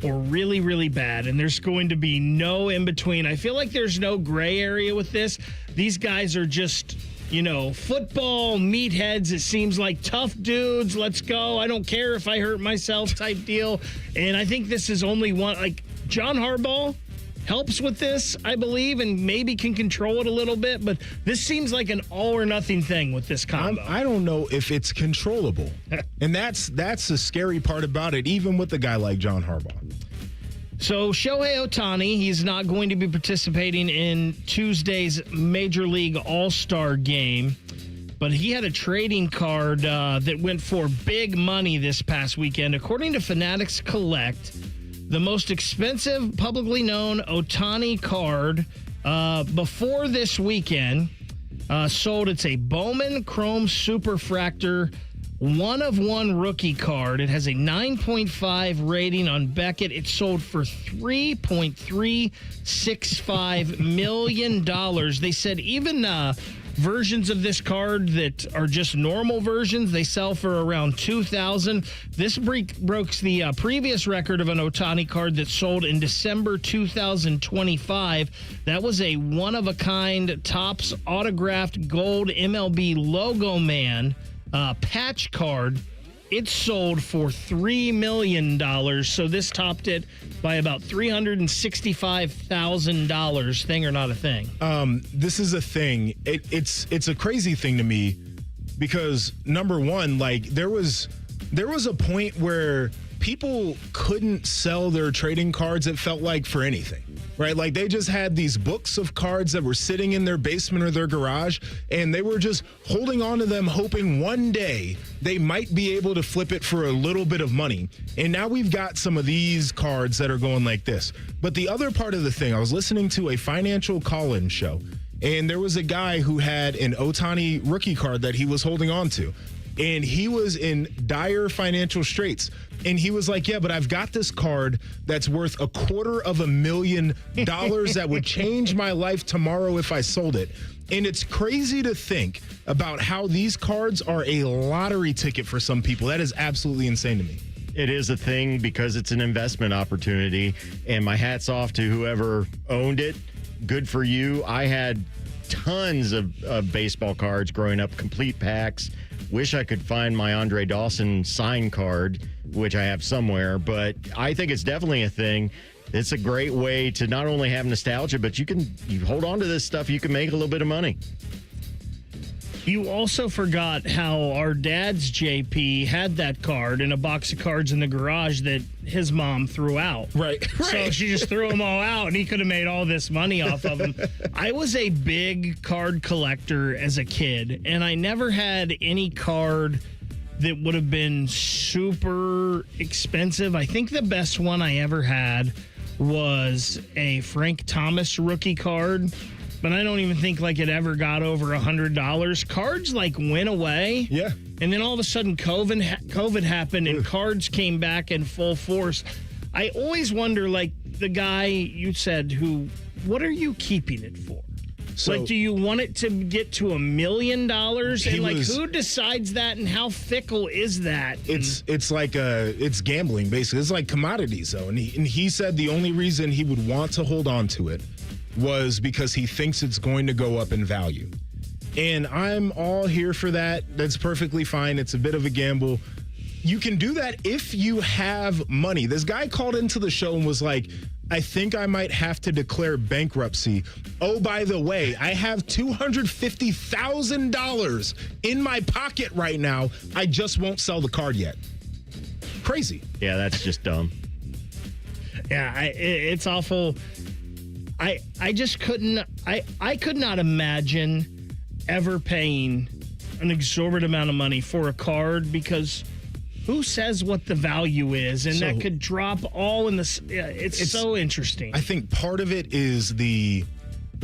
or really, really bad, and there's going to be no in between. I feel like there's no gray area with this. These guys are just, football meatheads. It seems like tough dudes. Let's go. I don't care if I hurt myself type deal. And I think this is only one. Like, John Harbaugh helps with this, I believe, and maybe can control it a little bit. But this seems like an all or nothing thing with this combo. I don't know if it's controllable. And that's the scary part about it, even with a guy like John Harbaugh. So Shohei Ohtani, he's not going to be participating in Tuesday's Major League All-Star game, but he had a trading card that went for big money this past weekend. According to Fanatics Collect, the most expensive publicly known Ohtani card before this weekend sold. It's a Bowman Chrome Superfractor 1-of-1 rookie card. It has a 9.5 rating on Beckett. It sold for $3.365 million. They said even versions of this card that are just normal versions, they sell for around $2,000. This broke the previous record of an Ohtani card that sold in December 2025. That was a one-of-a-kind Topps autographed gold MLB logo man patch card. It sold for $3 million, so this topped it by about $365,000. Thing or not a thing? This is a thing. It's a crazy thing to me because, number one, like there was a point where people couldn't sell their trading cards, it felt like, for anything. Right? Like they just had these books of cards that were sitting in their basement or their garage, and they were just holding on to them, hoping one day they might be able to flip it for a little bit of money. And now we've got some of these cards that are going like this. But the other part of the thing, I was listening to a financial call-in show, and there was a guy who had an Ohtani rookie card that he was holding on to. And he was in dire financial straits. And he was like, yeah, but I've got this card that's worth $250,000 that would change my life tomorrow if I sold it. And it's crazy to think about how these cards are a lottery ticket for some people. That is absolutely insane to me. It is a thing because it's an investment opportunity. And my hat's off to whoever owned it. Good for you. I had tons of baseball cards growing up, complete packs. Wish I could find my Andre Dawson sign card, which I have somewhere, but I think it's definitely a thing. It's a great way to not only have nostalgia, but you hold on to this stuff, you can make a little bit of money. You also forgot how our dad's JP had that card in a box of cards in the garage that his mom threw out. Right. So she just threw them all out, and he could have made all this money off of them. I was a big card collector as a kid, and I never had any card that would have been super expensive. I think the best one I ever had was a Frank Thomas rookie card, but I don't even think like it ever got over $100. Cards like went away. Yeah. And then all of a sudden COVID happened and cards came back in full force. I always wonder, like the guy you said, what are you keeping it for? So, like, do you want it to get to $1 million? And like, who decides that, and how fickle is that? It's like it's gambling basically. It's like commodities though, and he said the only reason he would want to hold on to it was because he thinks it's going to go up in value. And I'm all here for that. That's perfectly fine. It's a bit of a gamble. You can do that if you have money. This guy called into the show and was like, I think I might have to declare bankruptcy. Oh, by the way, I have $250,000 in my pocket right now. I just won't sell the card yet. Crazy. Yeah, that's just dumb. Yeah, it's awful. I just couldn't. I could not imagine ever paying an exorbitant amount of money for a card, because who says what the value is? And that could drop all in the... It's so interesting. I think part of it is the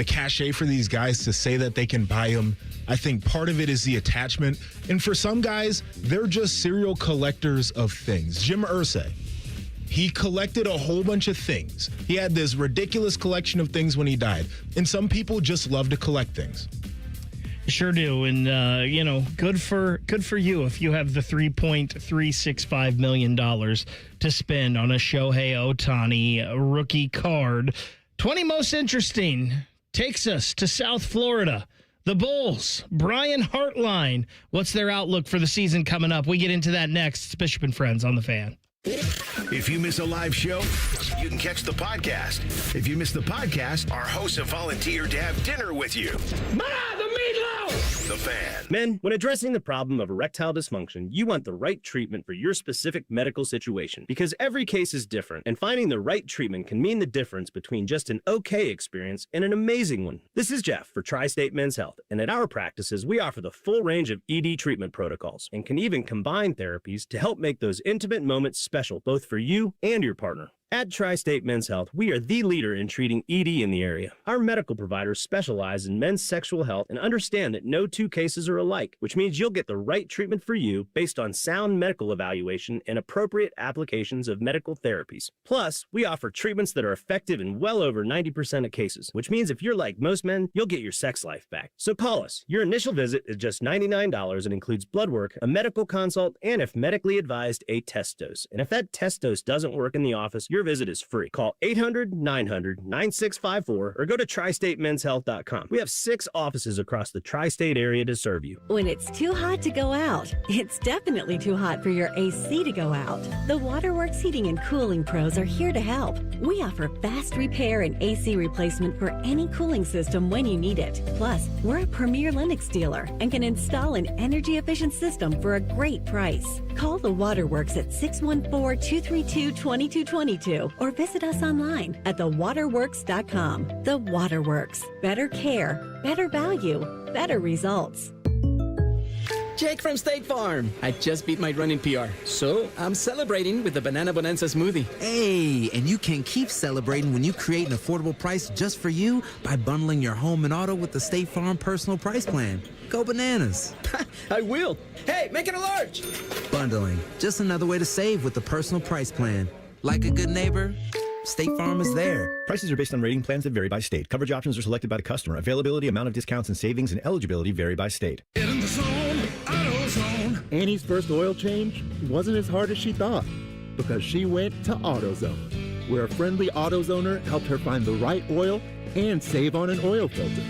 cachet for these guys to say that they can buy them. I think part of it is the attachment. And for some guys, they're just serial collectors of things. Jim Irsay, he collected a whole bunch of things. He had this ridiculous collection of things when he died. And some people just love to collect things. Sure do. And, good for you if you have the $3.365 million to spend on a Shohei Ohtani rookie card. 20 most interesting takes us to South Florida. The Bulls, Brian Hartline. What's their outlook for the season coming up? We get into that next. It's Bishop and Friends on The Fan. If you miss a live show, you can catch the podcast. If you miss the podcast, our hosts have volunteered to have dinner with you. Ma, the meatloaf! The Fan. Men, when addressing the problem of erectile dysfunction, you want the right treatment for your specific medical situation, because every case is different, and finding the right treatment can mean the difference between just an okay experience and an amazing one. This is Jeff for Tri-State Men's Health, and at our practices, we offer the full range of ED treatment protocols, and can even combine therapies to help make those intimate moments special, both for you and your partner. At Tri-State Men's Health, we are the leader in treating ED in the area. Our medical providers specialize in men's sexual health and understand that no two cases are alike, which means you'll get the right treatment for you based on sound medical evaluation and appropriate applications of medical therapies. Plus, we offer treatments that are effective in well over 90% of cases, which means if you're like most men, you'll get your sex life back. So call us. Your initial visit is just $99 and includes blood work, a medical consult, and if medically advised, a test dose. And if that test dose doesn't work in the office, your visit is free. Call 800-900-9654 or go to tristatemenshealth.com. We have 6 offices across the tri-state area to serve you. When it's too hot to go out, it's definitely too hot for your AC to go out. The Waterworks Heating and Cooling Pros are here to help. We offer fast repair and AC replacement for any cooling system when you need it. Plus, we're a premier Lennox dealer and can install an energy-efficient system for a great price. Call the Waterworks at 614-232-2222 or visit us online at thewaterworks.com. The Waterworks. Better care, better value, better results. Jake from State Farm. I just beat my running PR, so I'm celebrating with the Banana Bonanza smoothie. Hey, and you can keep celebrating when you create an affordable price just for you by bundling your home and auto with the State Farm Personal Price Plan. Go bananas. I will. Hey, make it a large. Bundling. Just another way to save with the Personal Price Plan. Like a good neighbor, State Farm is there. Prices are based on rating plans that vary by state. Coverage options are selected by the customer. Availability, amount of discounts and savings, and eligibility vary by state. Get in the zone, AutoZone. Annie's first oil change wasn't as hard as she thought because she went to AutoZone, where a friendly AutoZoner helped her find the right oil and save on an oil filter.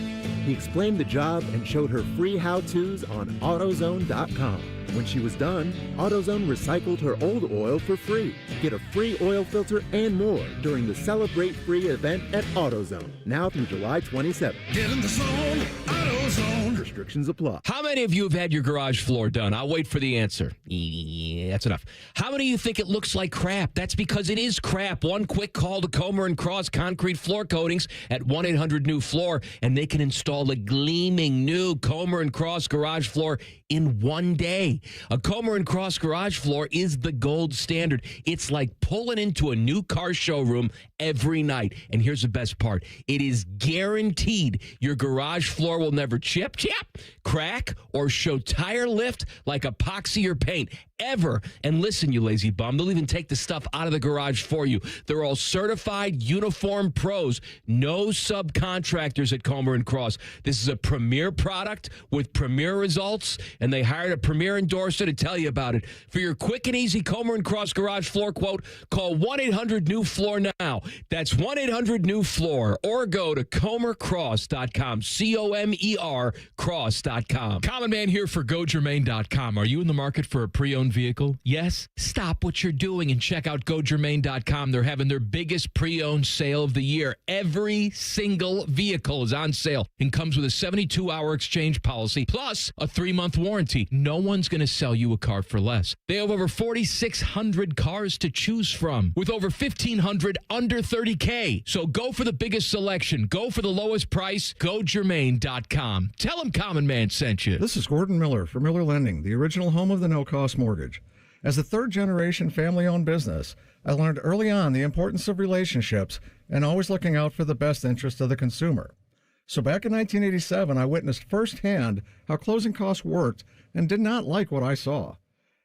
He explained the job and showed her free how-tos on AutoZone.com. When she was done, AutoZone recycled her old oil for free. Get a free oil filter and more during the Celebrate Free event at AutoZone, now through July 27th. Get in the zone, AutoZone. AutoZone. Restrictions apply. How many of you have had your garage floor done? I'll wait for the answer. That's enough. How many of you think it looks like crap? That's because it is crap. One quick call to Comer & Cross Concrete Floor Coatings at 1-800-NEW-FLOOR, and they can install a gleaming new Comer & Cross garage floor in one day. A Comer & Cross garage floor is the gold standard. It's like pulling into a new car showroom every night. And here's the best part. It is guaranteed your garage floor will never chip, crack, or show tire lift like epoxy or paint ever. And listen, you lazy bum, they'll even take the stuff out of the garage for you. They're all certified uniform pros. No subcontractors at Comer & Cross. This is a premier product with premier results, and they hired a premier endorser to tell you about it. For your quick and easy Comer & Cross garage floor quote, call 1-800-NEW-FLOOR now. That's 1-800-NEW-FLOOR, or go to comercross.com, C-O-M-E-R cross.com. Common Man here for GoGermain.com. Are you in the market for a pre-owned vehicle? Yes? Stop what you're doing and check out GoGermain.com. They're having their biggest pre-owned sale of the year. Every single vehicle is on sale and comes with a 72-hour exchange policy plus a 3-month warranty. No one's going to sell you a car for less. They have over 4,600 cars to choose from with over 1,500 under $30K. So go for the biggest selection. Go for the lowest price. GoGermain.com. Tell them Common Man sent you. This is Gordon Miller for Miller Lending, the original home of the no-cost mortgage. As a third-generation family-owned business, I learned early on the importance of relationships and always looking out for the best interest of the consumer. So back in 1987, I witnessed firsthand how closing costs worked and did not like what I saw.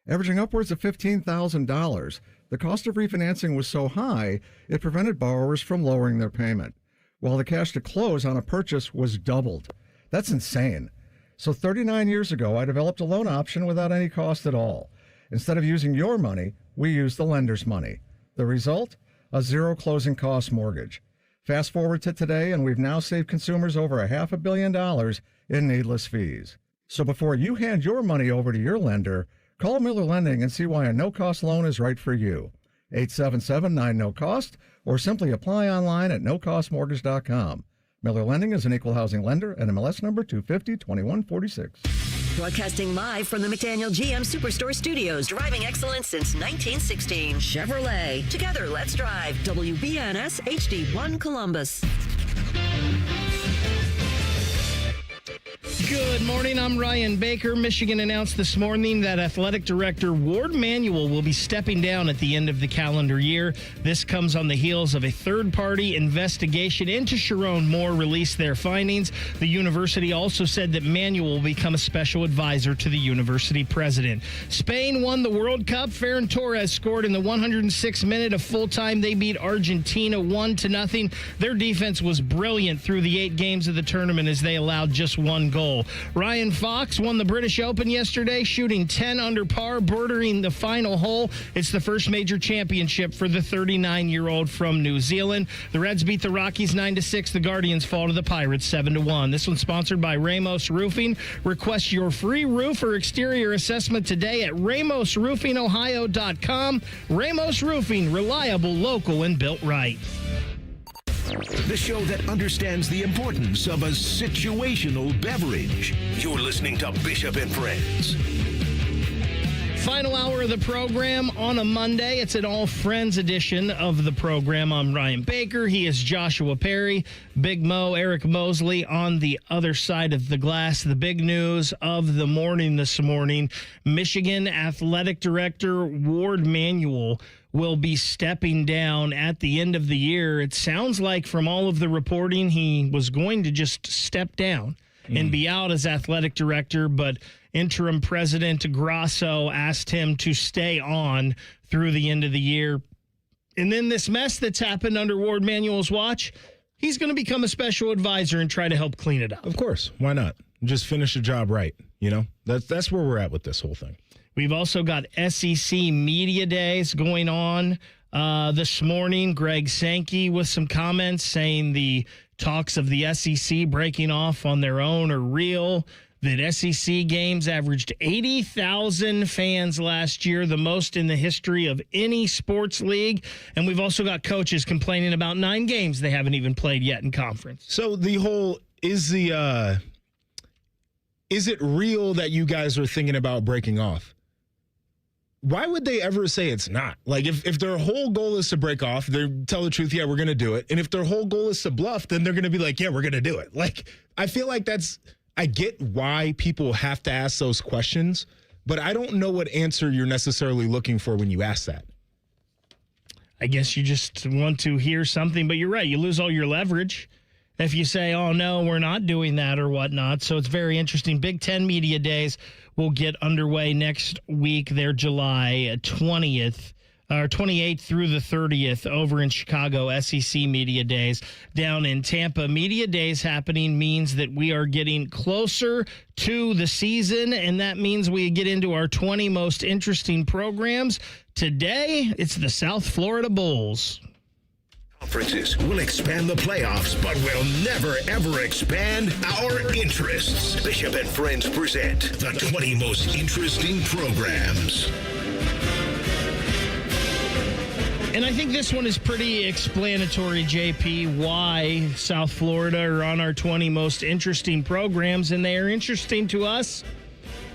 Averaging upwards of $15,000, the cost of refinancing was so high, it prevented borrowers from lowering their payment, while the cash to close on a purchase was doubled. That's insane. So 39 years ago, I developed a loan option without any cost at all. Instead of using your money, we used the lender's money. The result? A zero closing cost mortgage. Fast forward to today, and we've now saved consumers over $500 million in needless fees. So before you hand your money over to your lender, call Miller Lending and see why a no-cost loan is right for you. 877-9-NO-COST, or simply apply online at nocostmortgage.com. Miller Lending is an equal housing lender and MLS number 250-2146. Broadcasting live from the McDaniel GM Superstore Studios. Driving excellence since 1916. Chevrolet. Together, let's drive. WBNS HD1 Columbus. Good morning. I'm Ryan Baker. Michigan announced this morning that Athletic Director Ward Manuel will be stepping down at the end of the calendar year. This comes on the heels of a third-party investigation into Sharon Moore released their findings. The university also said that Manuel will become a special advisor to the university president. Spain won the World Cup. Ferran Torres scored in the 106th minute of full time. They beat Argentina 1-0. Their defense was brilliant through the 8 games of the tournament as they allowed just one goal. Ryan Fox won the British Open yesterday, shooting 10 under par, bordering the final hole. It's the first major championship for the 39-year-old from New Zealand. The Reds beat the Rockies 9-6. The Guardians fall to the Pirates 7-1. This one's sponsored by Ramos Roofing. Request your free roof or exterior assessment today at ramosroofingohio.com. Ramos Roofing, reliable, local, and built right. The show that understands the importance of a situational beverage. You're listening to Bishop and Friends. Final hour of the program on a Monday. It's an all friends edition of the program. I'm Ryan Baker. He is Joshua Perry. Big Mo, Eric Mosley on the other side of the glass. The big news of the morning this morning, Michigan Athletic Director Ward Manuel will be stepping down at the end of the year. It sounds like from all of the reporting, he was going to just step down and be out as athletic director, but interim president Grasso asked him to stay on through the end of the year. And then this mess that's happened under Ward Manuel's watch, he's going to become a special advisor and try to help clean it up. Of course. Why not? Just finish the job right. You know, that's where we're at with this whole thing. We've also got SEC Media Days going on this morning. Greg Sankey with some comments saying the talks of the SEC breaking off on their own are real. That SEC games averaged 80,000 fans last year, the most in the history of any sports league. And we've also got coaches complaining about 9 games they haven't even played yet in conference. So the whole, is the is it real that you guys are thinking about breaking off? Why would they ever say it's not? Like, if their whole goal is to break off, they tell the truth, yeah, we're going to do it. And if their whole goal is to bluff, then they're going to be like, yeah, we're going to do it. Like, I feel like I get why people have to ask those questions, but I don't know what answer you're necessarily looking for when you ask that. I guess you just want to hear something, but you're right. You lose all your leverage if you say, oh, no, we're not doing that or whatnot. So it's very interesting. Big Ten Media Days will get underway next week. They're July 20th. Or 28th through the 30th over in Chicago, SEC Media Days. Down in Tampa, Media Days happening means that we are getting closer to the season, and that means we get into our 20 most interesting programs. Today, it's the South Florida Bulls. Conferences will expand the playoffs, but will never, ever expand our interests. Bishop and Friends present the 20 most interesting programs. And I think this one is pretty explanatory, JP, why South Florida are on our 20 most interesting programs. And they are interesting to us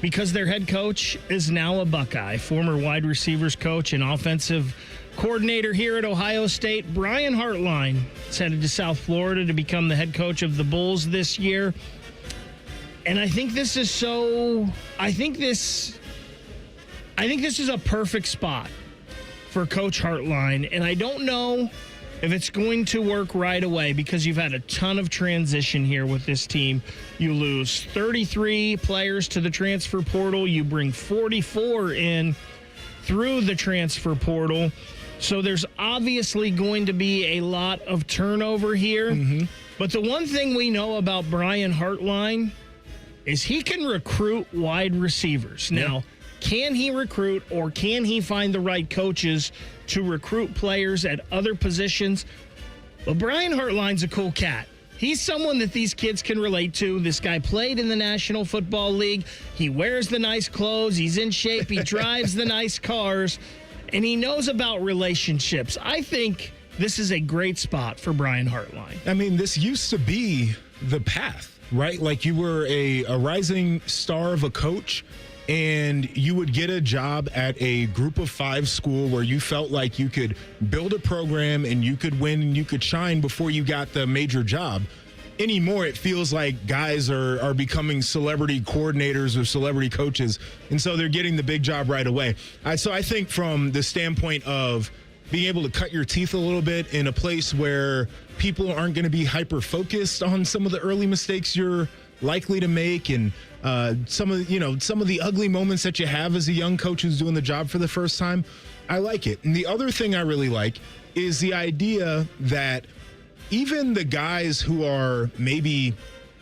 because their head coach is now a Buckeye, former wide receivers coach and offensive coordinator here at Ohio State. Brian Hartline is headed to South Florida to become the head coach of the Bulls this year. And I think this is a perfect spot for Coach Hartline, and I don't know if it's going to work right away because you've had a ton of transition here with this team. You lose 33 players to the transfer portal. You bring 44 in through the transfer portal. So there's obviously going to be a lot of turnover here. Mm-hmm. But the one thing we know about Brian Hartline is he can recruit wide receivers. Yeah. Now, can he recruit or can he find the right coaches to recruit players at other positions? Well, Brian Hartline's a cool cat. He's someone that these kids can relate to. This guy played in the National Football League. He wears the nice clothes. He's in shape. He drives the nice cars. And he knows about relationships. I think this is a great spot for Brian Hartline. I mean, this used to be the path, right? Like you were a rising star of a coach, and you would get a job at a group of 5 school where you felt like you could build a program and you could win and you could shine before you got the major job. Anymore, it feels like guys are becoming celebrity coordinators or celebrity coaches, and so they're getting the big job right away. So I think from the standpoint of being able to cut your teeth a little bit in a place where people aren't going to be hyper-focused on some of the early mistakes you're likely to make, and some of the ugly moments that you have as a young coach who's doing the job for the first time. I like it. And the other thing I really like is the idea that even the guys who are maybe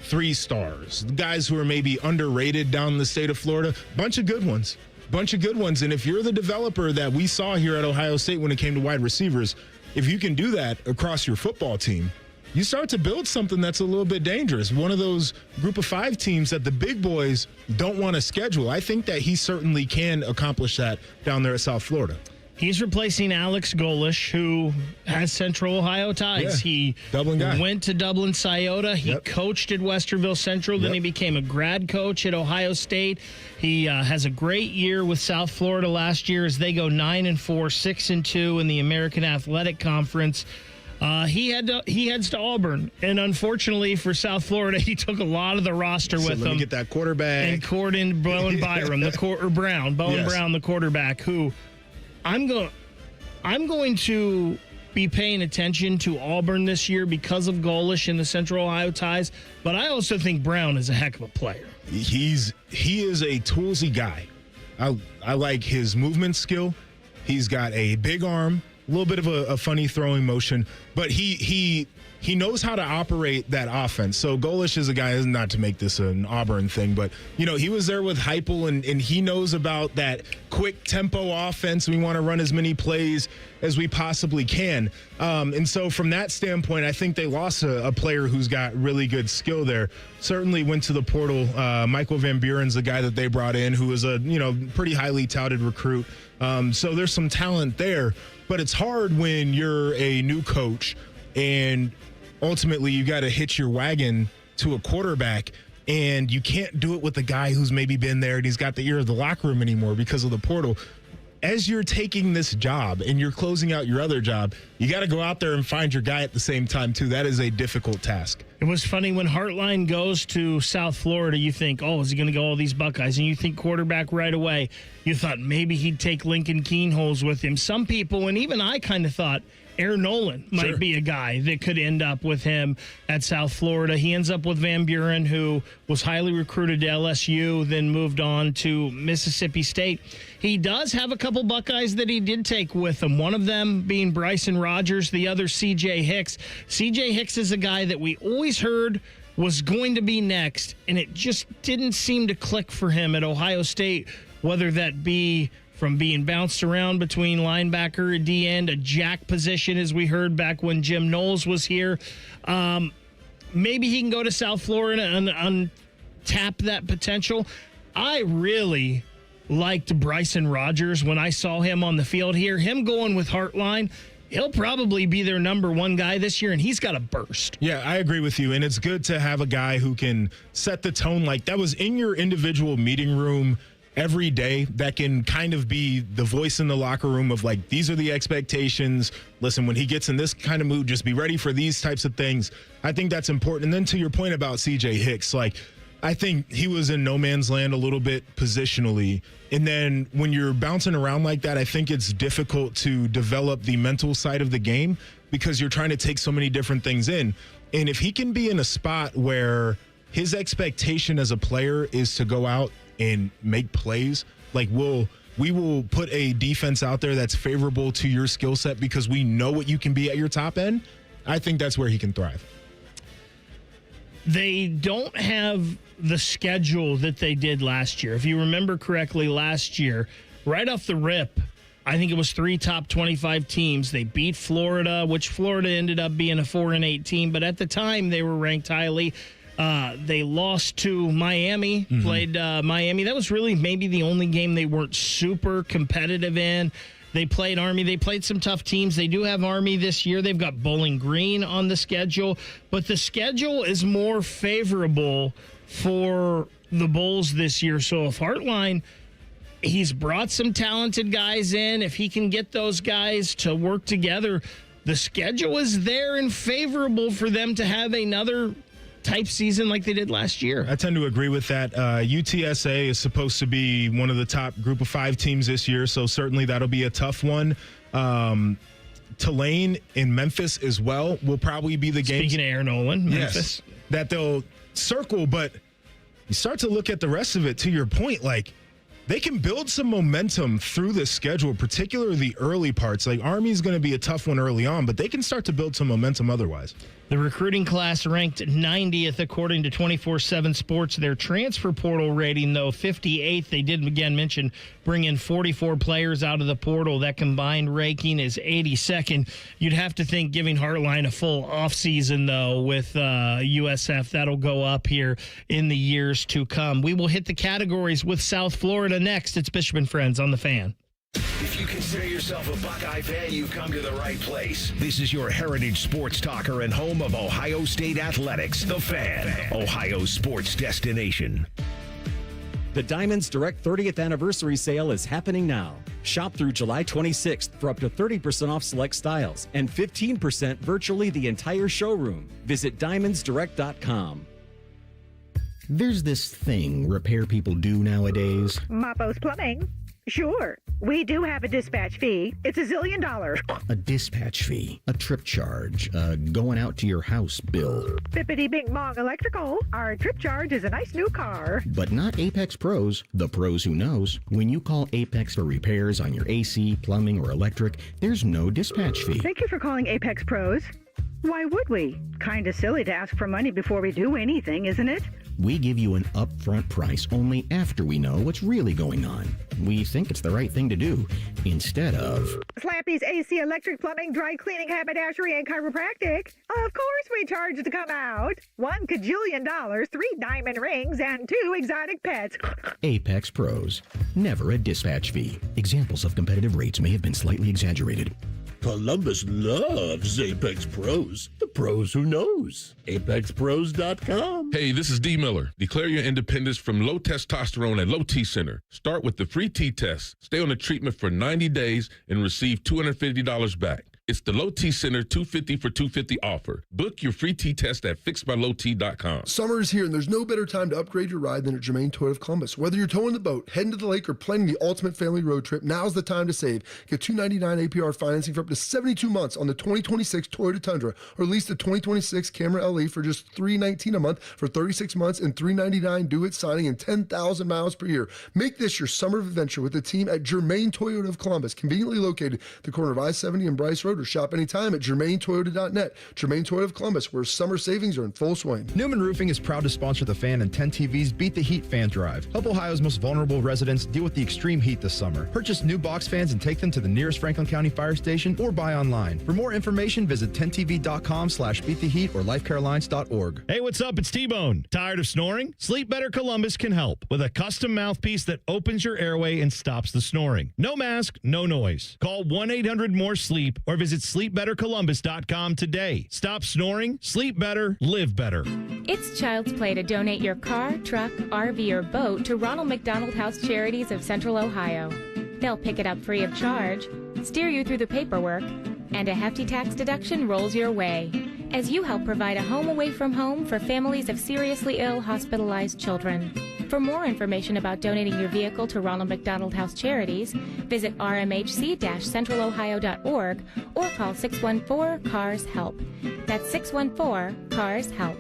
3 stars, the guys who are maybe underrated down in the state of Florida, bunch of good ones. And if you're the developer that we saw here at Ohio State when it came to wide receivers, if you can do that across your football team, you start to build something that's a little bit dangerous. One of those group of 5 teams that the big boys don't want to schedule. I think that he certainly can accomplish that down there at South Florida. He's replacing Alex Golish, who has Central Ohio ties. Yeah, he Dublin guy. Went to Dublin Scioto. He coached at Westerville Central. Then he became a grad coach at Ohio State. He has a great year with South Florida last year as they go 9-4, 6-2 in the American Athletic Conference. He heads to Auburn, and unfortunately for South Florida, he took a lot of the roster with him. Let me get that quarterback. And Corden Bowen Byram, Brown, the quarterback, who I'm going to be paying attention to Auburn this year because of Golish and the Central Ohio ties, but I also think Brown is a heck of a player. He is a toolsy guy. I like his movement skill. He's got a big arm, a little bit of a funny throwing motion, but he knows how to operate that offense. So Golish is a guy, not to make this an Auburn thing, but he was there with Heupel, and he knows about that quick tempo offense. We want to run as many plays as we possibly can. And so from that standpoint, I think they lost a player who's got really good skill there. Certainly went to the portal. Michael Van Buren's the guy that they brought in, who was a pretty highly touted recruit. So there's some talent there, but it's hard when you're a new coach and ultimately you got to hitch your wagon to a quarterback and you can't do it with the guy who's maybe been there and he's got the ear of the locker room anymore because of the portal. As you're taking this job and you're closing out your other job, you got to go out there and find your guy at the same time, too. That is a difficult task. It was funny when Hartline goes to South Florida, you think, oh, is he going to go all these Buckeyes? And you think quarterback right away. You thought maybe he'd take Lincoln Keenholz with him. Some people, and even I kind of thought, Aaron Nolan might be a guy that could end up with him at South Florida. He ends up with Van Buren, who was highly recruited to LSU, then moved on to Mississippi State. He does have a couple Buckeyes that he did take with him, one of them being Bryson Rogers, the other C.J. Hicks. C.J. Hicks is a guy that we always heard was going to be next, and it just didn't seem to click for him at Ohio State, whether that be from being bounced around between linebacker, a D-end, a jack position, as we heard back when Jim Knowles was here. Maybe he can go to South Florida and untap that potential. I really liked Bryson Rogers when I saw him on the field here. Him going with Hartline, he'll probably be their number one guy this year, and he's got a burst. Yeah, I agree with you, and it's good to have a guy who can set the tone like that was in your individual meeting room every day, that can kind of be the voice in the locker room of like, these are the expectations. Listen, when he gets in this kind of mood, just be ready for these types of things. I think that's important. And then to your point about C.J. Hicks, like, I think he was in no man's land a little bit positionally. And then when you're bouncing around like that, I think it's difficult to develop the mental side of the game because you're trying to take so many different things in. And if he can be in a spot where his expectation as a player is to go out and make plays, like we will put a defense out there that's favorable to your skill set because we know what you can be at your top end, I think that's where he can thrive. They don't have the schedule that they did last year. If you remember correctly, last year, right off the rip, I think it was 3 top 25 teams. They beat Florida, which Florida ended up being a 4-8 team, but at the time they were ranked highly. They lost to Miami, played Miami. That was really maybe the only game they weren't super competitive in. They played Army. They played some tough teams. They do have Army this year. They've got Bowling Green on the schedule. But the schedule is more favorable for the Bulls this year. So if Hartline, he's brought some talented guys in. If he can get those guys to work together, the schedule is there and favorable for them to have another type season like they did last year. I tend to agree with that. UTSA is supposed to be one of the top group of 5 teams this year, so certainly that'll be a tough one. Tulane in Memphis as well will probably be the game. Speaking of Aaron Nolan, Memphis. Yes, that they'll circle, but you start to look at the rest of it, to your point, like they can build some momentum through this schedule, particularly the early parts. Like Army's going to be a tough one early on, but they can start to build some momentum otherwise. The recruiting class ranked 90th according to 24/7 Sports. Their transfer portal rating, though, 58th. They did, again, mention bring in 44 players out of the portal. That combined ranking is 82nd. You'd have to think giving Hartline a full offseason, though, with USF. That'll go up here in the years to come. We will hit the categories with South Florida next. It's Bishop and Friends on The Fan. If you consider yourself a Buckeye fan, you've come to the right place. This is your heritage sports talker and home of Ohio State Athletics, The Fan, Ohio's sports destination. The Diamonds Direct 30th Anniversary Sale is happening now. Shop through July 26th for up to 30% off select styles and 15% virtually the entire showroom. Visit diamondsdirect.com. There's this thing repair people do nowadays. Mapo's Plumbing. Sure, we do have a dispatch fee. It's $1 zillion. A dispatch fee, a trip charge, going out to your house bill. Bippity Bing Bong Electrical. Our trip charge is a nice new car. But not Apex Pros, the pros who knows. When you call Apex for repairs on your AC, plumbing, or electric, there's no dispatch fee. Thank you for calling Apex Pros. Why would we? Kinda silly to ask for money before we do anything, isn't it? We give you an upfront price only after we know what's really going on. We think it's the right thing to do, instead of Slappy's AC, electric, plumbing, dry cleaning, haberdashery, and chiropractic. Of course we charge to come out. $1 kajillion, 3 diamond rings, and 2 exotic pets. Apex Pros. Never a dispatch fee. Examples of competitive rates may have been slightly exaggerated. Columbus loves Apex Pros. The pros who knows. ApexPros.com. Hey, this is D. Miller. Declare your independence from low testosterone at Low T Center. Start with the free T-test. Stay on the treatment for 90 days and receive $250 back. It's the Low T Center 250 for 250 offer. Book your free T-test at fixedbylowt.com. Summer is here, and there's no better time to upgrade your ride than at Germain Toyota of Columbus. Whether you're towing the boat, heading to the lake, or planning the ultimate family road trip, now's the time to save. Get $299 APR financing for up to 72 months on the 2026 Toyota Tundra, or lease the 2026 Camry LE for just $319 a month for 36 months and $399 due at signing and 10,000 miles per year. Make this your summer adventure with the team at Germain Toyota of Columbus, conveniently located at the corner of I-70 and Bryce Road, or shop anytime at GermainToyota.net. Germain Toyota of Columbus, where summer savings are in full swing. Newman Roofing is proud to sponsor the Fan and 10 TV's Beat the Heat fan drive. Help Ohio's most vulnerable residents deal with the extreme heat this summer. Purchase new box fans and take them to the nearest Franklin County fire station or buy online. For more information, visit 10tv.com/beattheheat or lifecarealliance.org. Hey, what's up? It's T-Bone. Tired of snoring? Sleep Better Columbus can help with a custom mouthpiece that opens your airway and stops the snoring. No mask, no noise. Call 1-800-MORE-SLEEP or visit sleepbettercolumbus.com today. Stop snoring, sleep better, live better. It's child's play to donate your car, truck, RV, or boat to Ronald McDonald House Charities of Central Ohio. They'll pick it up free of charge, steer you through the paperwork, and a hefty tax deduction rolls your way as you help provide a home away from home for families of seriously ill hospitalized children. For more information about donating your vehicle to Ronald McDonald House Charities, visit rmhc-centralohio.org or call 614-CARS-HELP. That's 614-CARS-HELP.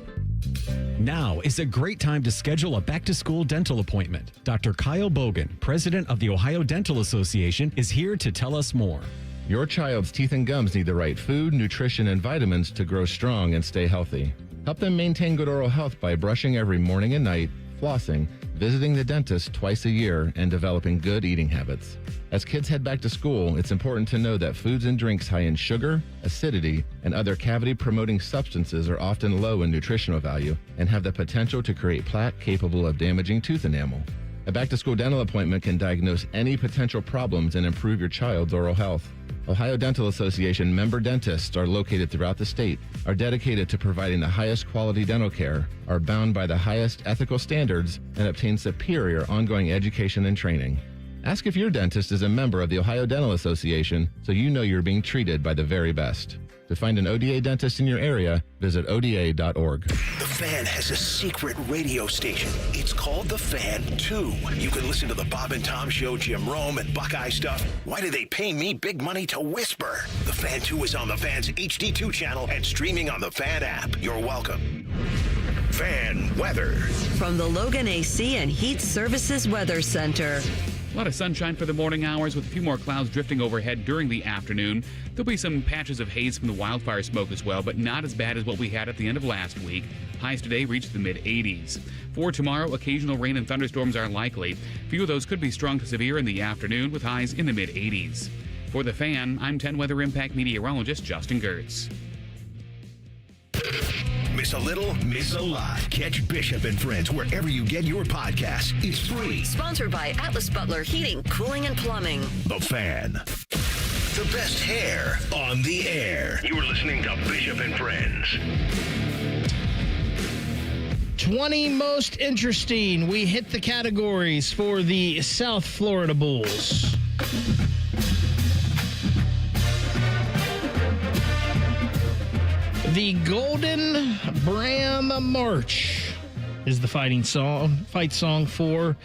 Now is a great time to schedule a back-to-school dental appointment. Dr. Kyle Bogan, president of the Ohio Dental Association, is here to tell us more. Your child's teeth and gums need the right food, nutrition, and vitamins to grow strong and stay healthy. Help them maintain good oral health by brushing every morning and night, flossing, visiting the dentist twice a year, and developing good eating habits. As kids head back to school, it's important to know that foods and drinks high in sugar, acidity, and other cavity-promoting substances are often low in nutritional value and have the potential to create plaque capable of damaging tooth enamel. A back-to-school dental appointment can diagnose any potential problems and improve your child's oral health. Ohio Dental Association member dentists are located throughout the state, are dedicated to providing the highest quality dental care, are bound by the highest ethical standards, and obtain superior ongoing education and training. Ask if your dentist is a member of the Ohio Dental Association so you know you're being treated by the very best. To find an ODA dentist in your area, visit ODA.org. The Fan has a secret radio station. It's called The Fan 2. You can listen to the Bob and Tom Show, Jim Rome, and Buckeye stuff. Why do they pay me big money to whisper? The Fan 2 is on the Fan's HD2 channel and streaming on the Fan app. You're welcome. Fan weather. From the Logan AC and Heat Services Weather Center. A lot of sunshine for the morning hours with a few more clouds drifting overhead during the afternoon. There'll be some patches of haze from the wildfire smoke as well, but not as bad as what we had at the end of last week. Highs today reached the mid-80s. For tomorrow, occasional rain and thunderstorms are likely. Few of those could be strong to severe in the afternoon with highs in the mid-80s. For The Fan, I'm 10 Weather Impact meteorologist Justin Gertz. Miss a little, miss a lot. Catch Bishop and Friends wherever you get your podcasts. It's free. Sponsored by Atlas Butler Heating, Cooling, and Plumbing. The Fan. The best hair on the air. You are listening to Bishop and Friends. 20 most interesting. We hit the categories for the South Florida Bulls. The Golden Bram March is the fight song for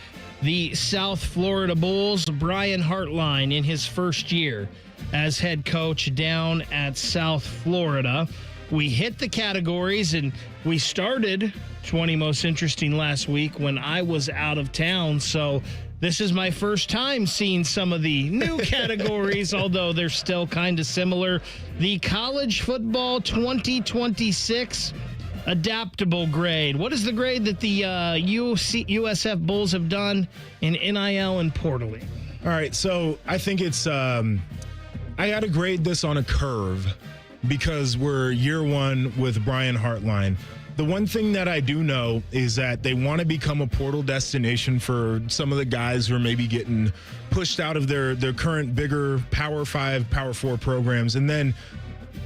the South Florida Bulls. Brian Hartline in his first year as head coach down at South Florida. We hit the categories and we started 20 most interesting last week when I was out of town. So this is my first time seeing some of the new categories, although they're still kind of similar. The College Football 2026 adaptable grade. What is the grade that the USF Bulls have done in NIL and portaling? All right, so I think it's I got to grade this on a curve because we're year one with Brian Hartline. The one thing that I do know is that they want to become a portal destination for some of the guys who are maybe getting pushed out of their current bigger Power 5, Power 4 programs. And then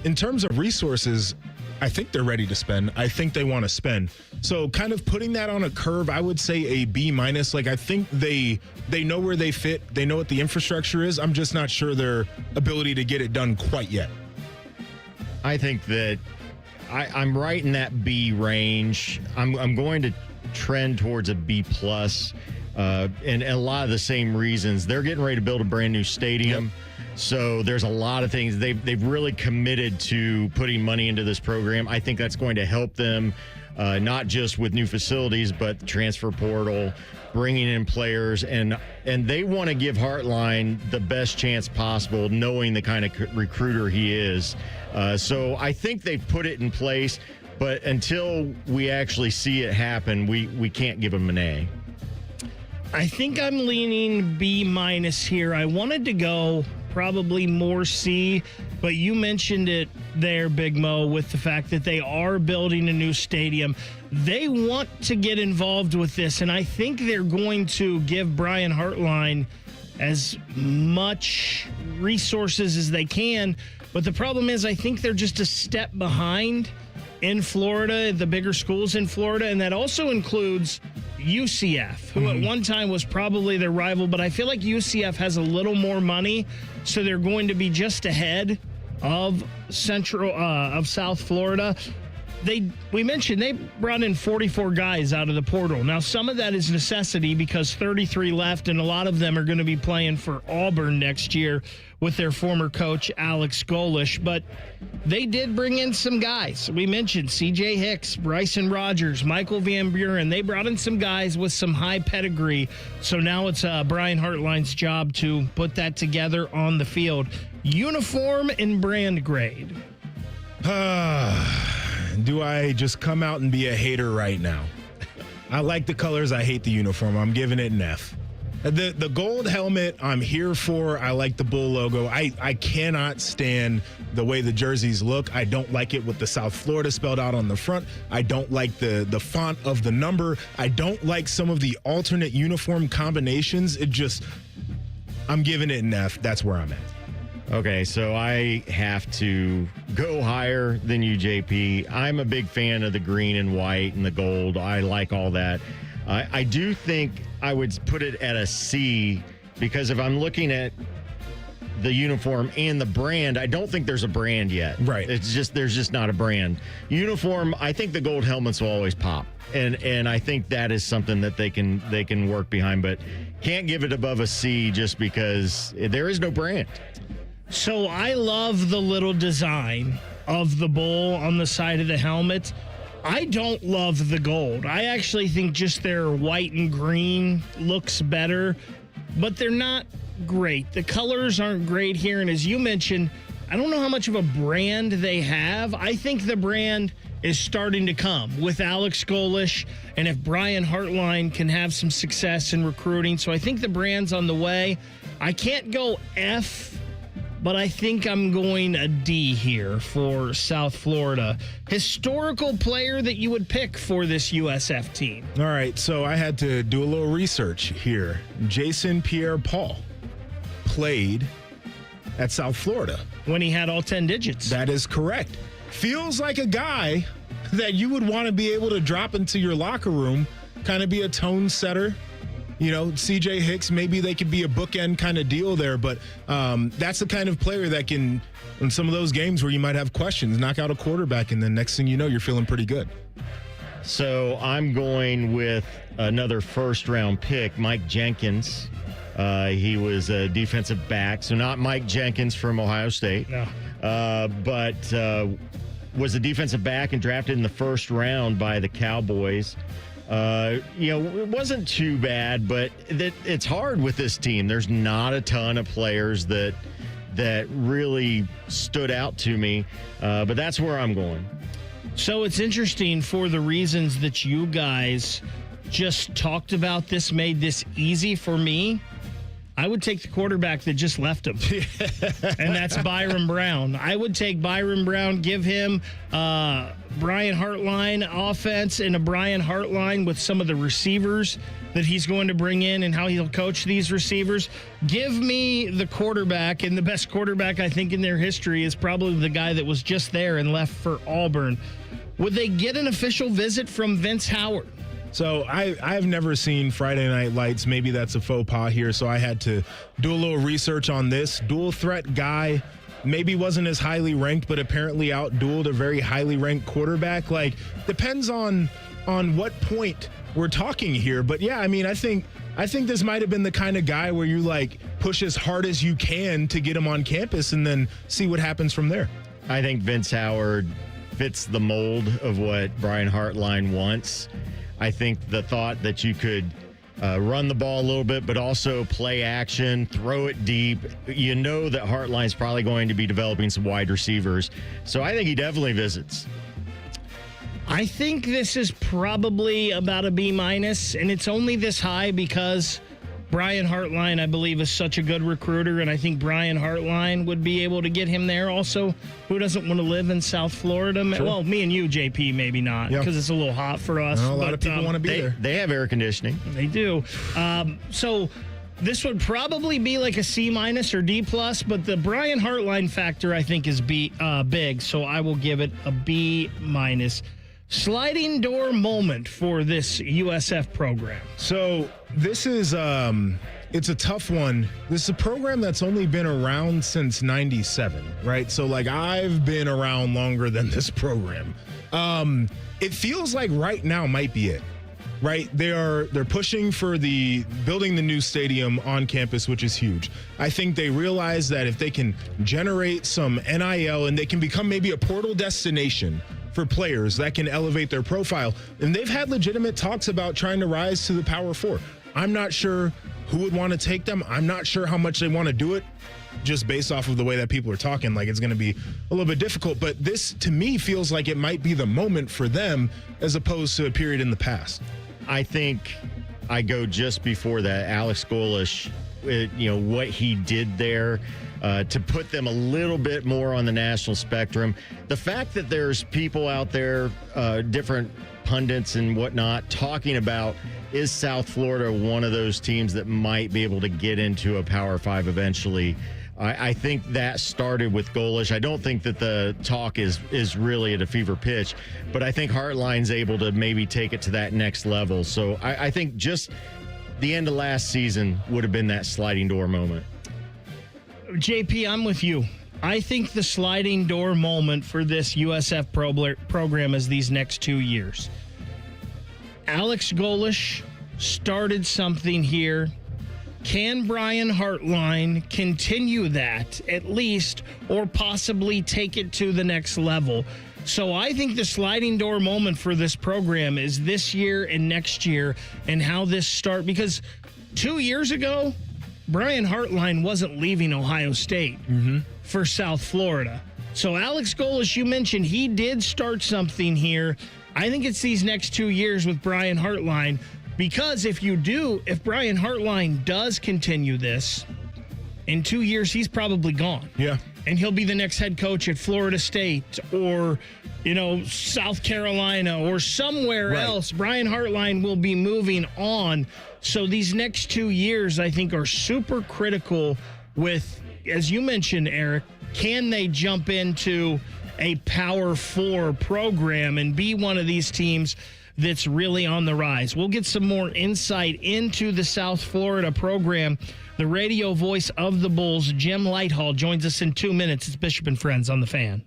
in terms of resources, I think they're ready to spend. I think they want to spend. So kind of putting that on a curve, I would say a B-. Like, I think they know where they fit. They know what the infrastructure is. I'm just not sure their ability to get it done quite yet. I think that I'm right in that B range. I'm going to trend towards a B+, and a lot of the same reasons. They're getting ready to build a brand new stadium. Yep. So there's a lot of things. They've really committed to putting money into this program. I think that's going to help them, not just with new facilities, but the transfer portal, bringing in players. And they want to give Hartline the best chance possible, knowing the kind of recruiter he is. So I think they've put it in place. But until we actually see it happen, we can't give them an A. I think I'm leaning B- here. I wanted to go probably more C, but you mentioned it there, Big Mo, with the fact that they are building a new stadium. They want to get involved with this, and I think they're going to give Brian Hartline as much resources as they can. But the problem is, I think they're just a step behind in Florida, the bigger schools in Florida, and that also includes UCF, who at one time was probably their rival, but I feel like UCF has a little more money, so they're going to be just ahead of South Florida. We mentioned they brought in 44 guys out of the portal. Now, some of that is necessity because 33 left, and a lot of them are going to be playing for Auburn next year with their former coach, Alex Golish. But they did bring in some guys. We mentioned C.J. Hicks, Bryson Rogers, Michael Van Buren. They brought in some guys with some high pedigree. So now it's Brian Hartline's job to put that together on the field. Uniform and brand grade. Do I just come out and be a hater right now? I like the colors. I hate the uniform. I'm giving it an F. The gold helmet, I'm here for. I like the Bull logo. I cannot stand the way the jerseys look. I don't like it with the South Florida spelled out on the front. I don't like the font of the number. I don't like some of the alternate uniform combinations. I'm giving it an F. That's where I'm at. Okay, so I have to go higher than you, JP. I'm a big fan of the green and white and the gold. I like all that. I do think I would put it at a C because if I'm looking at the uniform and the brand, I don't think there's a brand yet. Right. There's just not a brand. Uniform, I think the gold helmets will always pop. And I think that is something that they can work behind, but can't give it above a C just because there is no brand. So I love the little design of the bull on the side of the helmet. I don't love the gold. I actually think just their white and green looks better, but they're not great. The colors aren't great here. And as you mentioned, I don't know how much of a brand they have. I think the brand is starting to come with Alex Golish, and if Brian Hartline can have some success in recruiting. So I think the brand's on the way. I can't go F, but I think I'm going a D here for South Florida. Historical player that you would pick for this USF team. All right, so I had to do a little research here. Jason Pierre-Paul played at South Florida. When he had all 10 digits. That is correct. Feels like a guy that you would want to be able to drop into your locker room, kind of be a tone setter. You know, C.J. Hicks, maybe they could be a bookend kind of deal there, but that's the kind of player that can, in some of those games where you might have questions, knock out a quarterback, and then next thing you know, you're feeling pretty good. So I'm going with another first-round pick, Mike Jenkins. He was a defensive back, so not Mike Jenkins from Ohio State, no. But was a defensive back and drafted in the first round by the Cowboys. It wasn't too bad, but it's hard with this team. There's not a ton of players that really stood out to me, but that's where I'm going. So it's interesting for the reasons that you guys just talked about. This made this easy for me. I would take the quarterback that just left him, and that's Byron Brown. I would take Byron Brown, give him Brian Hartline offense and a Brian Hartline with some of the receivers that he's going to bring in and how he'll coach these receivers. Give me the quarterback, and the best quarterback I think in their history is probably the guy that was just there and left for Auburn. Would they get an official visit from Vince Howard? So I've never seen Friday Night Lights. Maybe that's a faux pas here, so I had to do a little research on this. Dual threat guy, maybe wasn't as highly ranked, but apparently out-dueled a very highly ranked quarterback. Like, depends on what point we're talking here. But yeah, I mean, I think this might have been the kind of guy where you like push as hard as you can to get him on campus and then see what happens from there. I think Vince Howard fits the mold of what Brian Hartline wants. I think the thought that you could run the ball a little bit, but also play action, throw it deep. You know that Hartline's probably going to be developing some wide receivers. So I think he definitely visits. I think this is probably about a B-, and it's only this high because Brian Hartline, I believe, is such a good recruiter, and I think Brian Hartline would be able to get him there. Also, who doesn't want to live in South Florida? Sure. Well, me and you, JP, maybe not, because it's a little hot for us. A lot of people want to be there. They have air conditioning. They do. So this would probably be like a C- or D+, but the Brian Hartline factor, I think, is big, so I will give it a B-. Sliding door moment for this USF program. So this is it's a tough one. This is a program that's only been around since 97, right? So like I've been around longer than this program. It feels like right now might be it. Right? They're pushing for building the new stadium on campus, which is huge. I think they realize that if they can generate some NIL and they can become maybe a portal destination for players that can elevate their profile. And they've had legitimate talks about trying to rise to the Power Four. I'm not sure who would want to take them. I'm not sure how much they want to do it, just based off of the way that people are talking. Like, it's going to be a little bit difficult. But this, to me, feels like it might be the moment for them as opposed to a period in the past. I think I go just before that. Alex Golesh, what he did there, to put them a little bit more on the national spectrum. The fact that there's people out there, different pundits and whatnot, talking about, is South Florida one of those teams that might be able to get into a Power 5 eventually? I think that started with Golesh. I don't think that the talk is really at a fever pitch, but I think Hartline's able to maybe take it to that next level. So I think just the end of last season would have been that sliding door moment. JP, I'm with you. I think the sliding door moment for this USF program is these next 2 years. Alex Golesh started something here. Can Brian Hartline continue that at least, or possibly take it to the next level? So I think the sliding door moment for this program is this year and next year, and how this start, because 2 years ago, Brian Hartline wasn't leaving Ohio State for South Florida. So Alex Golesh, you mentioned, he did start something here. I think it's these next 2 years with Brian Hartline, because if Brian Hartline does continue this, in 2 years, he's probably gone. Yeah. And he'll be the next head coach at Florida State or, South Carolina or somewhere else. Brian Hartline will be moving on. So these next 2 years, I think, are super critical with, as you mentioned, Eric, can they jump into a Power 4 program and be one of these teams that's really on the rise? We'll get some more insight into the South Florida program. The radio voice of the Bulls, Jim Lighthall, joins us in 2 minutes. It's Bishop and Friends on The Fan.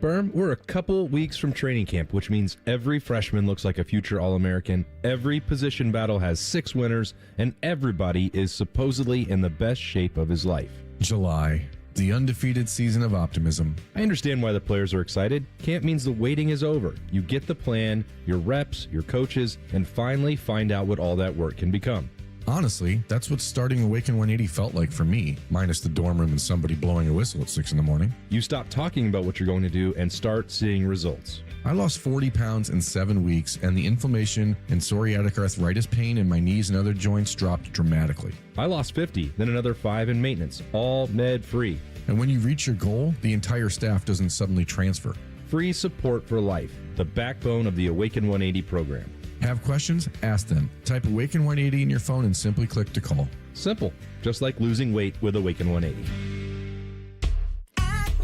Berm, we're a couple weeks from training camp, which means every freshman looks like a future All-American. Every position battle has 6 winners, and everybody is supposedly in the best shape of his life. July, the undefeated season of optimism. I understand why the players are excited. Camp means the waiting is over. You get the plan, your reps, your coaches, and finally find out what all that work can become. Honestly, that's what starting Awaken 180 felt like for me, minus the dorm room and somebody blowing a whistle at 6 in the morning. You stop talking about what you're going to do and start seeing results. I lost 40 pounds in 7 weeks, and the inflammation and psoriatic arthritis pain in my knees and other joints dropped dramatically. I lost 50, then another 5 in maintenance, all med-free. And when you reach your goal, the entire staff doesn't suddenly transfer. Free support for life, the backbone of the Awaken 180 program. Have questions? Ask them. Type Awaken 180 in your phone and simply click to call. Simple, just like losing weight with Awaken 180.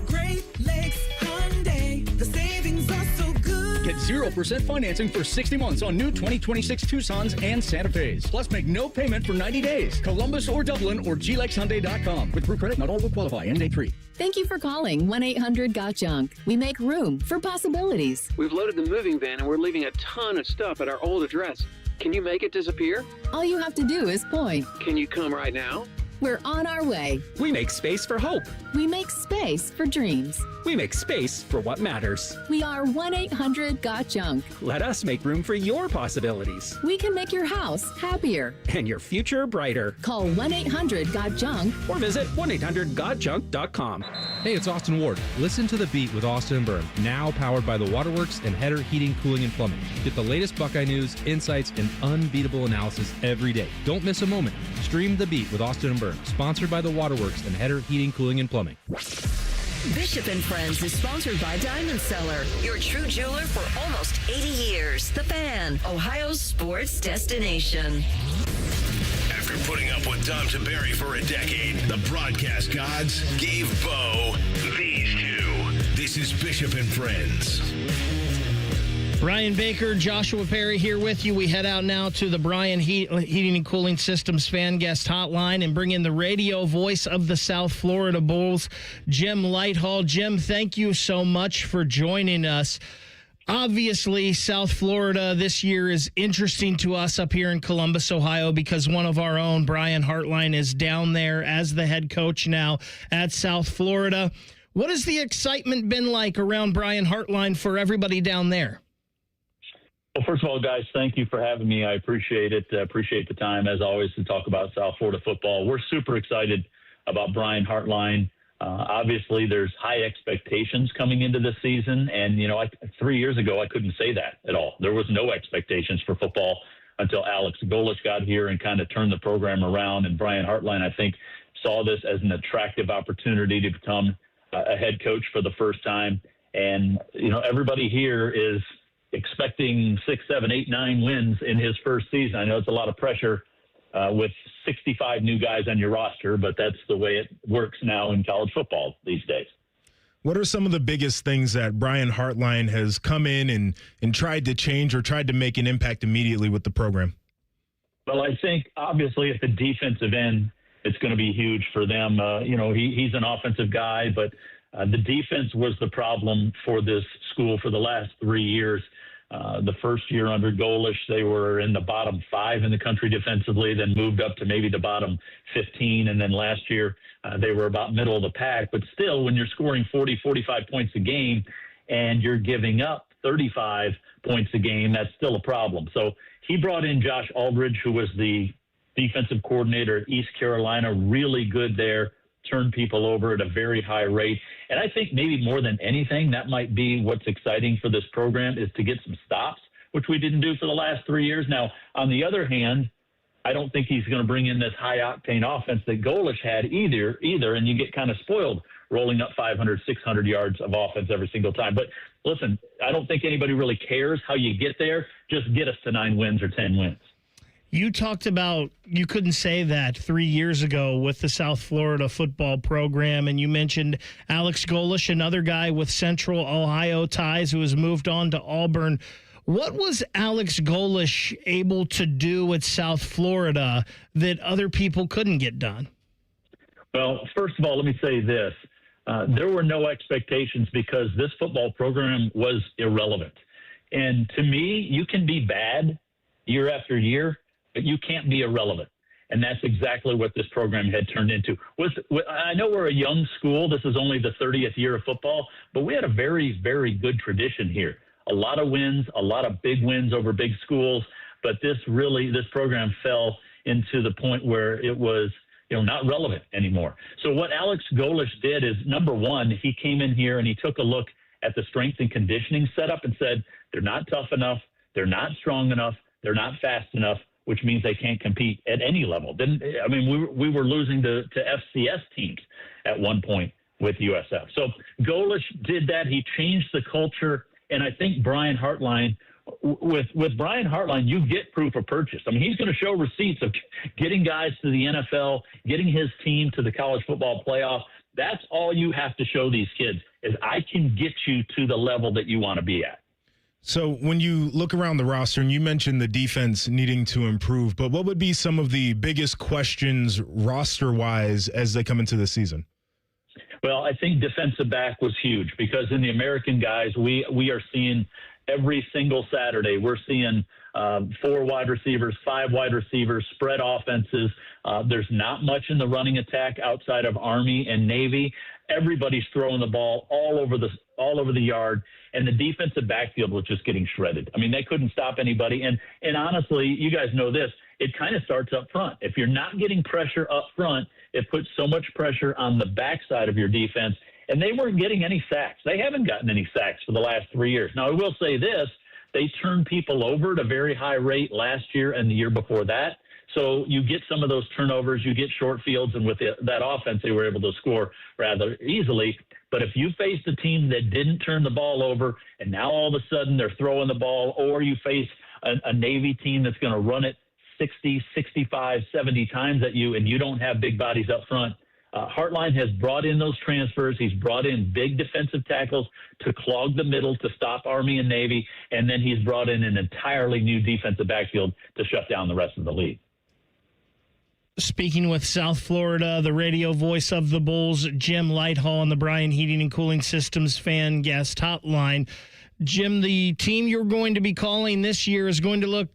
Great Lakes Hyundai, the savings are so good. Get 0% financing for 60 months on new 2026 Tucsons and Santa Fe's. Plus, make no payment for 90 days. Columbus or Dublin or glexhyundai.com. With Proof Credit, not all will qualify. End date 3. Thank you for calling 1-800-GOT-JUNK. We make room for possibilities. We've loaded the moving van and we're leaving a ton of stuff at our old address. Can you make it disappear? All you have to do is point. Can you come right now? We're on our way. We make space for hope. We make space for dreams. We make space for what matters. We are 1-800-GOT-JUNK. Let us make room for your possibilities. We can make your house happier. And your future brighter. Call 1-800-GOT-JUNK. Or visit 1-800-GOTJUNK.com. Hey, it's Austin Ward. Listen to The Beat with Austin and Byrne, now powered by the Waterworks and Header Heating, Cooling, and Plumbing. Get the latest Buckeye news, insights, and unbeatable analysis every day. Don't miss a moment. Stream The Beat with Austin and Byrne, sponsored by the Waterworks and Header Heating, Cooling, and Plumbing. Bishop and Friends is sponsored by Diamond Seller, your true jeweler for almost 80 years. The Fan, Ohio's sports destination. After putting up with Dom Tiberi for a decade, the broadcast gods gave Bo these two. This is Bishop and Friends. Brian Baker, Joshua Perry here with you. We head out now to the Brian Heating and Cooling Systems fan guest hotline and bring in the radio voice of the South Florida Bulls, Jim Lighthall. Jim, thank you so much for joining us. Obviously, South Florida this year is interesting to us up here in Columbus, Ohio, because one of our own, Brian Hartline, is down there as the head coach now at South Florida. What has the excitement been like around Brian Hartline for everybody down there? Well, first of all, guys, thank you for having me. I appreciate it. Appreciate the time, as always, to talk about South Florida football. We're super excited about Brian Hartline. Obviously, there's high expectations coming into this season. And, 3 years ago, I couldn't say that at all. There was no expectations for football until Alex Golesh got here and kind of turned the program around. And Brian Hartline, I think, saw this as an attractive opportunity to become a head coach for the first time. And, everybody here is expecting 6, 7, 8, 9 wins in his first season. I know it's a lot of pressure with 65 new guys on your roster, but that's the way it works now in college football these days. What are some of the biggest things that Brian Hartline has come in and tried to change or tried to make an impact immediately with the program? Well, I think obviously at the defensive end, it's going to be huge for them. He's an offensive guy, but the defense was the problem for this school for the last 3 years. The first year under Golesh, they were in the bottom 5 in the country defensively, then moved up to maybe the bottom 15. And then last year, they were about middle of the pack. But still, when you're scoring 40, 45 points a game and you're giving up 35 points a game, that's still a problem. So he brought in Josh Aldridge, who was the defensive coordinator at East Carolina, really good there, turned people over at a very high rate. And I think maybe more than anything, that might be what's exciting for this program is to get some stops, which we didn't do for the last 3 years. Now, on the other hand, I don't think he's going to bring in this high-octane offense that Golesh had either, and you get kind of spoiled rolling up 500, 600 yards of offense every single time. But listen, I don't think anybody really cares how you get there. Just get us to 9 wins or 10 wins. You talked about you couldn't say that 3 years ago with the South Florida football program, and you mentioned Alex Golesh, another guy with Central Ohio ties who has moved on to Auburn. What was Alex Golesh able to do at South Florida that other people couldn't get done? Well, first of all, let me say this. There were no expectations because this football program was irrelevant. And to me, you can be bad year after year, but you can't be irrelevant. And that's exactly what this program had turned into. I know we're a young school. This is only the 30th year of football, but we had a very, very good tradition here. A lot of wins, a lot of big wins over big schools. But this program fell into the point where it was, not relevant anymore. So what Alex Golesh did is, number one, he came in here and he took a look at the strength and conditioning setup and said, they're not tough enough, they're not strong enough, they're not fast enough, which means they can't compete at any level. We were losing to FCS teams at one point with USF. So Golish did that. He changed the culture. And I think Brian Hartline, with Brian Hartline, you get proof of purchase. I mean, he's going to show receipts of getting guys to the NFL, getting his team to the college football playoff. That's all you have to show these kids is I can get you to the level that you want to be at. So when you look around the roster, and you mentioned the defense needing to improve, but what would be some of the biggest questions roster-wise as they come into the season? Well, I think defensive back was huge because in the American guys, we are seeing every single Saturday, we're seeing 4 wide receivers, 5 wide receivers, spread offenses. There's not much in the running attack outside of Army and Navy. Everybody's throwing the ball all over the yard, and the defensive backfield was just getting shredded. I mean, they couldn't stop anybody. And honestly, you guys know this, it kind of starts up front. If you're not getting pressure up front, it puts so much pressure on the backside of your defense, and they weren't getting any sacks. They haven't gotten any sacks for the last 3 years. Now, I will say this, they turned people over at a very high rate last year and the year before that. So you get some of those turnovers, you get short fields, and with that offense, they were able to score rather easily. But if you faced a team that didn't turn the ball over, and now all of a sudden they're throwing the ball, or you face a Navy team that's going to run it 60, 65, 70 times at you, and you don't have big bodies up front, Hartline has brought in those transfers. He's brought in big defensive tackles to clog the middle to stop Army and Navy, and then he's brought in an entirely new defensive backfield to shut down the rest of the league. Speaking with South Florida, the radio voice of the Bulls, Jim Lighthall on the Bryan Heating and Cooling Systems fan guest hotline. Jim, the team you're going to be calling this year is going to look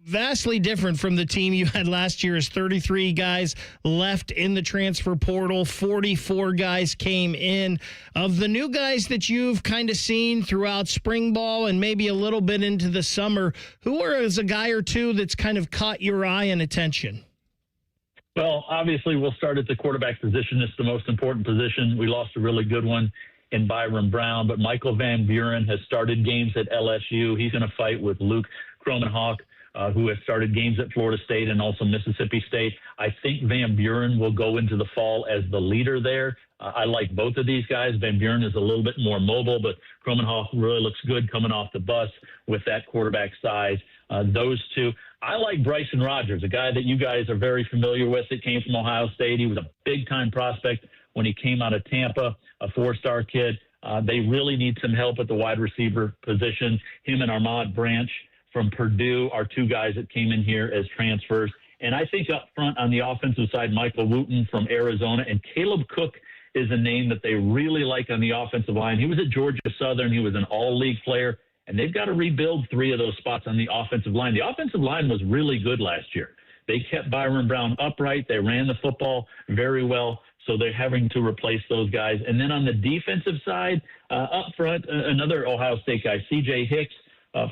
vastly different from the team you had last year. As 33 guys left in the transfer portal, 44 guys came in. Of the new guys that you've kind of seen throughout spring ball and maybe a little bit into the summer, who is a guy or two that's kind of caught your eye and attention? Well, obviously, we'll start at the quarterback position. It's the most important position. We lost a really good one in Byron Brown, but Michael Van Buren has started games at LSU. He's going to fight with Luke Kromenhoek, who has started games at Florida State and also Mississippi State. I think Van Buren will go into the fall as the leader there. I like both of these guys. Van Buren is a little bit more mobile, but Kromenhoek really looks good coming off the bus with that quarterback size. Those two. I like Bryson Rogers, a guy that you guys are very familiar with that came from Ohio State. He was a big-time prospect when he came out of Tampa, a 4-star kid. They really need some help at the wide receiver position. Him and Armand Branch from Purdue are two guys that came in here as transfers. And I think up front on the offensive side, Michael Wooten from Arizona and Caleb Cook is a name that they really like on the offensive line. He was at Georgia Southern. He was an all-league player. And they've got to rebuild 3 of those spots on the offensive line. The offensive line was really good last year. They kept Byron Brown upright. They ran the football very well. So they're having to replace those guys. And then on the defensive side, up front, another Ohio State guy, C.J. Hicks,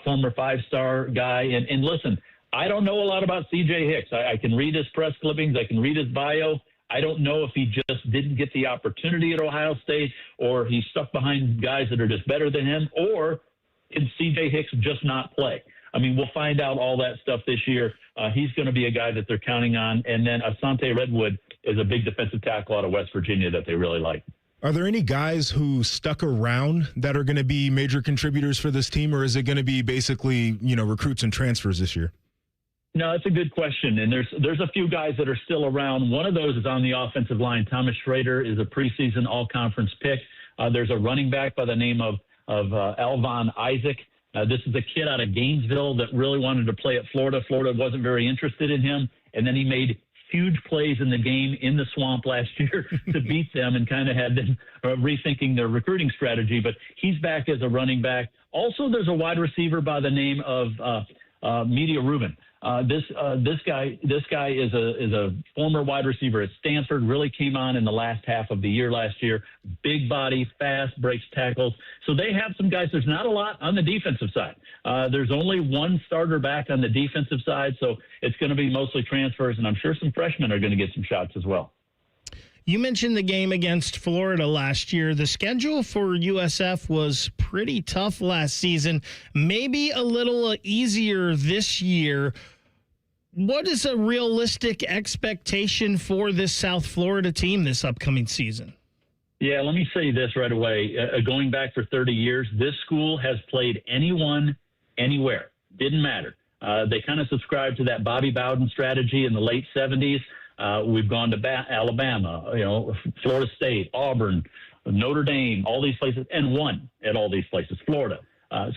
former 5-star guy. And listen, I don't know a lot about C.J. Hicks. I can read his press clippings. I can read his bio. I don't know if he just didn't get the opportunity at Ohio State, or he's stuck behind guys that are just better than him, or can C.J. Hicks just not play? I mean, we'll find out all that stuff this year. He's going to be a guy that they're counting on. And then Asante Redwood is a big defensive tackle out of West Virginia that they really like. Are there any guys who stuck around that are going to be major contributors for this team, or is it going to be basically, recruits and transfers this year? No, that's a good question. And there's a few guys that are still around. One of those is on the offensive line. Thomas Schrader is a preseason all-conference pick. There's a running back by the name of Alvon Isaac. This is a kid out of Gainesville that really wanted to play at Florida. Florida wasn't very interested in him, and then he made huge plays in the game in the swamp last year to beat them and kind of had them rethinking their recruiting strategy. But he's back as a running back. Also, there's a wide receiver by the name of Media Rubin. This guy is a former wide receiver at Stanford, really came on in the last half of the year last year. Big body, fast, breaks tackles. So they have some guys. There's not a lot on the defensive side. There's only one starter back on the defensive side, so it's going to be mostly transfers, and I'm sure some freshmen are going to get some shots as well. You mentioned the game against Florida last year. The schedule for USF was pretty tough last season, maybe a little easier this year. What is a realistic expectation for this South Florida team this upcoming season? Yeah, let me say this right away. Going back for 30 years, this school has played anyone, anywhere. Didn't matter. They kind of subscribed to that Bobby Bowden strategy in the late 70s. We've gone to Alabama, Florida State, Auburn, Notre Dame, all these places, and won at all these places, Florida.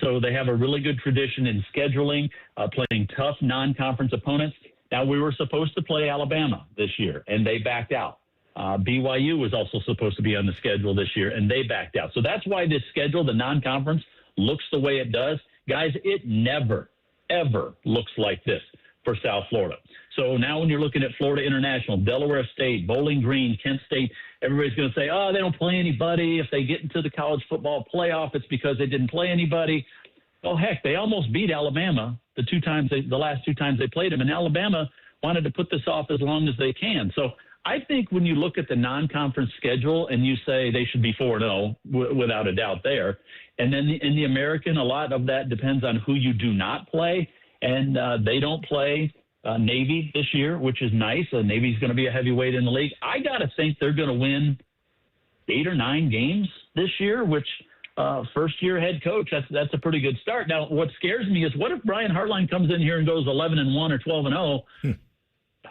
So they have a really good tradition in scheduling, playing tough non-conference opponents. Now, we were supposed to play Alabama this year, and they backed out. BYU was also supposed to be on the schedule this year, and they backed out. So that's why this schedule, the non-conference, looks the way it does. Guys, it never, ever looks like this for South Florida. So now when you're looking at Florida International, Delaware State, Bowling Green, Kent State, everybody's going to say, oh, they don't play anybody. If they get into the college football playoff, it's because they didn't play anybody. Oh, heck, they almost beat Alabama the last two times they played them, and Alabama wanted to put this off as long as they can. So I think when you look at the non-conference schedule and you say they should be 4-0, without a doubt there, and then in the American, a lot of that depends on who you do not play, and they don't play Navy this year, which is nice. Navy's going to be a heavyweight in the league. I got to think they're going to win 8 or 9 games this year, which first-year head coach, that's a pretty good start. Now, what scares me is what if Brian Hartline comes in here and goes 11-1 or 12-0?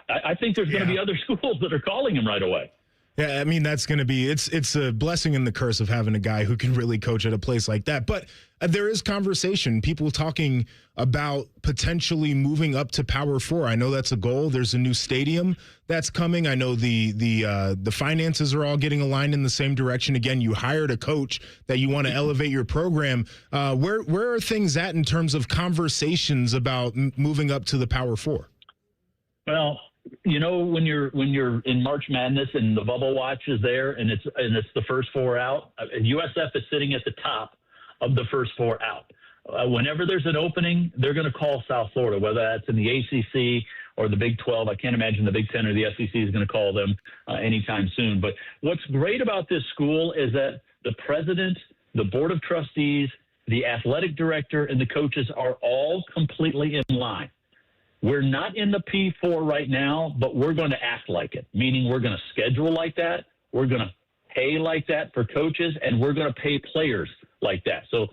I think there's going to be other schools that are calling him right away. Yeah, I mean, that's going to be, it's a blessing and the curse of having a guy who can really coach at a place like that. But there is conversation, people talking about potentially moving up to Power 4. I know that's a goal. There's a new stadium that's coming. I know the finances are all getting aligned in the same direction. Again, you hired a coach that you want to elevate your program. Where are things at in terms of conversations about moving up to the Power 4? Well, when you're in March Madness and the bubble watch is there and it's the first 4 out, USF is sitting at the top of the first 4 out. Whenever there's an opening, they're going to call South Florida, whether that's in the ACC or the Big 12. I can't imagine the Big 10 or the SEC is going to call them anytime soon. But what's great about this school is that the president, the board of trustees, the athletic director, and the coaches are all completely in line. We're not in the P4 right now, but we're going to act like it, meaning we're going to schedule like that, we're going to pay like that for coaches, and we're going to pay players like that. So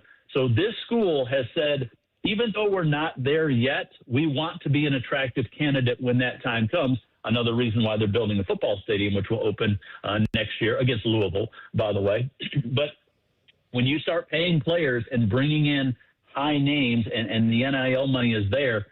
this school has said, even though we're not there yet, we want to be an attractive candidate when that time comes. Another reason why they're building a football stadium, which will open next year against Louisville, by the way. But when you start paying players and bringing in high names and the NIL money is there,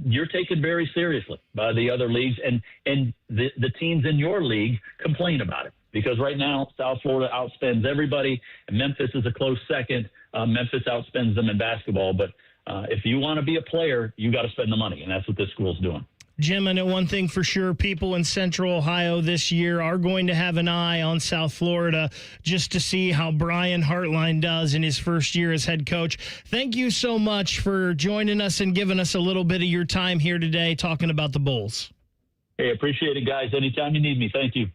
you're taken very seriously by the other leagues, and the teams in your league complain about it because right now South Florida outspends everybody, and Memphis is a close second. Memphis outspends them in basketball, but if you want to be a player, you got to spend the money, and that's what this school's doing. Jim, I know one thing for sure, people in Central Ohio this year are going to have an eye on South Florida just to see how Brian Hartline does in his first year as head coach. Thank you so much for joining us and giving us a little bit of your time here today talking about the Bulls. Hey, appreciate it, guys. Anytime you need me, thank you.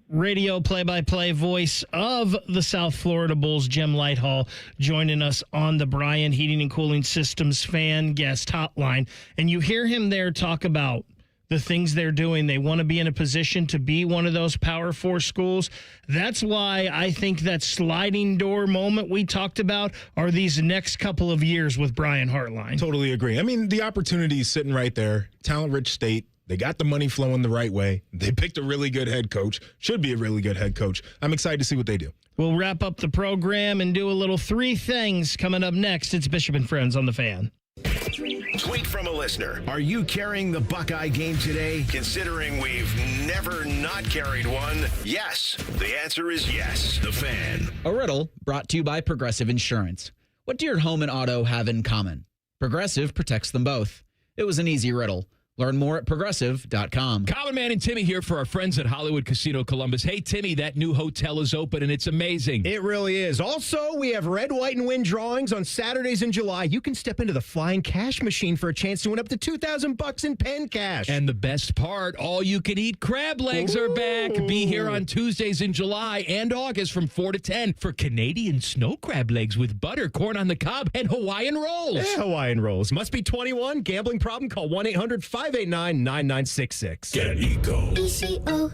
Radio play-by-play voice of the South Florida Bulls, Jim Lighthall, joining us on the Brian Heating and Cooling Systems fan guest hotline. And you hear him there talk about the things they're doing. They want to be in a position to be one of those Power 4 schools. That's why I think that sliding door moment we talked about are these next couple of years with Brian Hartline. Totally agree. I mean, the opportunity is sitting right there. Talent-rich state. They got the money flowing the right way. They picked a really good head coach. Should be a really good head coach. I'm excited to see what they do. We'll wrap up the program and do a little 3 things coming up next. It's Bishop and Friends on the Fan. Tweet from a listener. Are you carrying the Buckeye game today? Considering we've never not carried one, yes. The answer is yes. The Fan. A riddle brought to you by Progressive Insurance. What do your home and auto have in common? Progressive protects them both. It was an easy riddle. Learn more at progressive.com. Common Man and Timmy here for our friends at Hollywood Casino Columbus. Hey, Timmy, that new hotel is open and it's amazing. It really is. Also, we have red, white, and win drawings on Saturdays in July. You can step into the flying cash machine for a chance to win up to $2,000 in pen cash. And the best part, all you can eat crab legs are back. Be here on Tuesdays in July and August from 4 to 10 for Canadian snow crab legs with butter, corn on the cob, and Hawaiian rolls. Yeah, Hawaiian rolls. Must be 21. Gambling problem? Call 1-800-589-9966. Get Eco. ECO.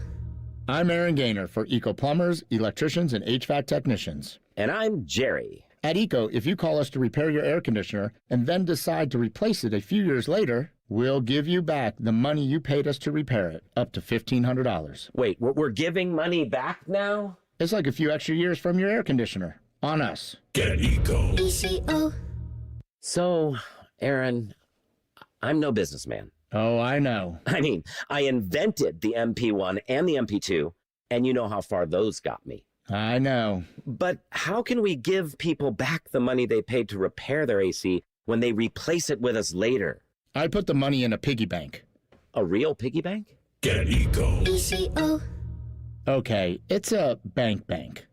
I'm Aaron Gaynor for Eco Plumbers, Electricians, and HVAC Technicians. And I'm Jerry. At Eco, if you call us to repair your air conditioner and then decide to replace it a few years later, we'll give you back the money you paid us to repair it, up to $1,500. Wait, we're giving money back now? It's like a few extra years from your air conditioner. On us. Get Eco. ECO. So, Aaron, I'm no businessman. Oh, I know. I mean, I invented the MP1 and the MP2, and you know how far those got me. I know. But how can we give people back the money they paid to repair their AC when they replace it with us later? I put the money in a piggy bank. A real piggy bank? Get Eco. ECO. Okay, it's a bank.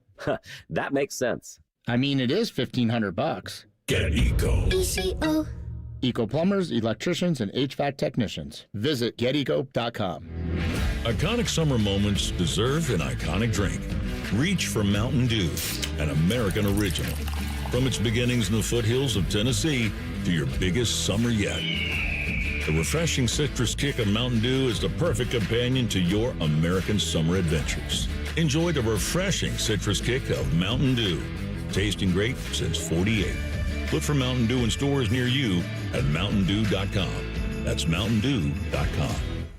That makes sense. I mean, it is $1,500. Get Eco. ECO. Eco Plumbers, Electricians, and HVAC Technicians. Visit geteco.com. Iconic summer moments deserve an iconic drink. Reach for Mountain Dew, an American original. From its beginnings in the foothills of Tennessee to your biggest summer yet. The refreshing citrus kick of Mountain Dew is the perfect companion to your American summer adventures. Enjoy the refreshing citrus kick of Mountain Dew. Tasting great since '48. Look for Mountain Dew in stores near you at mountaindew.com. That's mountaindew.com.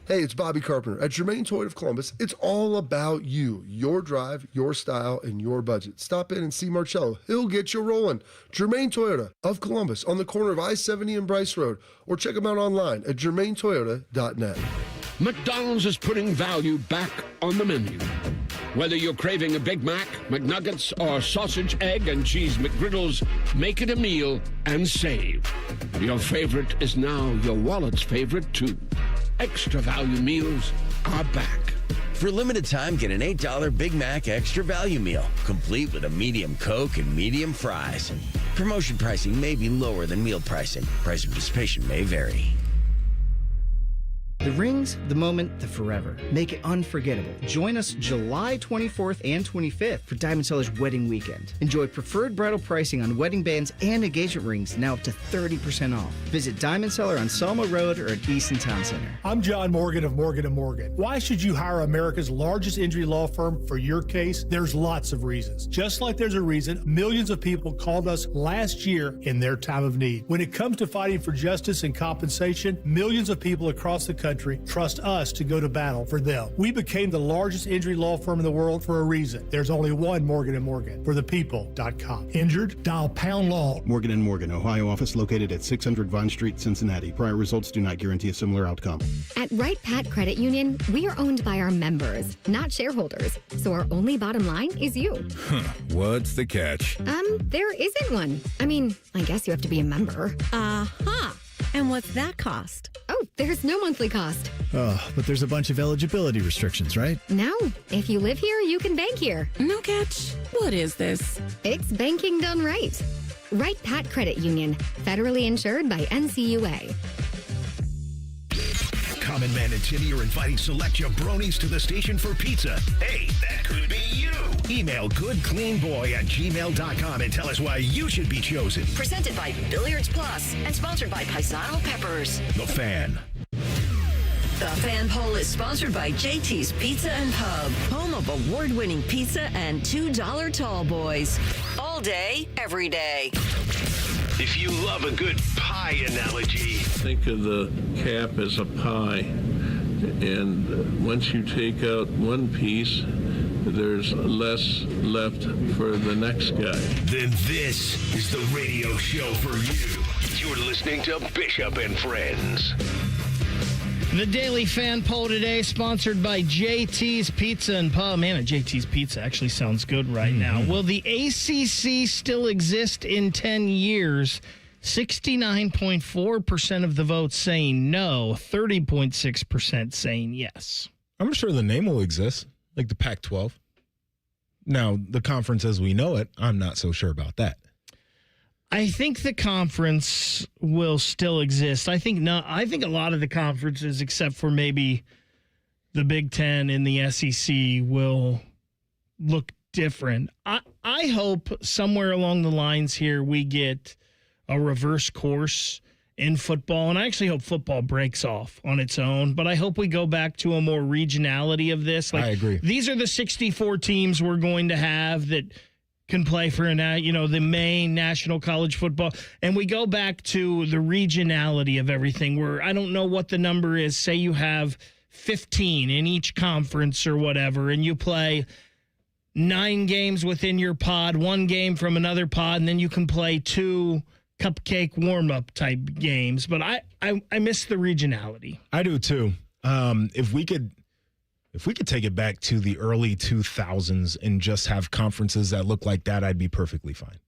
Hey, it's Bobby Carpenter. At Germain Toyota of Columbus, it's all about you, your drive, your style, and your budget. Stop in and see Marcello. He'll get you rolling. Germain Toyota of Columbus on the corner of I-70 and Bryce Road. Or check them out online at germaintoyota.net. McDonald's is putting value back on the menu. Whether you're craving a Big Mac, McNuggets, or sausage, egg, and cheese McGriddles, make it a meal and save. Your favorite is now your wallet's favorite, too. Extra value meals are back. For limited time, get an $8 Big Mac Extra Value Meal, complete with a medium Coke and medium fries. Promotion pricing may be lower than meal pricing. Price of participation may vary. The rings, the moment, the forever. Make it unforgettable. Join us July 24th and 25th for Diamond Seller's Wedding Weekend. Enjoy preferred bridal pricing on wedding bands and engagement rings, now up to 30% off. Visit Diamond Seller on Selma Road or at Easton Town Center. I'm John Morgan of Morgan & Morgan. Why should you hire America's largest injury law firm for your case? There's lots of reasons. Just like there's a reason millions of people called us last year in their time of need. When it comes to fighting for justice and compensation, millions of people across the country trust us to go to battle for them. We became the largest injury law firm in the world for a reason. There's only one Morgan & Morgan, for the people.com. Injured? Dial pound law. Morgan & Morgan, Ohio office located at 600 Vine Street, Cincinnati. Prior results do not guarantee a similar outcome. At Wright Pat Credit Union, we are owned by our members, not shareholders. So our only bottom line is you. What's the catch? There isn't one. I mean, I guess you have to be a member. Uh-huh. And what's that cost? Oh, there's no monthly cost. Oh, but there's a bunch of eligibility restrictions, right? No. If you live here, you can bank here. No catch. What is this? It's banking done right. Wright Pat Credit Union, federally insured by NCUA. Common Man and Timmy are inviting select jabronis to the station for pizza. Hey, that could be you. Email goodcleanboy@gmail.com and tell us why you should be chosen. Presented by Billiards Plus and sponsored by Paisano Peppers. The Fan. The Fan Poll is sponsored by JT's Pizza and Pub, home of award-winning pizza and $2 tall boys. All day, every day. If you love a good pie analogy, think of the cap as a pie, and once you take out one piece, there's less left for the next guy. Then this is the radio show for you. You're listening to Bishop and Friends. The Daily Fan Poll today, sponsored by JT's Pizza and Pub. Man, JT's Pizza actually sounds good right now. Will the ACC still exist in 10 years? 69.4% of the votes saying no, 30.6% saying yes. I'm sure the name will exist, like the Pac-12. Now, the conference as we know it, I'm not so sure about that. I think the conference will still exist. I think a lot of the conferences, except for maybe the Big Ten and the SEC, will look different. I hope somewhere along the lines here we get a reverse course in football, and I actually hope football breaks off on its own, but I hope we go back to a more regionality of this. I agree. These are the 64 teams we're going to have that can play for the main national college football, and we go back to the regionality of everything, where I don't know what the number is. Say you have 15 in each conference or whatever, and you play 9 games within your pod, 1 game from another pod, and then you can play 2 cupcake warm-up type games. But I miss the regionality. I do too. If we could take it back to the early 2000s and just have conferences that look like that, I'd be perfectly fine.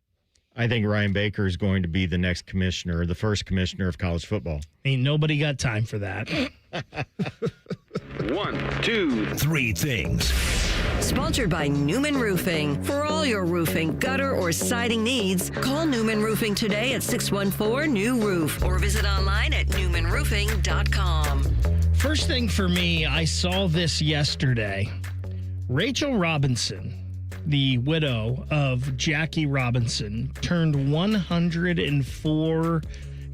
I think Ryan Baker is going to be the next commissioner, the first commissioner of college football. Ain't nobody got time for that. 1, 2, 3 things. Sponsored by Newman Roofing. For all your roofing, gutter, or siding needs, call Newman Roofing today at 614-NEW-ROOF or visit online at newmanroofing.com. First thing for me, I saw this yesterday. Rachel Robinson, the widow of Jackie Robinson, turned 104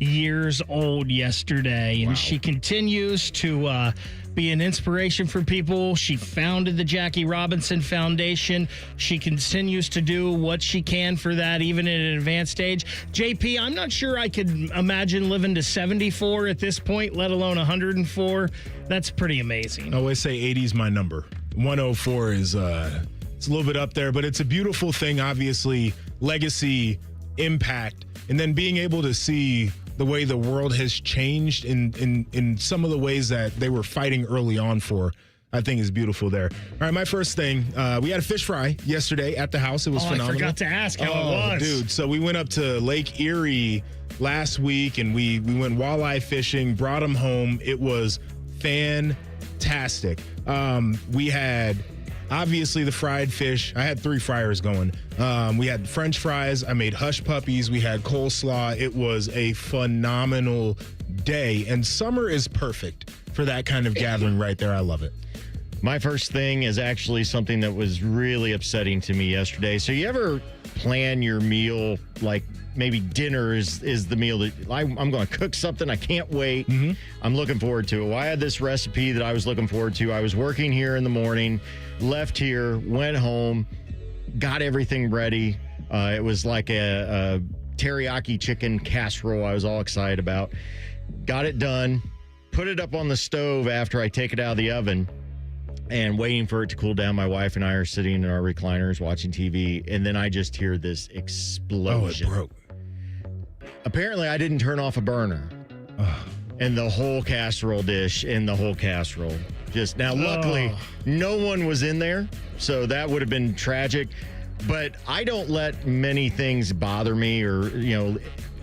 years old yesterday, and she continues to be an inspiration for people. She founded the Jackie Robinson Foundation. She continues to do what she can for that, even at an advanced age. JP, I'm not sure I could imagine living to 74 at this point, let alone 104. That's pretty amazing. I always say 80 is my number. 104 is it's a little bit up there, but it's a beautiful thing, obviously. Legacy, impact, and then being able to see the way the world has changed in some of the ways that they were fighting early on for, I think is beautiful there. All right, my first thing, we had a fish fry yesterday at the house. It was phenomenal. I forgot to ask how it was. Dude, so we went up to Lake Erie last week, and we went walleye fishing, brought them home. It was fantastic. We had... obviously, the fried fish. I had 3 fryers going. We had French fries. I made hush puppies. We had coleslaw. It was a phenomenal day. And summer is perfect for that kind of gathering right there. I love it. My first thing is actually something that was really upsetting to me yesterday. So you ever plan your meal, like maybe dinner is the meal that I'm going to cook something. I can't wait. Mm-hmm. I'm looking forward to it. Well, I had this recipe that I was looking forward to. I was working here in the morning, left here, went home, got everything ready. It was like a teriyaki chicken casserole I was all excited about. Got it done, put it up on the stove after I take it out of the oven, and waiting for it to cool down. My wife and I are sitting in our recliners watching TV, and then I just hear this explosion. Oh, it broke. Apparently, I didn't turn off a burner. And the whole casserole dish and the whole casserole. Just now, luckily, no one was in there, so that would have been tragic. But I don't let many things bother me, or,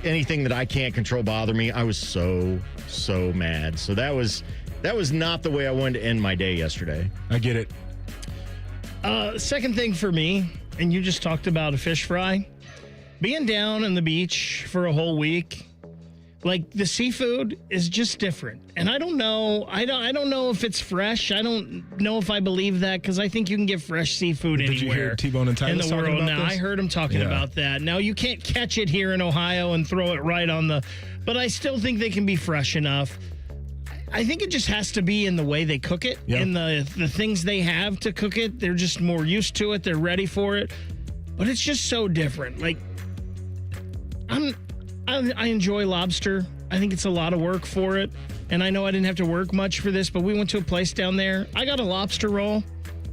anything that I can't control bother me. I was so mad. So that was not the way I wanted to end my day yesterday. I get it. Second thing for me, and you just talked about a fish fry. Being down on the beach for a whole week, like, the seafood is just different. And I don't know. I don't know if it's fresh. I don't know if I believe that, because I think you can get fresh seafood anywhere. Did you hear T-Bone and Tyler in the world now? This? I heard him talking about that. Now, you can't catch it here in Ohio and throw it right on the... But I still think they can be fresh enough. I think it just has to be in the way they cook it, in the things they have to cook it. They're just more used to it. They're ready for it. But it's just so different. Like, I enjoy lobster. I think it's a lot of work for it. And I know I didn't have to work much for this, but we went to a place down there. I got a lobster roll.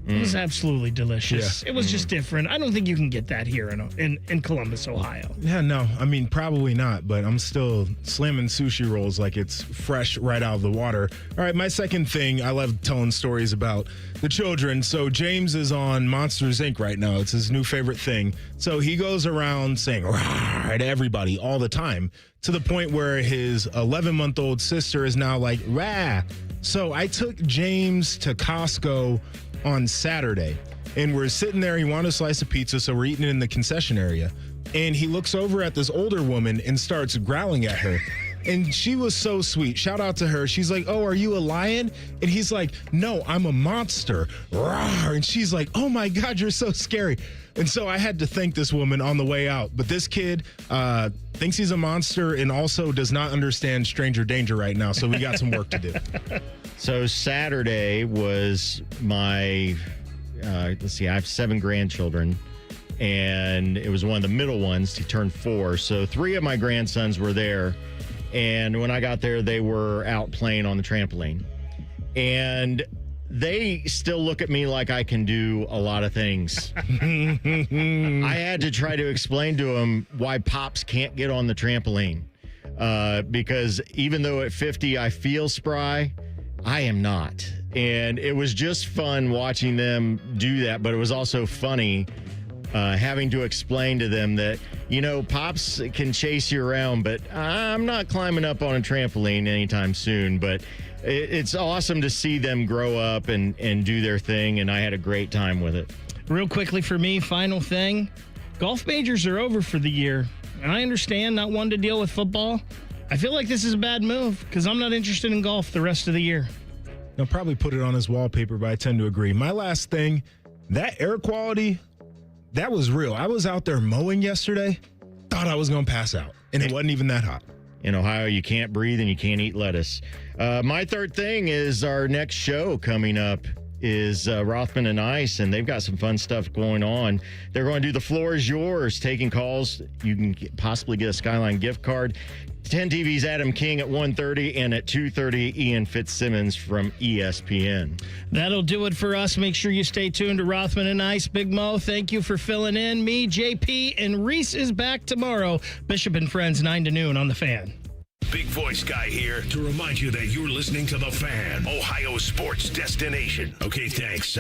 It was absolutely delicious. Yeah. It was just different. I don't think you can get that here in Columbus, Ohio. Yeah, no. I mean, probably not, but I'm still slamming sushi rolls like it's fresh right out of the water. All right, my second thing, I love telling stories about the children. So James is on Monsters, Inc. right now. It's his new favorite thing. So he goes around saying rah to everybody all the time, to the point where his 11-month-old sister is now like, rah. So I took James to Costco on Saturday, and we're sitting there. He wanted a slice of pizza, so we're eating it in the concession area. And he looks over at this older woman and starts growling at her. And she was so sweet. Shout out to her. She's like, oh, are you a lion? And he's like, no, I'm a monster. Rawr. And she's like, oh my God, you're so scary. And so I had to thank this woman on the way out. But this kid thinks he's a monster and also does not understand stranger danger right now. So we got some work to do. So Saturday was my, let's see, I have 7 grandchildren. And it was one of the middle ones. He turned 4. So 3 of my grandsons were there. And when I got there, they were out playing on the trampoline. And they still look at me like I can do a lot of things. I had to try to explain to them why Pops can't get on the trampoline. Because even though at 50 I feel spry, I am not. And it was just fun watching them do that, but it was also funny having to explain to them that, Pops can chase you around, but I'm not climbing up on a trampoline anytime soon. But it's awesome to see them grow up and do their thing, and I had a great time with it. Real quickly for me, final thing, golf majors are over for the year. And I understand not wanting to deal with football. I feel like this is a bad move because I'm not interested in golf the rest of the year. He'll probably put it on his wallpaper, but I tend to agree. My last thing, that air quality, that was real. I was out there mowing yesterday, thought I was going to pass out, and it wasn't even that hot. In Ohio, you can't breathe and you can't eat lettuce. My third thing is our next show coming up is Rothman and Ice, and they've got some fun stuff going on. They're going to do The Floor is Yours, taking calls. You can possibly get a Skyline gift card. 10 TV's Adam King at 1:30, and at 2:30, Ian Fitzsimmons from ESPN. That'll do it for us. Make sure you stay tuned to Rothman and Ice. Big Mo, thank you for filling in. Me, JP, and Reese is back tomorrow. Bishop and Friends, 9 to noon on The Fan. Big Voice Guy here to remind you that you're listening to The Fan, Ohio sports destination. Okay, thanks.